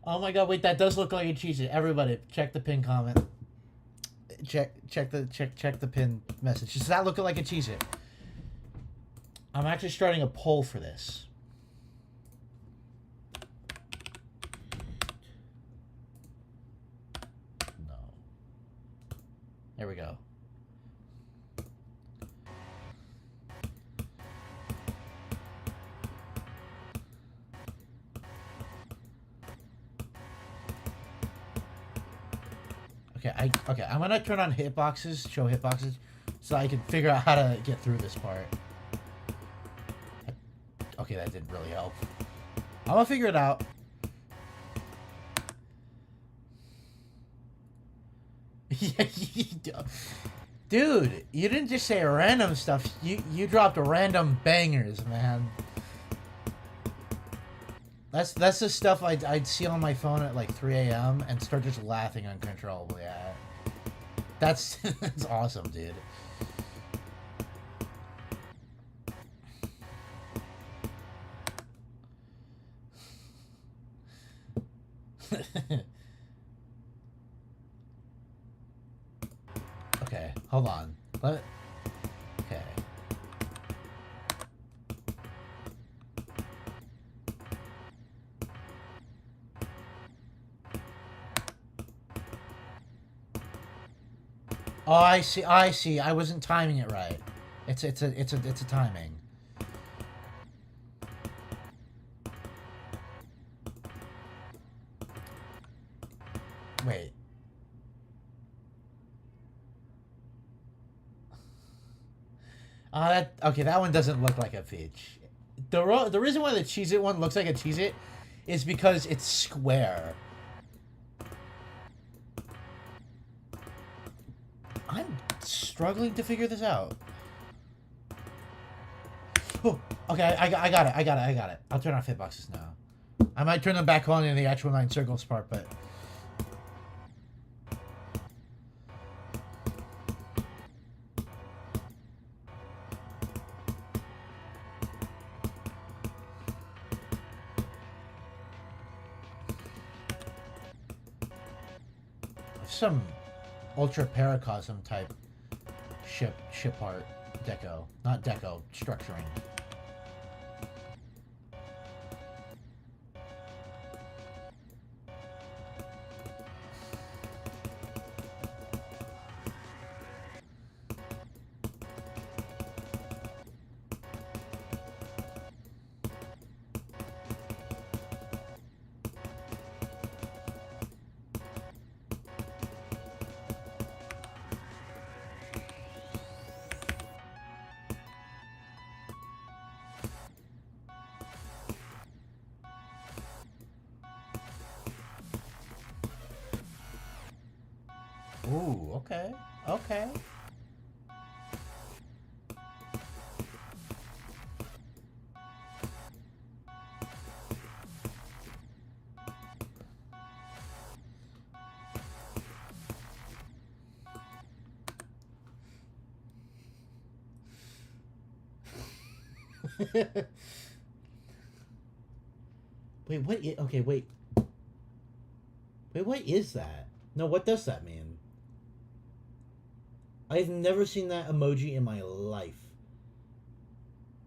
Oh my god, wait, that does look like a Cheez-It. Everybody, check the pin comment. Check the pin message. Does that look like a Cheez-It? I'm actually starting a poll for this. No. There we go. Okay, I'm gonna turn on hitboxes, show hitboxes, so I can figure out how to get through this part. Okay, that didn't really help. I'm gonna figure it out. Dude, you didn't just say random stuff. You dropped random bangers, man. That's the stuff I'd see on my phone at like 3 a.m. and start just laughing uncontrollably at. That's awesome, dude. Okay, hold on. Okay. Oh, I see. I wasn't timing it right. It's a timing. Wait. Okay, that one doesn't look like a peach. The reason why the Cheez-It one looks like a Cheez-It is because it's square. I'm struggling to figure this out. Oh, okay, I got it. I'll turn off hitboxes now. I might turn them back on in the actual 9 circles part, but some ultra paracosm type ship art deco, not deco, structuring. Ooh, okay, okay. Wait, what? Okay, wait. Wait, what is that? No, what does that mean? I've never seen that emoji in my life.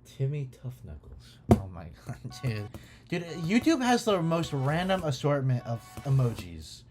Timmy Tough Knuckles. Oh my god, dude. Dude, YouTube has the most random assortment of emojis.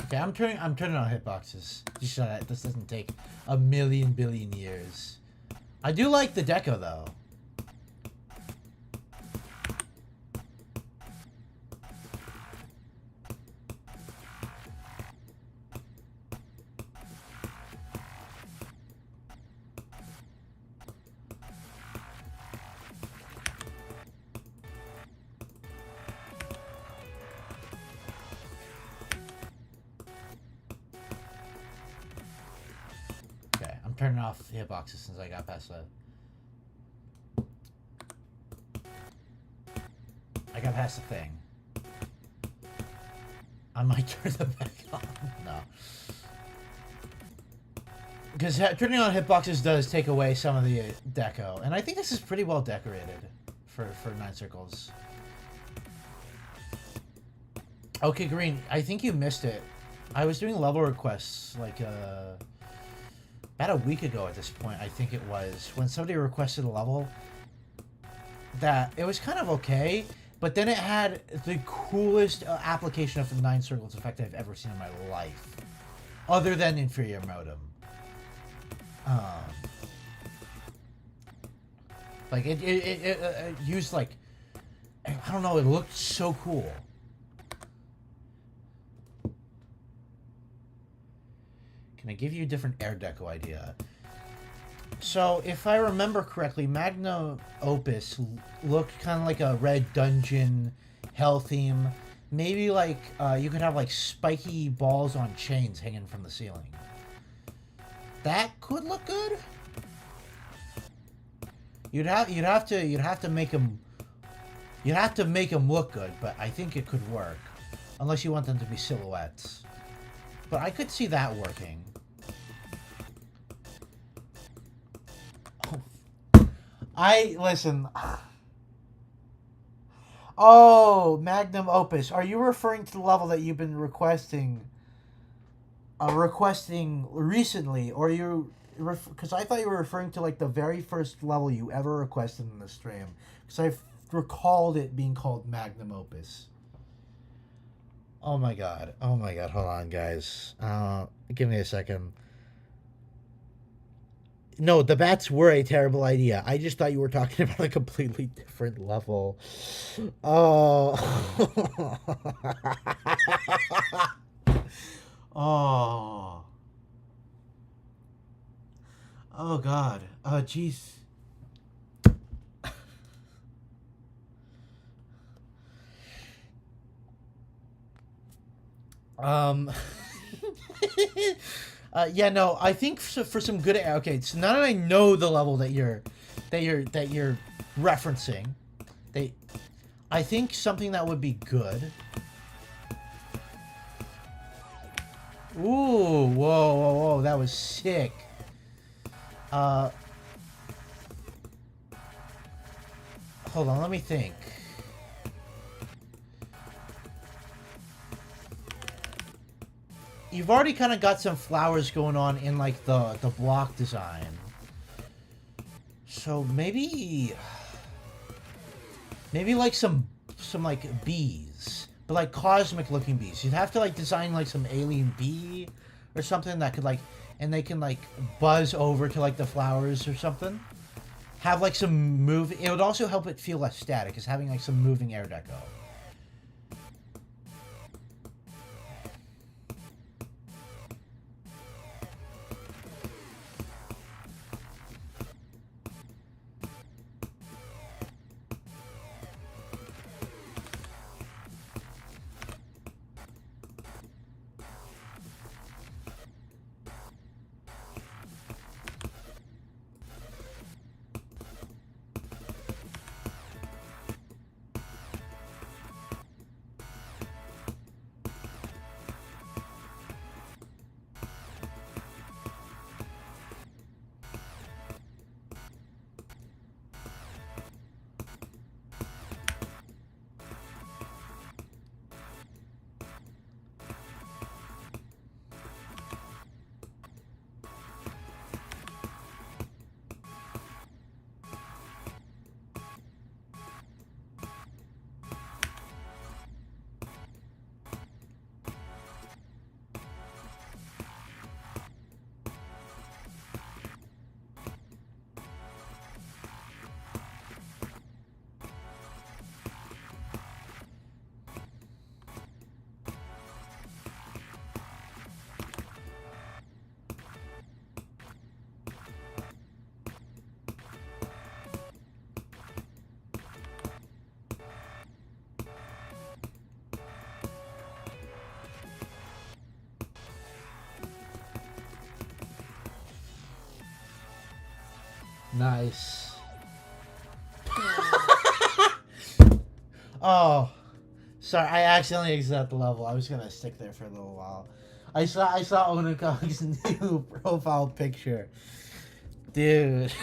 Okay, I'm turning on hitboxes. Just so that this doesn't take a million billion years. I do like the deco though. Turning off the hitboxes since I got past that. I got past the thing. I might turn them back on. No. Because turning on hitboxes does take away some of the deco. And I think this is pretty well decorated for 9 circles. Okay, Green, I think you missed it. I was doing level requests like about a week ago at this point, I think it was, when somebody requested a level that it was kind of okay, but then it had the coolest application of the 9 circles effect I've ever seen in my life, other than inferior modem. Like it used like, I don't know, it looked so cool. Can I give you a different air deco idea? So, if I remember correctly, Magnum Opus looked kind of like a red dungeon hell theme. Maybe like you could have like spiky balls on chains hanging from the ceiling. That could look good. You'd have to make them look good, but I think it could work, unless you want them to be silhouettes. But I could see that working. Listen. Oh, Magnum Opus. Are you referring to the level that you've been requesting recently, or you? Because I thought you were referring to like the very first level you ever requested in the stream. Because I recalled it being called Magnum Opus. Oh my god. Hold on, guys. Give me a second. No, the bats were a terrible idea. I just thought you were talking about a completely different level. Oh. Oh. Oh God. Oh jeez. Um. Yeah, no. I think for some good. Okay, so now that I know the level that you're referencing, they, I think something that would be good. Ooh, whoa, whoa, whoa! That was sick. Uh, hold on, let me think. You've already kind of got some flowers going on in like the block design. So maybe like some like bees, but like cosmic looking bees. You'd have to like design like some alien bee or something that could like, and they can like buzz over to like the flowers or something. Have like some move. It would also help it feel less static, is having like some moving air deco. Nice. Oh, sorry. I accidentally exited the level. I was gonna stick there for a little while. I saw Onakog's new profile picture, dude.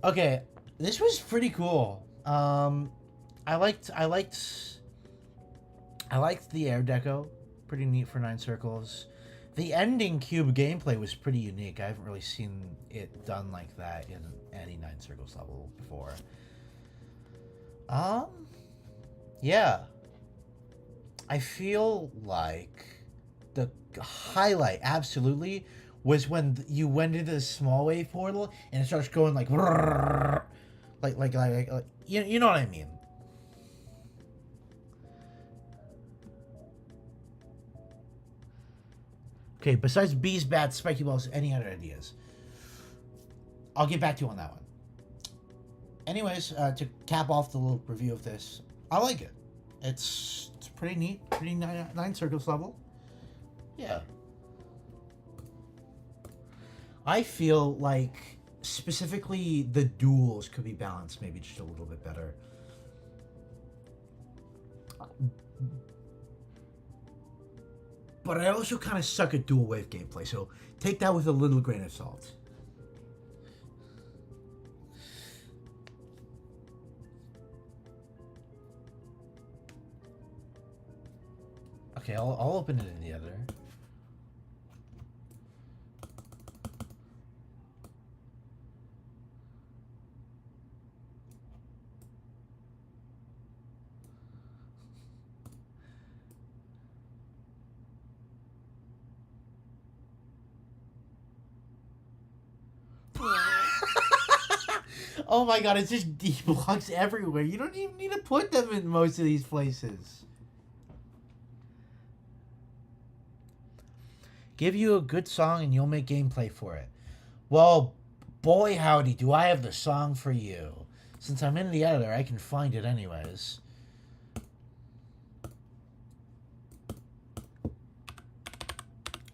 Okay, this was pretty cool. I liked the air deco. Pretty neat for 9 circles. The ending cube gameplay was pretty unique. I haven't really seen it done like that in any 9 circles level before. Um, yeah. I feel like the highlight absolutely was when you went into the small wave portal and it starts going like like you know what I mean. Okay, besides bees, bats, spiky balls, any other ideas? I'll get back to you on that one. Anyways, to cap off the little review of this, I like it. It's pretty neat, pretty 9 circles level. Yeah. I feel like specifically the duels could be balanced maybe just a little bit better. But I also kind of suck at dual wave gameplay, so take that with a little grain of salt. Okay, I'll open it in the other. Oh my god, it's just D blocks everywhere. You don't even need to put them in most of these places. Give you a good song and you'll make gameplay for it. Well, boy howdy, do I have the song for you. Since I'm in the editor, I can find it anyways.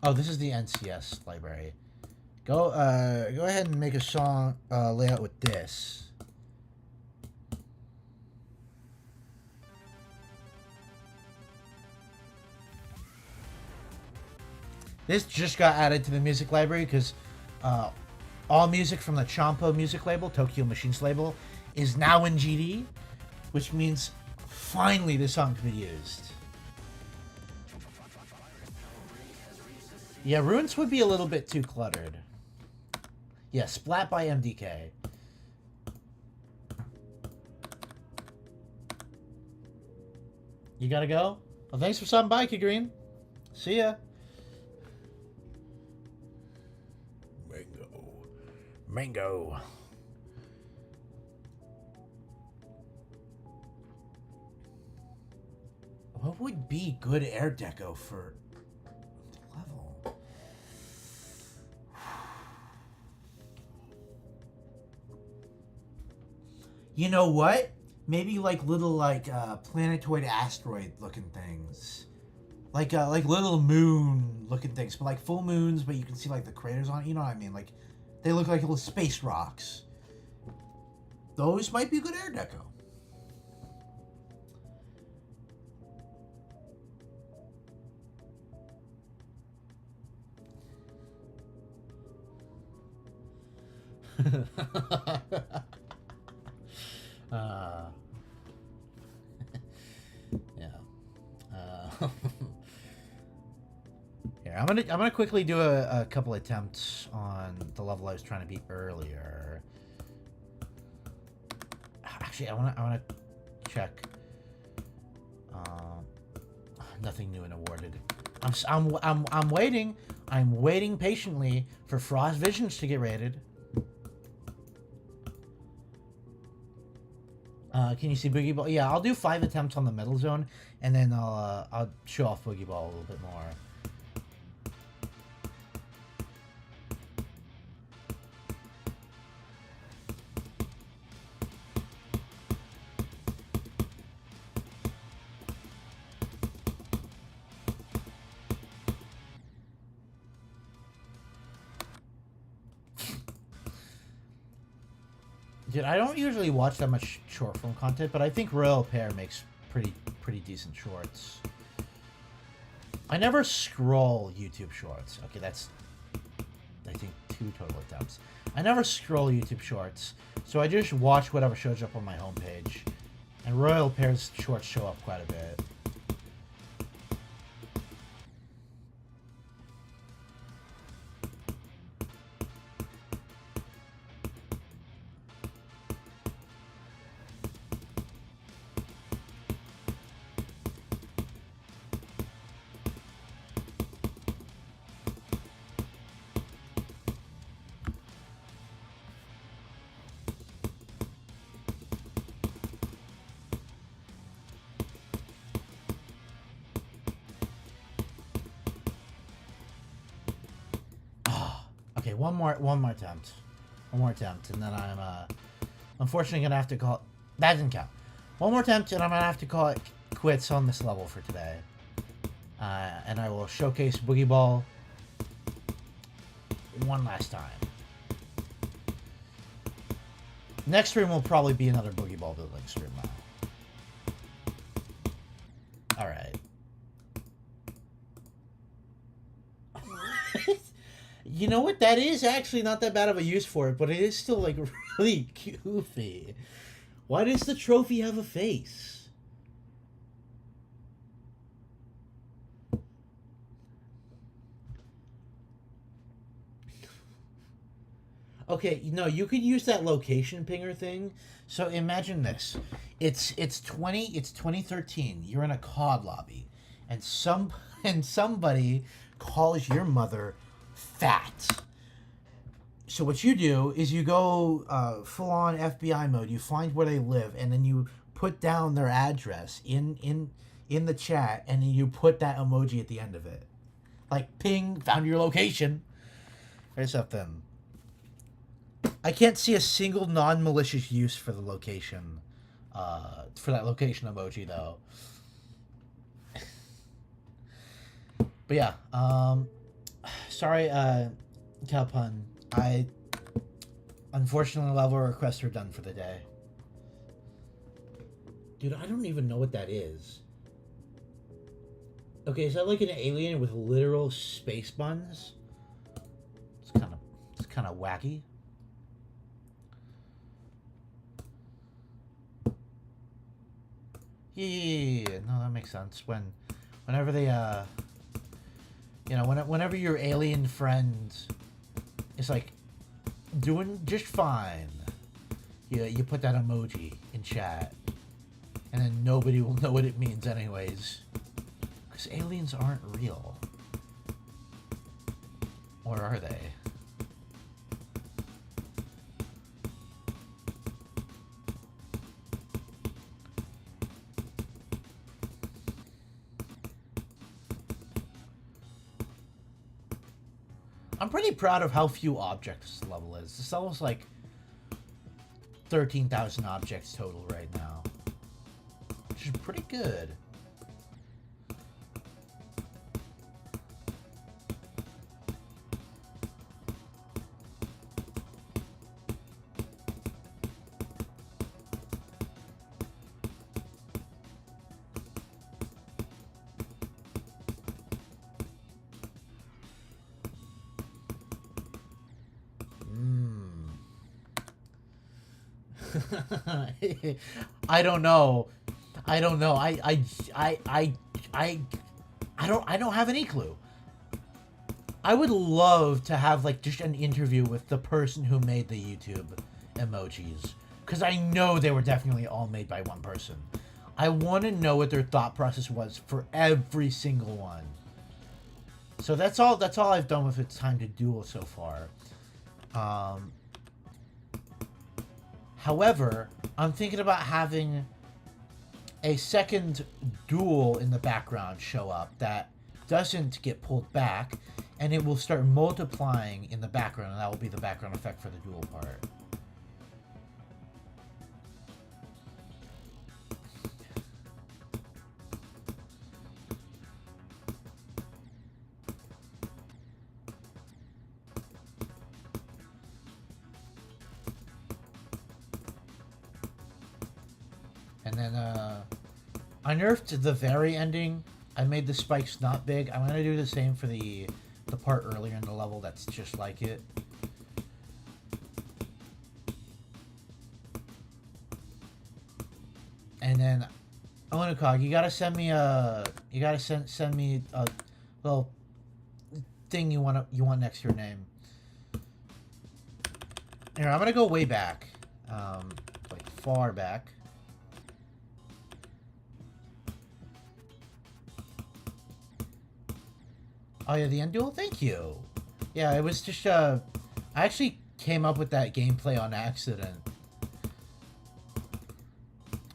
Oh, this is the NCS library. Go ahead and make a song layout with this. This just got added to the music library because all music from the Champo music label, Tokyo Machines label, is now in GD, which means finally this song can be used. Yeah, Ruins would be a little bit too cluttered. Yeah, Splat by MDK. You gotta go? Well, thanks for stopping by, Kid Green. See ya. Mango. What would be good air deco for the level? You know what? Maybe like little planetoid asteroid looking things. Like little moon looking things, but like full moons, but you can see like the craters on it. You know what I mean? Like they look like little space rocks. Those might be good air deco. Yeah. Here, I'm gonna quickly do a couple attempts on the level I was trying to beat earlier. Actually, I wanna check. Nothing new and awarded. I'm waiting. I'm waiting patiently for Frost Visions to get rated. Can you see Boogie Ball? Yeah, I'll do 5 attempts on the middle zone, and then I'll show off Boogie Ball a little bit more. Dude, I don't usually watch that much short form content, but I think Royal Pair makes pretty decent shorts. I never scroll YouTube shorts. Okay, that's I think 2 total attempts. I never scroll YouTube shorts, so I just watch whatever shows up on my homepage. And Royal Pair's shorts show up quite a bit. Okay, one more attempt. One more attempt, and then I'm unfortunately gonna have to call. That didn't count. One more attempt, and I'm gonna have to call it quits on this level for today. And I will showcase Boogie Ball one last time. Next stream will probably be another Boogie Ball building stream now. All right. You know what? That is actually not that bad of a use for it, but it is still, like, really goofy. Why does the trophy have a face? Okay, you could use that location pinger thing. So imagine this. It's 2013. You're in a COD lobby, and somebody calls your mother fat. So what you do is you go full on FBI mode. You find where they live, and then you put down their address in the chat, and then you put that emoji at the end of it, like ping, found your location. There's something. I can't see a single non-malicious use for the location, for that location emoji though. But yeah, sorry, Calpun. I unfortunately level requests are done for the day. Dude, I don't even know what that is. Okay, is that like an alien with literal space buns? It's kind of wacky. Yeah, no, that makes sense. Whenever they whenever your alien friend is like doing just fine, you put that emoji in chat, and then nobody will know what it means anyways, because aliens aren't real, or are they? I'm pretty proud of how few objects this level is. This level's like 13,000 objects total right now, which is pretty good. I don't know. I don't know. I don't have any clue. I would love to have like just an interview with the person who made the YouTube emojis, because I know they were definitely all made by one person. I want to know what their thought process was for every single one. So that's all I've done with It's Time to Duel so far. However, I'm thinking about having a second duel in the background show up that doesn't get pulled back, and it will start multiplying in the background, and that will be the background effect for the duel part. And then I nerfed the very ending. I made the spikes not big. I'm gonna do the same for the part earlier in the level that's just like it. And then Onakog, you gotta send me a send me a little thing you want next to your name. Here, I'm gonna go way back, like far back. Oh yeah, the end duel? Thank you. Yeah, it was just, I actually came up with that gameplay on accident.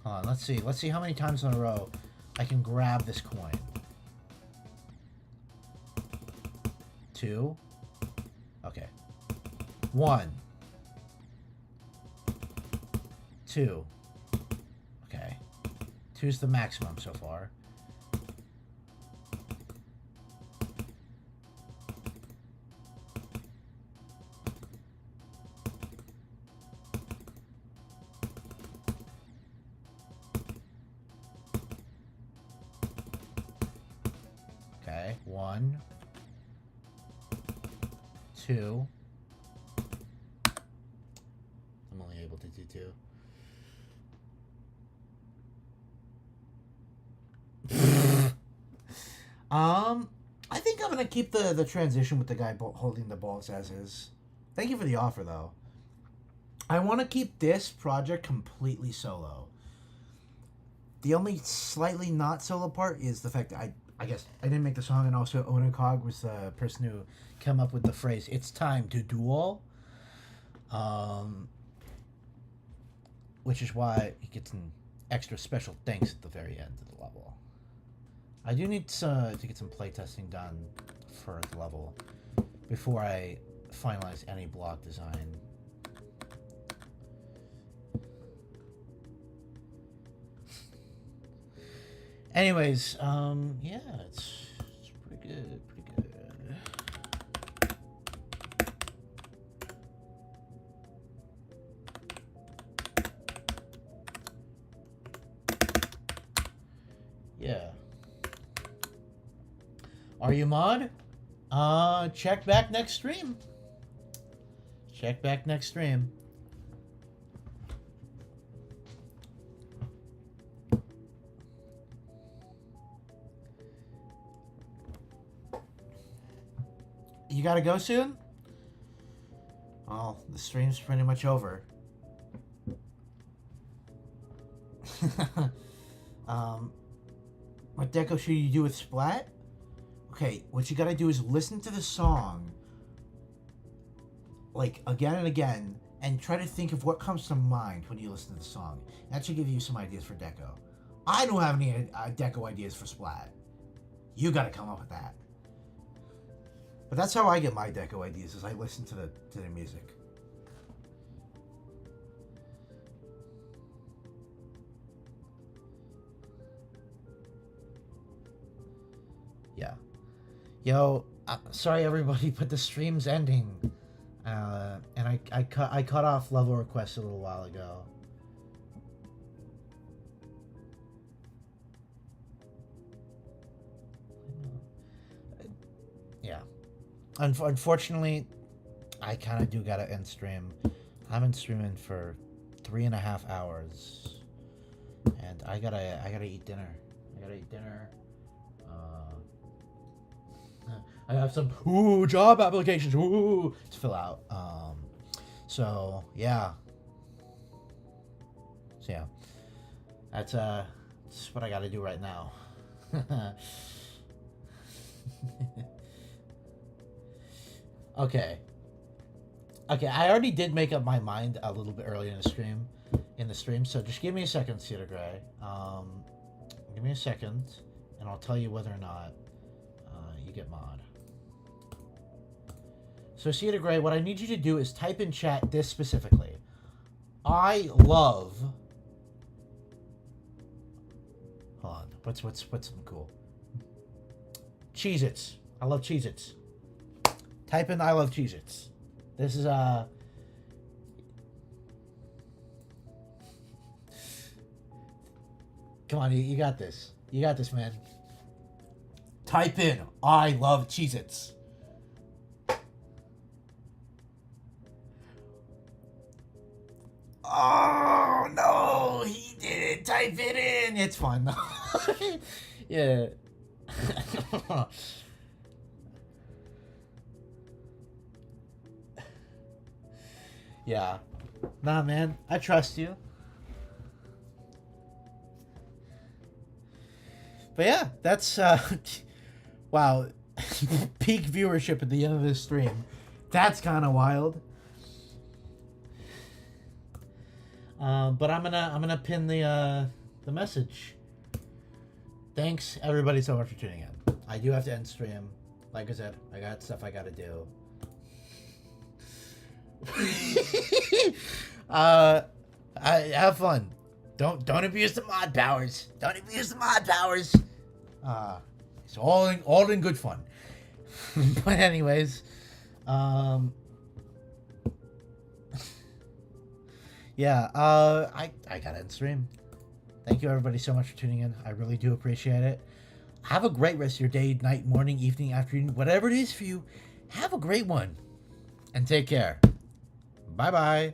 Hold on, let's see. Let's see how many times in a row I can grab this coin. 2. Okay. 1. 2. Okay. 2's the maximum so far. Okay, 1, 2. I'm only able to do 2. I think I'm gonna keep the transition with the guy holding the balls as is. Thank you for the offer, though. I want to keep this project completely solo. The only slightly not solo part is the fact that I guess I didn't make the song, and also Onakog was the person who came up with the phrase "It's time to duel." Which is why he gets an extra special thanks at the very end of the level. I do need to get some playtesting done for the level before I finalize any block design. Anyways, yeah, it's pretty good, pretty good. Yeah. Are you mod? Check back next stream. Check back next stream. You gotta go soon? Well, the stream's pretty much over. What deco should you do with Splat? Okay, what you gotta do is listen to the song, like, again and again, and try to think of what comes to mind when you listen to the song. That should give you some ideas for deco. I don't have any deco ideas for Splat. You gotta come up with that. But that's how I get my deco ideas, is I listen to the music. Yeah. Yo, sorry everybody, but the stream's ending. And I cut off level requests a little while ago. Yeah. Unfortunately, I kind of do gotta end stream. I've been streaming for 3.5 hours, and I gotta eat dinner. I have some job applications to fill out. So yeah. That's what I gotta do right now. Okay, I already did make up my mind a little bit earlier in the stream, so just give me a second, Cedar Gray. Give me a second, and I'll tell you whether or not you get mod. So, Cedar Gray, what I need you to do is type in chat this specifically. I love... Hold on, what's something cool? Cheez-Its. I love Cheez-Its. Type in I love Cheez-Its. This is Come on, you got this. You got this, man. Type in I love Cheez-Its. Oh no, he didn't type it in. It's fine though. Yeah. Yeah. Nah, man. I trust you. But yeah, that's wow. Peak viewership at the end of this stream. That's kind of wild. But I'm gonna pin the message. Thanks everybody so much for tuning in. I do have to end stream. Like I said, I got stuff I gotta do. I have fun. Don't abuse the mod powers. Don't abuse the mod powers. It's all in good fun. But anyways, yeah, I gotta end stream. Thank you everybody so much for tuning in. I really do appreciate it. Have a great rest of your day, night, morning, evening, afternoon, whatever it is for you. Have a great one. And take care. Bye-bye.